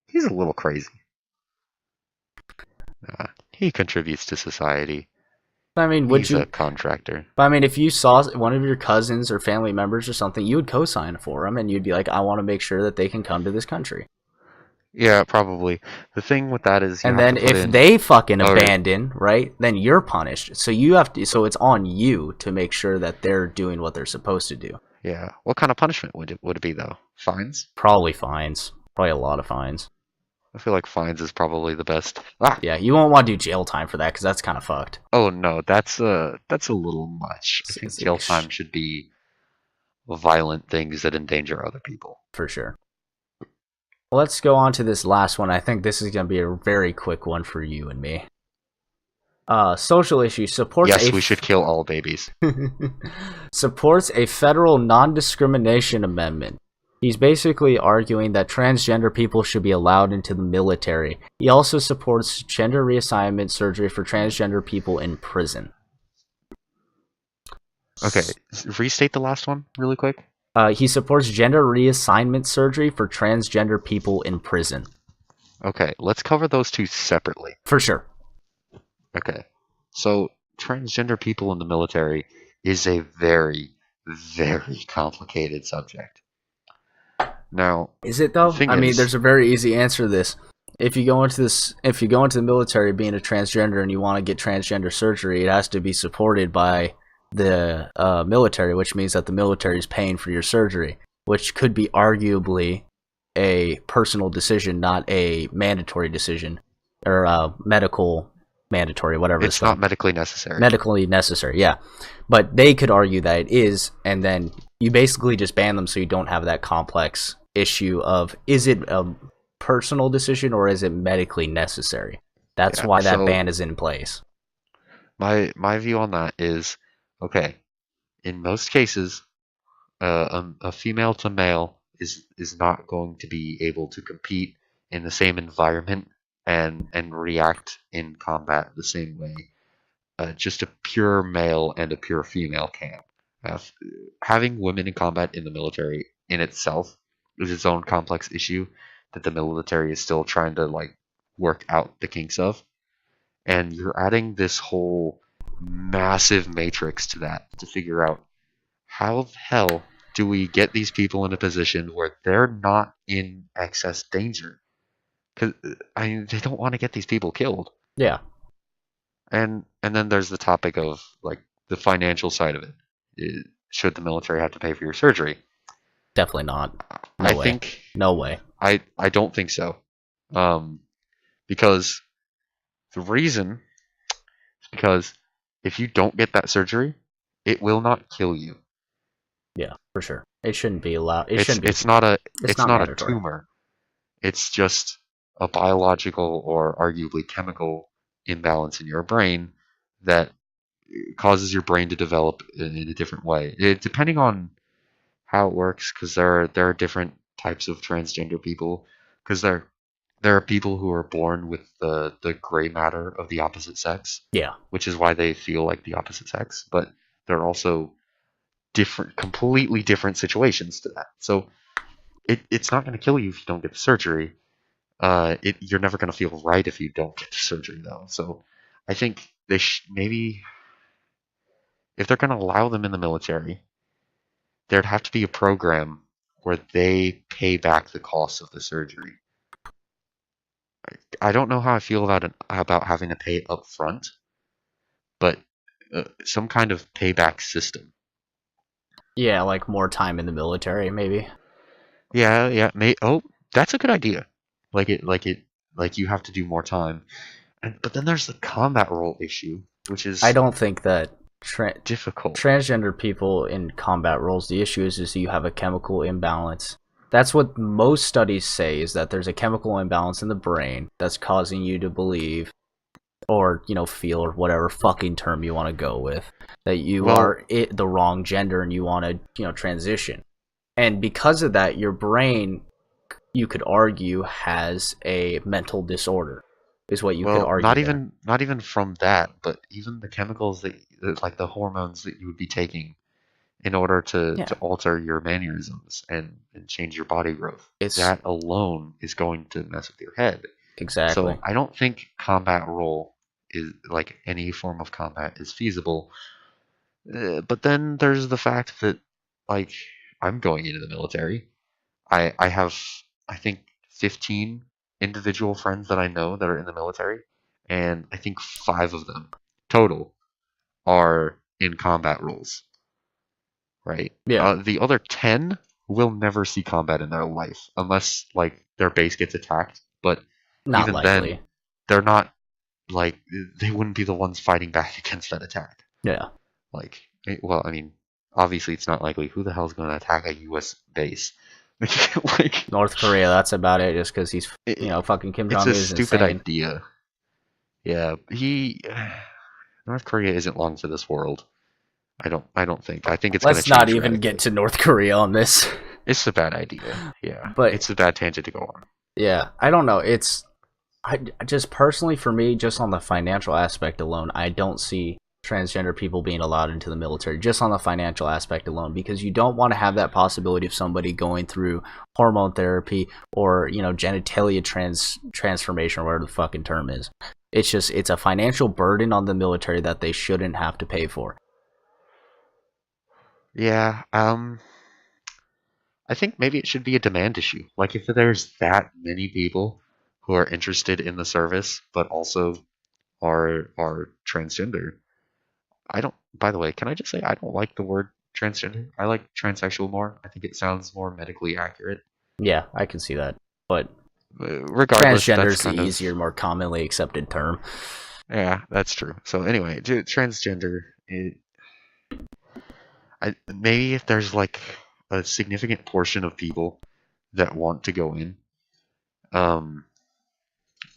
Speaker 2: he's a little crazy. He contributes to society.
Speaker 1: I mean,
Speaker 2: he's a contractor.
Speaker 1: But I mean, if you saw one of your cousins or family members or something, you would co-sign for them, and you'd be like, "I want to make sure that they can come to this country."
Speaker 2: Yeah, probably. The thing with that is,
Speaker 1: and then if they fucking abandon, right, then you're punished. So you have to. So it's on you to make sure that they're doing what they're supposed to do.
Speaker 2: Yeah. What kind of punishment would it be though? Fines?
Speaker 1: Probably fines. Probably a lot of fines.
Speaker 2: I feel like fines is probably the best.
Speaker 1: Yeah, you won't want to do jail time for that because that's kind of fucked.
Speaker 2: Oh no, that's a little much. I think jail time should be violent things that endanger other people.
Speaker 1: For sure. Well, let's go on to this last one. I think this is going to be a very quick one for you and me. Social issue supports.
Speaker 2: Yes, we should kill all babies.
Speaker 1: Supports a federal non-discrimination amendment. He's basically arguing that transgender people should be allowed into the military. He also supports gender reassignment surgery for transgender people in prison.
Speaker 2: Okay, restate the last one really quick.
Speaker 1: He supports gender reassignment surgery for transgender people in prison.
Speaker 2: Okay, let's cover those two separately.
Speaker 1: For sure.
Speaker 2: Okay, so transgender people in the military is a very, very complicated subject. Now,
Speaker 1: is it though? I mean, there's a very easy answer to this. If you go into the military being a transgender and you want to get transgender surgery, it has to be supported by the military, which means that the military is paying for your surgery, which could be arguably a personal decision, not a mandatory decision, or medical mandatory, whatever.
Speaker 2: It's not medically necessary.
Speaker 1: Medically necessary, yeah. But they could argue that it is, and then you basically just ban them so you don't have that complex issue of, is it a personal decision or is it medically necessary? That's why that ban is in place.
Speaker 2: My view on that is, okay, in most cases, a female to male is not going to be able to compete in the same environment and react in combat the same way just a pure male and a pure female can. Uh, Having women in combat in the military in itself is its own complex issue that the military is still trying to like work out the kinks of. And you're adding this whole massive matrix to that to figure out how the hell do we get these people in a position where they're not in excess danger? Because I mean, they don't want to get these people killed.
Speaker 1: Yeah,
Speaker 2: And then there's the topic of like the financial side of it. Should the military have to pay for your surgery?
Speaker 1: definitely not.
Speaker 2: I
Speaker 1: No way.
Speaker 2: think
Speaker 1: No way.
Speaker 2: I don't think so. Um, because the reason is because if you don't get that surgery, it will not kill you.
Speaker 1: Yeah, for sure. It shouldn't be allowed. It
Speaker 2: It's
Speaker 1: shouldn't be.
Speaker 2: it's not a
Speaker 1: It's
Speaker 2: it's
Speaker 1: not
Speaker 2: not a
Speaker 1: mandatory.
Speaker 2: tumor. It's just a biological or arguably chemical imbalance in your brain that causes your brain to develop in a different way. Depending on how it works, because there are different types of transgender people. Because there are people who are born with the gray matter of the opposite sex,
Speaker 1: Yeah.
Speaker 2: which is why they feel like the opposite sex. But there are also different, completely different situations to that. So it's not going to kill you if you don't get the surgery. You're never going to feel right if you don't get the surgery, though. So I think maybe if they're going to allow them in the military, there'd have to be a program where they pay back the cost of the surgery. I don't know how I feel about having to pay up front, but some kind of payback system.
Speaker 1: Yeah, like more time in the military, maybe.
Speaker 2: Yeah, yeah. Oh, that's a good idea. Like you have to do more time. But then there's the combat role issue, which
Speaker 1: I
Speaker 2: is
Speaker 1: don't think that tra-
Speaker 2: difficult.
Speaker 1: transgender people in combat roles, the issue is you have a chemical imbalance. That's what most studies say, is that there's a chemical imbalance in the brain that's causing you to believe, or feel, or whatever fucking term you want to go with, that you
Speaker 2: Well,
Speaker 1: are the wrong gender and you want to transition. And because of that, your brain, you could argue, has a mental disorder, is what you could
Speaker 2: well,
Speaker 1: argue there.
Speaker 2: not even from that, but even the chemicals like the hormones that you would be taking in order to
Speaker 1: Yeah,
Speaker 2: alter your mannerisms and change your body growth.
Speaker 1: it's
Speaker 2: That alone is going to mess with your head.
Speaker 1: exactly.
Speaker 2: So I don't think combat role is like any form of combat is feasible. But then there's the fact that like I'm going into the military. I have I think 15 individual friends that I know that are in the military, and I think 5 of them total are in combat roles, right?
Speaker 1: Yeah,
Speaker 2: The other 10 will never see combat in their life unless like their base gets attacked. But
Speaker 1: not
Speaker 2: even then,
Speaker 1: likely.
Speaker 2: they're not like they wouldn't be the ones fighting back against that attack.
Speaker 1: Yeah,
Speaker 2: Like, well, I mean, obviously it's not likely. Who the hell's going to attack a U.S. base? Like,
Speaker 1: North Korea, that's about it, just because he's
Speaker 2: it,
Speaker 1: fucking Kim
Speaker 2: it's
Speaker 1: Jong
Speaker 2: a
Speaker 1: Un is
Speaker 2: stupid
Speaker 1: insane.
Speaker 2: idea. Yeah, he North Korea isn't long for this world. I don't think. I think it's going to
Speaker 1: Let's not
Speaker 2: change
Speaker 1: even get
Speaker 2: radically.
Speaker 1: to North Korea on this.
Speaker 2: It's a bad idea. Yeah,
Speaker 1: But
Speaker 2: it's a bad tangent to go on.
Speaker 1: yeah, I don't know. I just personally, for me, just on the financial aspect alone, I don't see transgender people being allowed into the military just on the financial aspect alone, because you don't want to have that possibility of somebody going through hormone therapy or genitalia transformation, or whatever the fucking term is. It's a financial burden on the military that they shouldn't have to pay for.
Speaker 2: Yeah, I think maybe it should be a demand issue. Like if there's that many people who are interested in the service but also are transgender. I don't By the way, can I just say I don't like the word transgender? I like transsexual more. I think it sounds more medically accurate.
Speaker 1: Yeah, I can see that, but
Speaker 2: Regardless,
Speaker 1: transgender
Speaker 2: that's
Speaker 1: is the
Speaker 2: kind of
Speaker 1: easier, more commonly accepted term.
Speaker 2: yeah, that's true. So anyway, transgender. Maybe if there's like a significant portion of people that want to go in, um,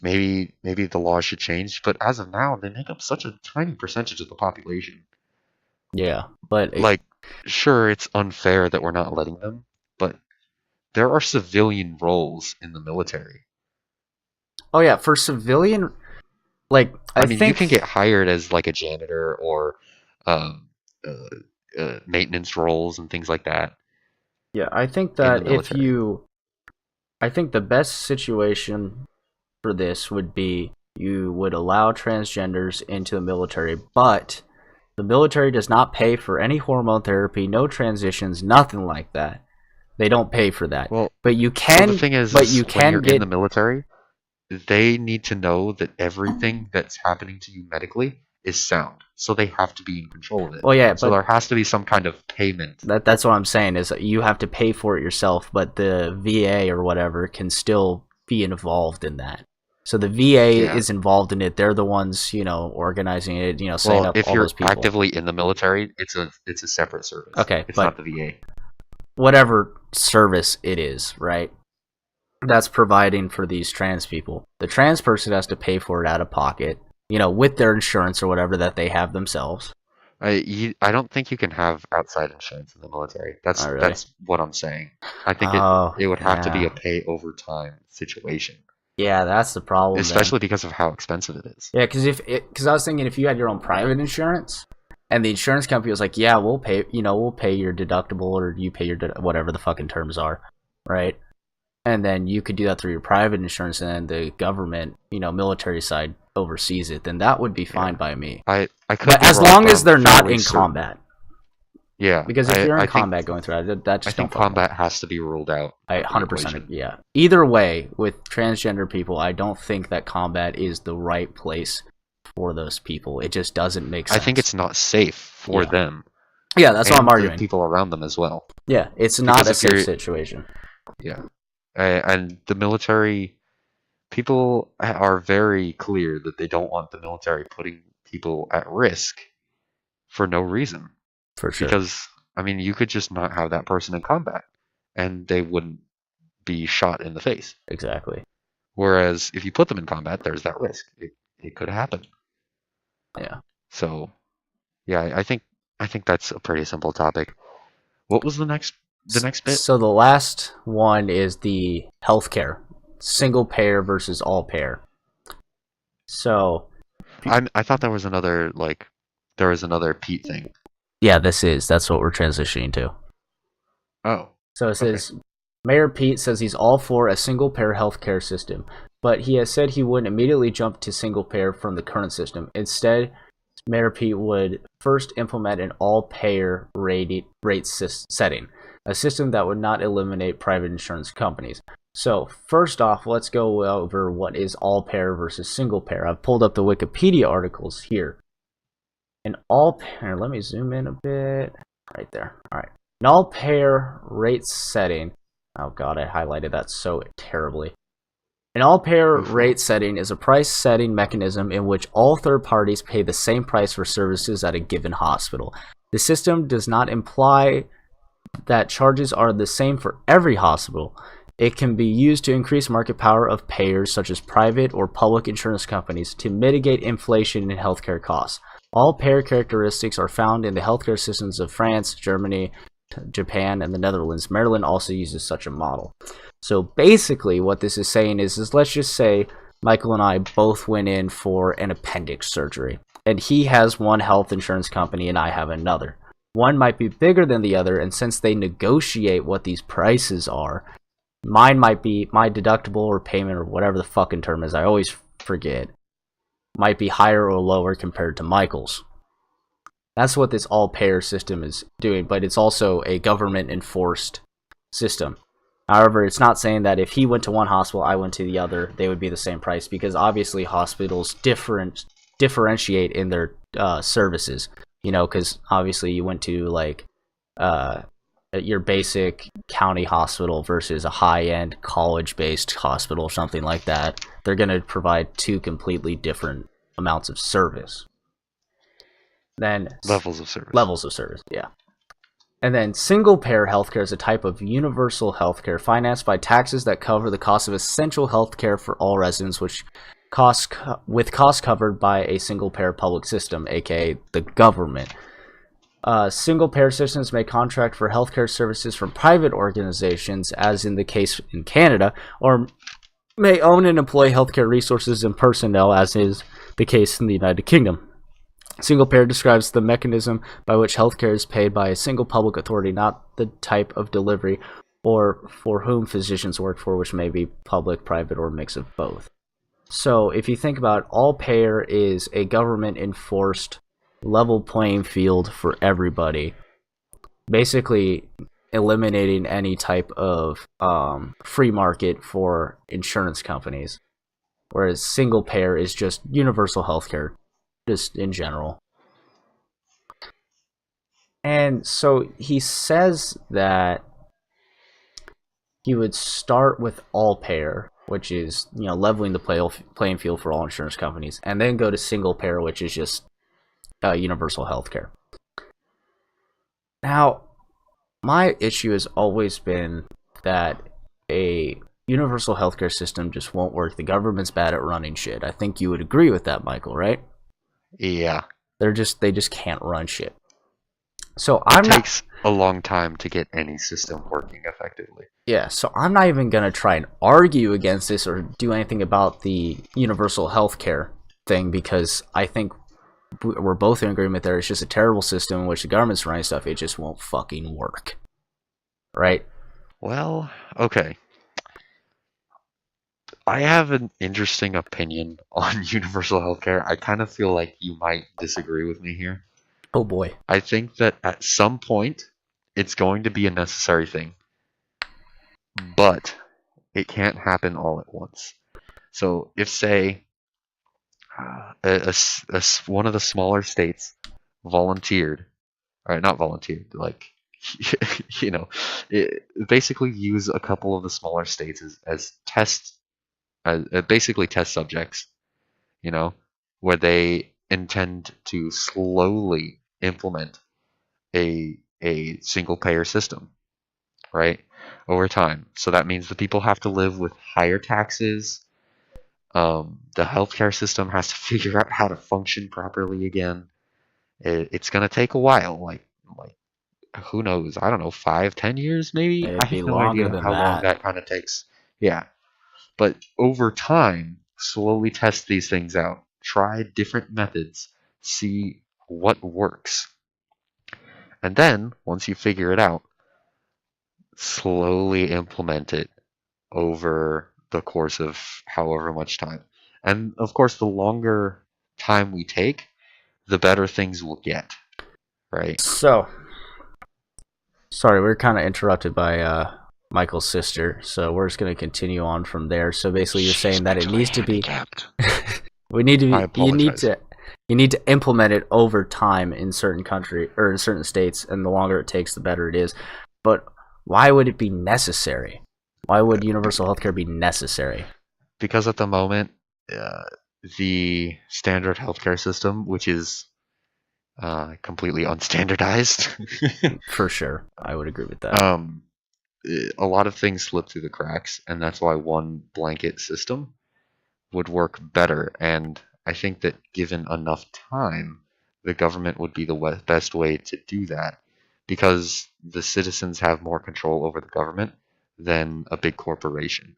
Speaker 2: maybe the law should change. But as of now, they make up such a tiny percentage of the population.
Speaker 1: Yeah, but
Speaker 2: Like Sure, it's unfair that we're not letting them, but there are civilian roles in the military.
Speaker 1: Oh yeah, for civilian, like
Speaker 2: I
Speaker 1: I
Speaker 2: mean, you can
Speaker 1: think,
Speaker 2: get hired as like a janitor or um, maintenance roles and things like that
Speaker 1: yeah, I think
Speaker 2: in the
Speaker 1: that
Speaker 2: military.
Speaker 1: I think the best situation for this would be you would allow transgenders into the military, but the military does not pay for any hormone therapy, no transitions, nothing like that. They don't pay for that.
Speaker 2: Well,
Speaker 1: But you
Speaker 2: well, the
Speaker 1: can,
Speaker 2: thing
Speaker 1: but
Speaker 2: is
Speaker 1: you
Speaker 2: when you're
Speaker 1: can
Speaker 2: in the
Speaker 1: get.
Speaker 2: military, they need to know that everything that's happening to you medically is sound. So they have to be in control of it.
Speaker 1: Well, yeah,
Speaker 2: So
Speaker 1: but
Speaker 2: there has to be some kind of payment.
Speaker 1: that's what I'm saying is that you have to pay for it yourself, but the VA or whatever can still be involved in that. So the VA
Speaker 2: Yeah.
Speaker 1: is involved in it. They're the ones, organizing it, setting
Speaker 2: Well,
Speaker 1: up
Speaker 2: if
Speaker 1: all those
Speaker 2: you're
Speaker 1: people.
Speaker 2: actively in the military, it's a separate service.
Speaker 1: Okay,
Speaker 2: It's not
Speaker 1: but
Speaker 2: the VA.
Speaker 1: whatever service it is, right? That's providing for these trans people. The trans person has to pay for it out of pocket, with their insurance or whatever that they have themselves.
Speaker 2: I don't think you can have outside insurance in the military.
Speaker 1: Not really.
Speaker 2: That's what I'm saying. I think
Speaker 1: Oh,
Speaker 2: it would have to be a
Speaker 1: yeah.
Speaker 2: pay over time situation,
Speaker 1: Yeah, that's the problem then.
Speaker 2: especially because of how expensive it is.
Speaker 1: Yeah, because I was thinking if you had your own private insurance, and the insurance company was like, "Yeah, we'll pay your deductible, or you pay your whatever the fucking terms are, right?" And then you could do that through your private insurance, and then the government, military side oversees it. Then that would be fine
Speaker 2: Yeah.
Speaker 1: by me.
Speaker 2: I could
Speaker 1: But
Speaker 2: be
Speaker 1: as
Speaker 2: wrong,
Speaker 1: long
Speaker 2: but
Speaker 1: as
Speaker 2: I'm
Speaker 1: they're not
Speaker 2: fairly
Speaker 1: in
Speaker 2: certain.
Speaker 1: combat,
Speaker 2: Yeah,
Speaker 1: because if you're in
Speaker 2: I think
Speaker 1: combat going through that
Speaker 2: I
Speaker 1: just don't
Speaker 2: think
Speaker 1: fucking work.
Speaker 2: combat has to be ruled out
Speaker 1: I
Speaker 2: of the
Speaker 1: 100%,
Speaker 2: equation.
Speaker 1: yeah. Either way, with transgender people, I don't think that combat is the right place for those people. It just doesn't make
Speaker 2: I think
Speaker 1: sense.
Speaker 2: it's not safe for
Speaker 1: Yeah.
Speaker 2: them
Speaker 1: Yeah, that's what I'm
Speaker 2: and the
Speaker 1: arguing.
Speaker 2: people around them as well.
Speaker 1: Yeah, it's not
Speaker 2: Because
Speaker 1: a
Speaker 2: if
Speaker 1: safe
Speaker 2: you're,
Speaker 1: situation.
Speaker 2: yeah, and the military people are very clear that they don't want the military putting people at risk for no reason.
Speaker 1: For sure.
Speaker 2: Because, I mean, you could just not have that person in combat and they wouldn't be shot in the face.
Speaker 1: Exactly.
Speaker 2: Whereas if you put them in combat, there's that risk. It could happen.
Speaker 1: Yeah.
Speaker 2: So, yeah, I think that's a pretty simple topic. What was the next bit?
Speaker 1: So the last one is the healthcare. Single payer versus all payer. So,
Speaker 2: I thought there was another there was another Pete thing.
Speaker 1: yeah, that's what we're transitioning to.
Speaker 2: Oh,
Speaker 1: So it
Speaker 2: okay.
Speaker 1: says Mayor Pete says he's all for a single payer healthcare system, but he has said he wouldn't immediately jump to single payer from the current system. Instead, Mayor Pete would first implement an all payer rate setting, a system that would not eliminate private insurance companies. So, first off, let's go over what is all payer versus single payer. I've pulled up the Wikipedia articles here. An all payer, let me zoom in a bit. Right there. All right. An all payer rate setting. Oh god, I highlighted that so terribly. An all-payer
Speaker 2: Oof.
Speaker 1: rate setting is a price-setting mechanism in which all third parties pay the same price for services at a given hospital. The system does not imply that charges are the same for every hospital. It can be used to increase market power of payers such as private or public insurance companies to mitigate inflation in healthcare costs. All payer characteristics are found in the healthcare systems of France, Germany, Japan, and the Netherlands. Maryland also uses such a model. So basically what this is saying is let's just say Michael and I both went in for an appendix surgery, and he has one health insurance company and I have another. One might be bigger than the other, and since they negotiate what these prices are, mine might be, my deductible or payment or whatever the fucking term is, I always forget, might be higher or lower compared to Michael's. That's what this all payer system is doing, but it's also a government enforced system. However, it's not saying that if he went to one hospital, I went to the other, they would be the same price, because obviously hospitals differentiate in their services. Because obviously you went to your basic county hospital versus a high-end college-based hospital, something like that. They're going to provide two completely different amounts of service. Then
Speaker 2: Levels of service.
Speaker 1: levels of service, yeah. And then single-payer healthcare is a type of universal healthcare financed by taxes that cover the cost of essential healthcare for all residents, with costs covered by a single-payer public system, aka the government. Single-payer systems may contract for healthcare services from private organizations, as in the case in Canada, or may own and employ healthcare resources and personnel, as is the case in the United Kingdom. Single-payer describes the mechanism by which healthcare is paid by a single public authority, not the type of delivery or for whom physicians work for, which may be public, private, or a mix of both. So if you think about it, all payer is a government enforced level playing field for everybody, basically eliminating any type of free market for insurance companies, whereas single payer is just universal healthcare, just in general. And so he says that he would start with all payer, which is, you know, leveling the playing field for all insurance companies, and then go to single payer, which is just universal healthcare. Now, my issue has always been that a universal healthcare system just won't work. The government's bad at running shit. I think you would agree with that, Michael, right?
Speaker 2: Yeah.
Speaker 1: They just can't run shit. So
Speaker 2: it takes a long time to get any system working effectively.
Speaker 1: Yeah, so I'm not even going to try and argue against this or do anything about the universal healthcare thing, because I think we're both in agreement there. It's just a terrible system in which the government's running stuff. It just won't fucking work. Right?
Speaker 2: Well, okay. I have an interesting opinion on universal healthcare. I kind of feel like you might disagree with me here.
Speaker 1: Oh boy.
Speaker 2: I think that at some point, it's going to be a necessary thing. But it can't happen all at once. So if, say, one of the smaller states volunteered, or not volunteered, like, you know, basically use a couple of the smaller states as test, basically test subjects, you know, where they intend to slowly implement a single payer system, right, over time. So that means the people have to live with higher taxes. The healthcare system has to figure out how to function properly again. It's gonna take a while, like who knows? I don't know, 5-10 years maybe.
Speaker 1: It'd
Speaker 2: I
Speaker 1: be
Speaker 2: have no
Speaker 1: longer
Speaker 2: idea
Speaker 1: than
Speaker 2: how long
Speaker 1: that.
Speaker 2: that kind of takes. Yeah, but over time, slowly test these things out. Try different methods. See what works. And then, once you figure it out, slowly implement it over the course of however much time. And of course, the longer time we take, the better things will get, right?
Speaker 1: So, sorry, we're kind of interrupted by Michael's sister, so we're just going to continue on from there. So basically, you're saying that it needs to be we need to be,
Speaker 2: I apologize.
Speaker 1: you need to implement it over time in certain country or in certain states, and the longer it takes, the better it is. But why would it be necessary? Why would universal healthcare be necessary?
Speaker 2: Because at the moment, the standard healthcare system, which is completely unstandardized,
Speaker 1: For sure, I would agree with that.
Speaker 2: A lot of things slip through the cracks, and that's why one blanket system would work better. And I think that given enough time, the government would be the best way to do that, because the citizens have more control over the government than a big corporation.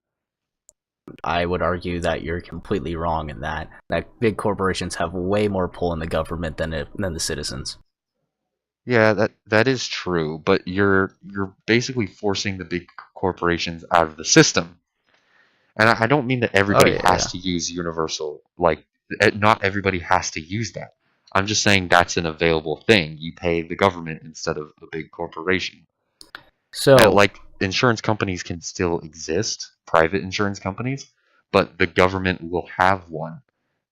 Speaker 1: I would argue that you're completely wrong in that. That big corporations have way more pull in the government than the citizens.
Speaker 2: Yeah, that is true, but you're basically forcing the big corporations out of the system. And I don't mean that everybody has to use universal, like, not everybody has to use that. I'm just saying that's an available thing. You pay the government instead of a big corporation.
Speaker 1: So,
Speaker 2: like, insurance companies can still exist, private insurance companies, but the government will have one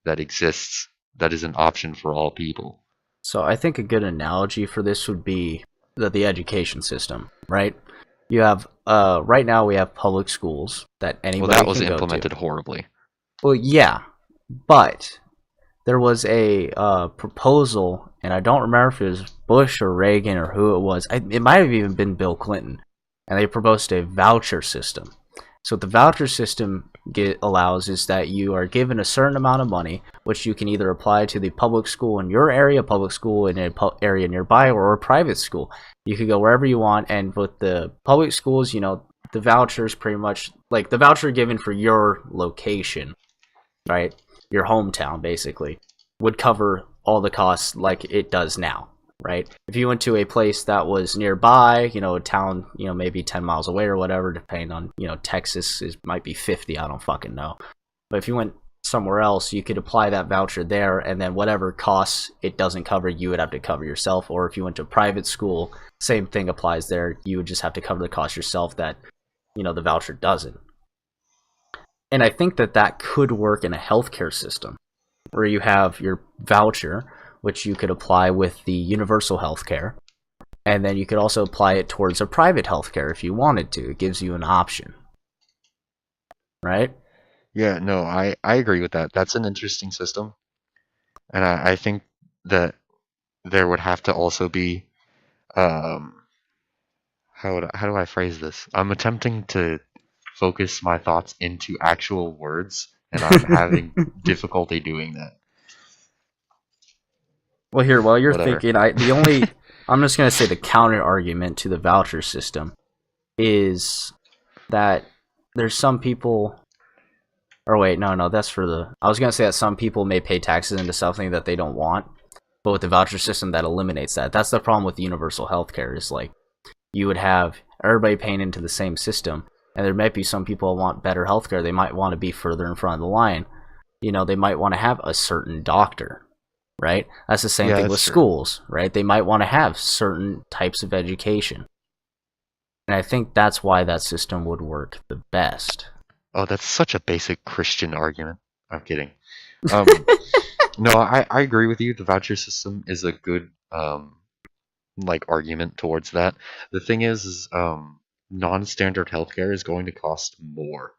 Speaker 2: that exists that is an option for all people.
Speaker 1: So I think a good analogy for this would be the education system, right? You have right now we have public schools that anybody
Speaker 2: Well, that was
Speaker 1: can go
Speaker 2: implemented
Speaker 1: to.
Speaker 2: horribly.
Speaker 1: Well, yeah, but there was a proposal, and I don't remember if it was Bush or Reagan or who it was. It might have even been Bill Clinton, and they proposed a voucher system. So what the voucher system allows is that you are given a certain amount of money, which you can either apply to the public school in your area, public school in an area nearby, or a private school. You could go wherever you want, and with the public schools, the vouchers pretty much like the voucher given for your location, right? Your hometown basically would cover all the costs like it does now, right? If you went to a place that was nearby, a town, maybe 10 miles away or whatever, depending on, Texas is might be 50, I don't fucking know. But if you went somewhere else, you could apply that voucher there, and then whatever costs it doesn't cover, you would have to cover yourself. Or if you went to a private school, same thing applies there. You would just have to cover the cost yourself that, the voucher doesn't. And I think that could work in a healthcare system where you have your voucher, which you could apply with the universal healthcare, and then you could also apply it towards a private healthcare if you wanted to. It gives you an option, right?
Speaker 2: Yeah, no, I agree with that. That's an interesting system. And I think that there would have to also be um how do I phrase this? I'm attempting to focus my thoughts into actual words, and I'm having difficulty doing that.
Speaker 1: Well, here, while you're
Speaker 2: Whatever.
Speaker 1: thinking, I'm just gonna say the counter argument to the voucher system is that there's some people. Or wait, no, that's for the. I was gonna say that some people may pay taxes into something that they don't want, but with the voucher system, that eliminates that. That's the problem with universal healthcare. Is like you would have everybody paying into the same system, and there might be some people who want better healthcare. They might want to be further in front of the line. They might want to have a certain doctor, right? That's the same
Speaker 2: Yeah,
Speaker 1: thing
Speaker 2: that's
Speaker 1: with
Speaker 2: true.
Speaker 1: schools, right? They might want to have certain types of education. And I think that's why that system would work the best.
Speaker 2: Oh, that's such a basic Christian argument. I'm kidding. Um, no, I agree with you. The voucher system is a good like argument towards that. The thing is non-standard healthcare is going to cost more.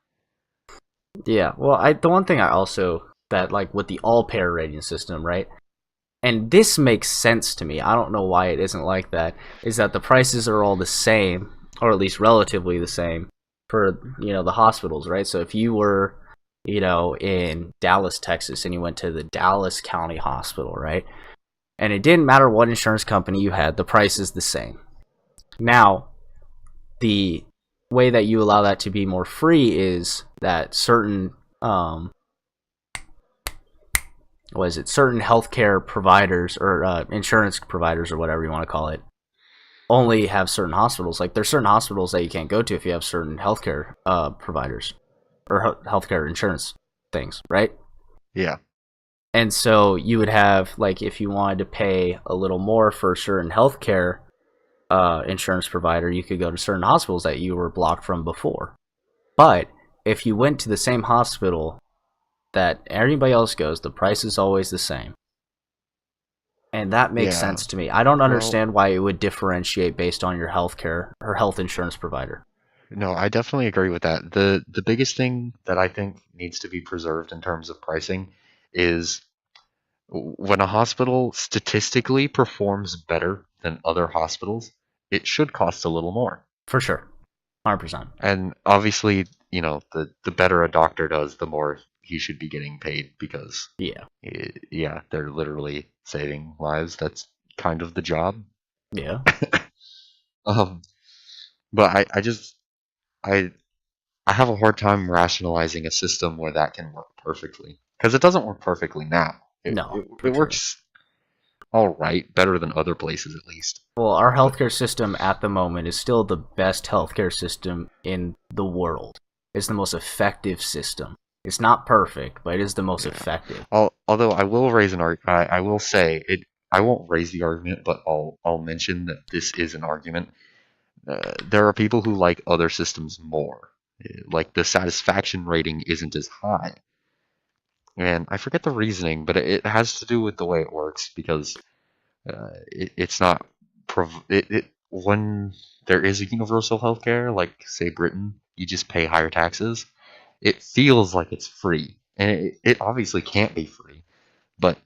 Speaker 1: Yeah, well, the one thing I also that like with the all payer rating system, right? And this makes sense to me. I don't know why it isn't like that. Is that the prices are all the same, or at least relatively the same, for the hospitals, right? So if you were in Dallas, Texas, and you went to the Dallas County Hospital, right? And it didn't matter what insurance company you had, the price is the same. Now, the way that you allow that to be more free is that certain certain healthcare providers or insurance providers or whatever you want to call it only have certain hospitals. Like there's certain hospitals that you can't go to if you have certain healthcare providers or healthcare insurance things, right?
Speaker 2: Yeah.
Speaker 1: And so you would have like if you wanted to pay a little more for a certain healthcare insurance provider, you could go to certain hospitals that you were blocked from before. But if you went to the same hospital that everybody else goes, the price is always the same. And that makes
Speaker 2: Yeah.
Speaker 1: sense to me. I don't
Speaker 2: Well,
Speaker 1: understand why it would differentiate based on your healthcare or health insurance provider.
Speaker 2: no, I definitely agree with that. The biggest thing that I think needs to be preserved in terms of pricing is when a hospital statistically performs better than other hospitals, it should cost a little more.
Speaker 1: For sure. 100%.
Speaker 2: And obviously, the better a doctor does, the more he should be getting paid because,
Speaker 1: Yeah.
Speaker 2: yeah, they're literally saving lives. That's kind of the job.
Speaker 1: Yeah.
Speaker 2: Um, but I I have a hard time rationalizing a system where that can work perfectly because it doesn't work perfectly now. It,
Speaker 1: No,
Speaker 2: it,
Speaker 1: for
Speaker 2: it
Speaker 1: sure.
Speaker 2: works all right, better than other places at least.
Speaker 1: Well, our
Speaker 2: But
Speaker 1: healthcare system at the moment is still the best healthcare system in the world. It's the most effective system. It's not perfect, but it is the most
Speaker 2: yeah,
Speaker 1: effective.
Speaker 2: although I will raise an argument, I will say it. I won't raise the argument, but I'll mention that this is an argument. There are people who like other systems more. Like the satisfaction rating isn't as high, and I forget the reasoning, but it has to do with the way it works because it's not when there is a universal healthcare, like say Britain, you just pay higher taxes. It feels like it's free, and it obviously can't be free, but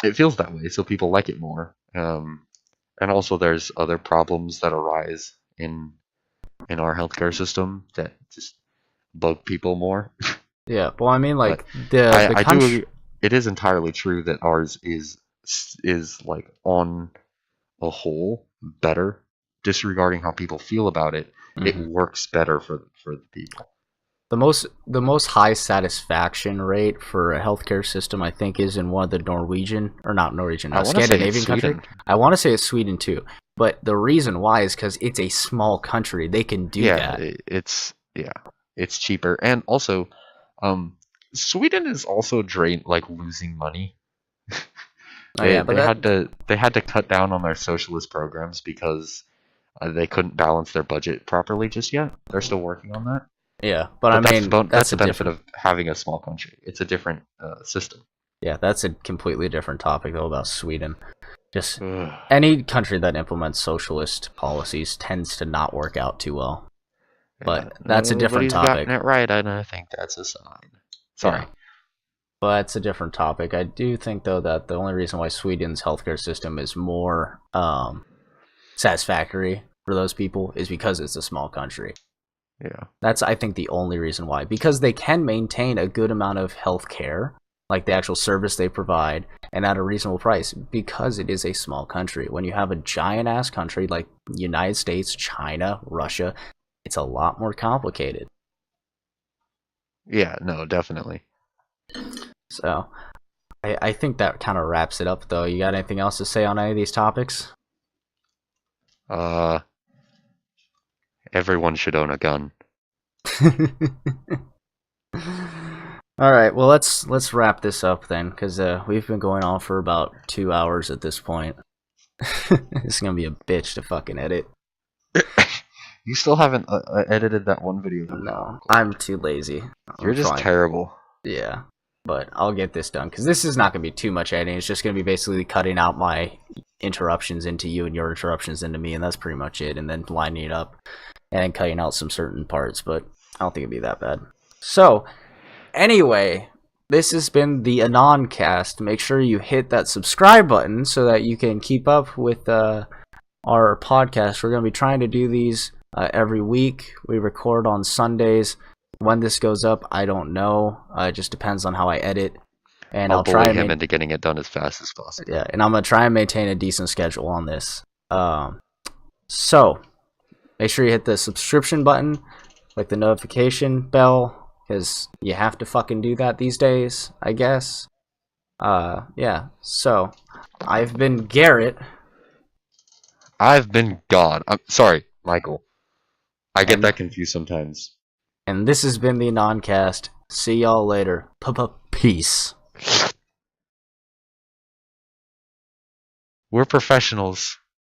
Speaker 2: it feels that way, so people like it more. And also, there's other problems that arise in our healthcare system that just bug people more.
Speaker 1: Yeah, well, I mean,
Speaker 2: But
Speaker 1: like the
Speaker 2: I do
Speaker 1: country.
Speaker 2: agree. It is entirely true that ours is like on a whole better. Disregarding how people feel about it, it
Speaker 1: Mhm.
Speaker 2: works better for the people.
Speaker 1: The most high satisfaction rate for a healthcare system, I think, is in one of the Norwegian, or not Norwegian,
Speaker 2: I want to say it's
Speaker 1: Scandinavian country.
Speaker 2: Sweden.
Speaker 1: I want to say it's Sweden too, but the reason why is because it's a small country. They can do
Speaker 2: Yeah,
Speaker 1: that.
Speaker 2: it's cheaper, and also, um, Sweden is also drain like losing money.
Speaker 1: Oh yeah, but that
Speaker 2: They had to cut down on their socialist programs because they couldn't balance their budget properly just yet. They're still working on that.
Speaker 1: yeah, but I
Speaker 2: But
Speaker 1: mean
Speaker 2: that's
Speaker 1: that's
Speaker 2: the
Speaker 1: a
Speaker 2: benefit
Speaker 1: different.
Speaker 2: of having a small country. It's a different system.
Speaker 1: Yeah, that's a completely different topic though about Sweden. Just
Speaker 2: Ugh.
Speaker 1: any country that implements socialist policies tends to not work out too well.
Speaker 2: Yeah,
Speaker 1: But that's a different
Speaker 2: nobody's gotten
Speaker 1: topic.
Speaker 2: it right, and I think that's a sign.
Speaker 1: Yeah.
Speaker 2: Sorry.
Speaker 1: But it's a different topic. I do think, though, that the only reason why Sweden's healthcare system is more satisfactory for those people is because it's a small country.
Speaker 2: Yeah.
Speaker 1: That's, I think, the only reason why. Because they can maintain a good amount of healthcare, like the actual service they provide, and at a reasonable price because it is a small country. When you have a giant ass country like United States, China, Russia, it's a lot more complicated.
Speaker 2: Yeah, no, definitely.
Speaker 1: So I think that kind of wraps it up, though. You got anything else to say on any of these topics?
Speaker 2: Uh, everyone should own a gun.
Speaker 1: All right, well let's wrap this up then, because we've been going on for about 2 hours at this point. It's gonna be a bitch to fucking edit.
Speaker 2: You still haven't edited that one video that we
Speaker 1: No,
Speaker 2: recorded.
Speaker 1: I'm too lazy.
Speaker 2: You're
Speaker 1: I'm
Speaker 2: just
Speaker 1: fine.
Speaker 2: terrible.
Speaker 1: Yeah, but I'll get this done because this is not gonna be too much editing. It's just gonna be basically cutting out my interruptions into you and your interruptions into me, and that's pretty much it. And then lining it up and cutting out some certain parts, but I don't think it'd be that bad. So anyway, this has been the AnonCast. Make sure you hit that subscribe button so that you can keep up with our podcast. We're going to be trying to do these every week. We record on Sundays. When this goes up, I don't know. It just depends on how I edit. And
Speaker 2: I'll
Speaker 1: I'll try
Speaker 2: bully
Speaker 1: and
Speaker 2: him into getting it done as fast as possible.
Speaker 1: yeah, and I'm gonna try and maintain a decent schedule on this. So make sure you hit the subscription button, click the notification bell, because you have to fucking do that these days, I guess. Yeah. So I've been Garrett,
Speaker 2: I've been gone. I'm sorry, Michael. I get
Speaker 1: and
Speaker 2: that confused sometimes.
Speaker 1: this has been the AnonCast. See y'all later. Peace.
Speaker 2: We're professionals.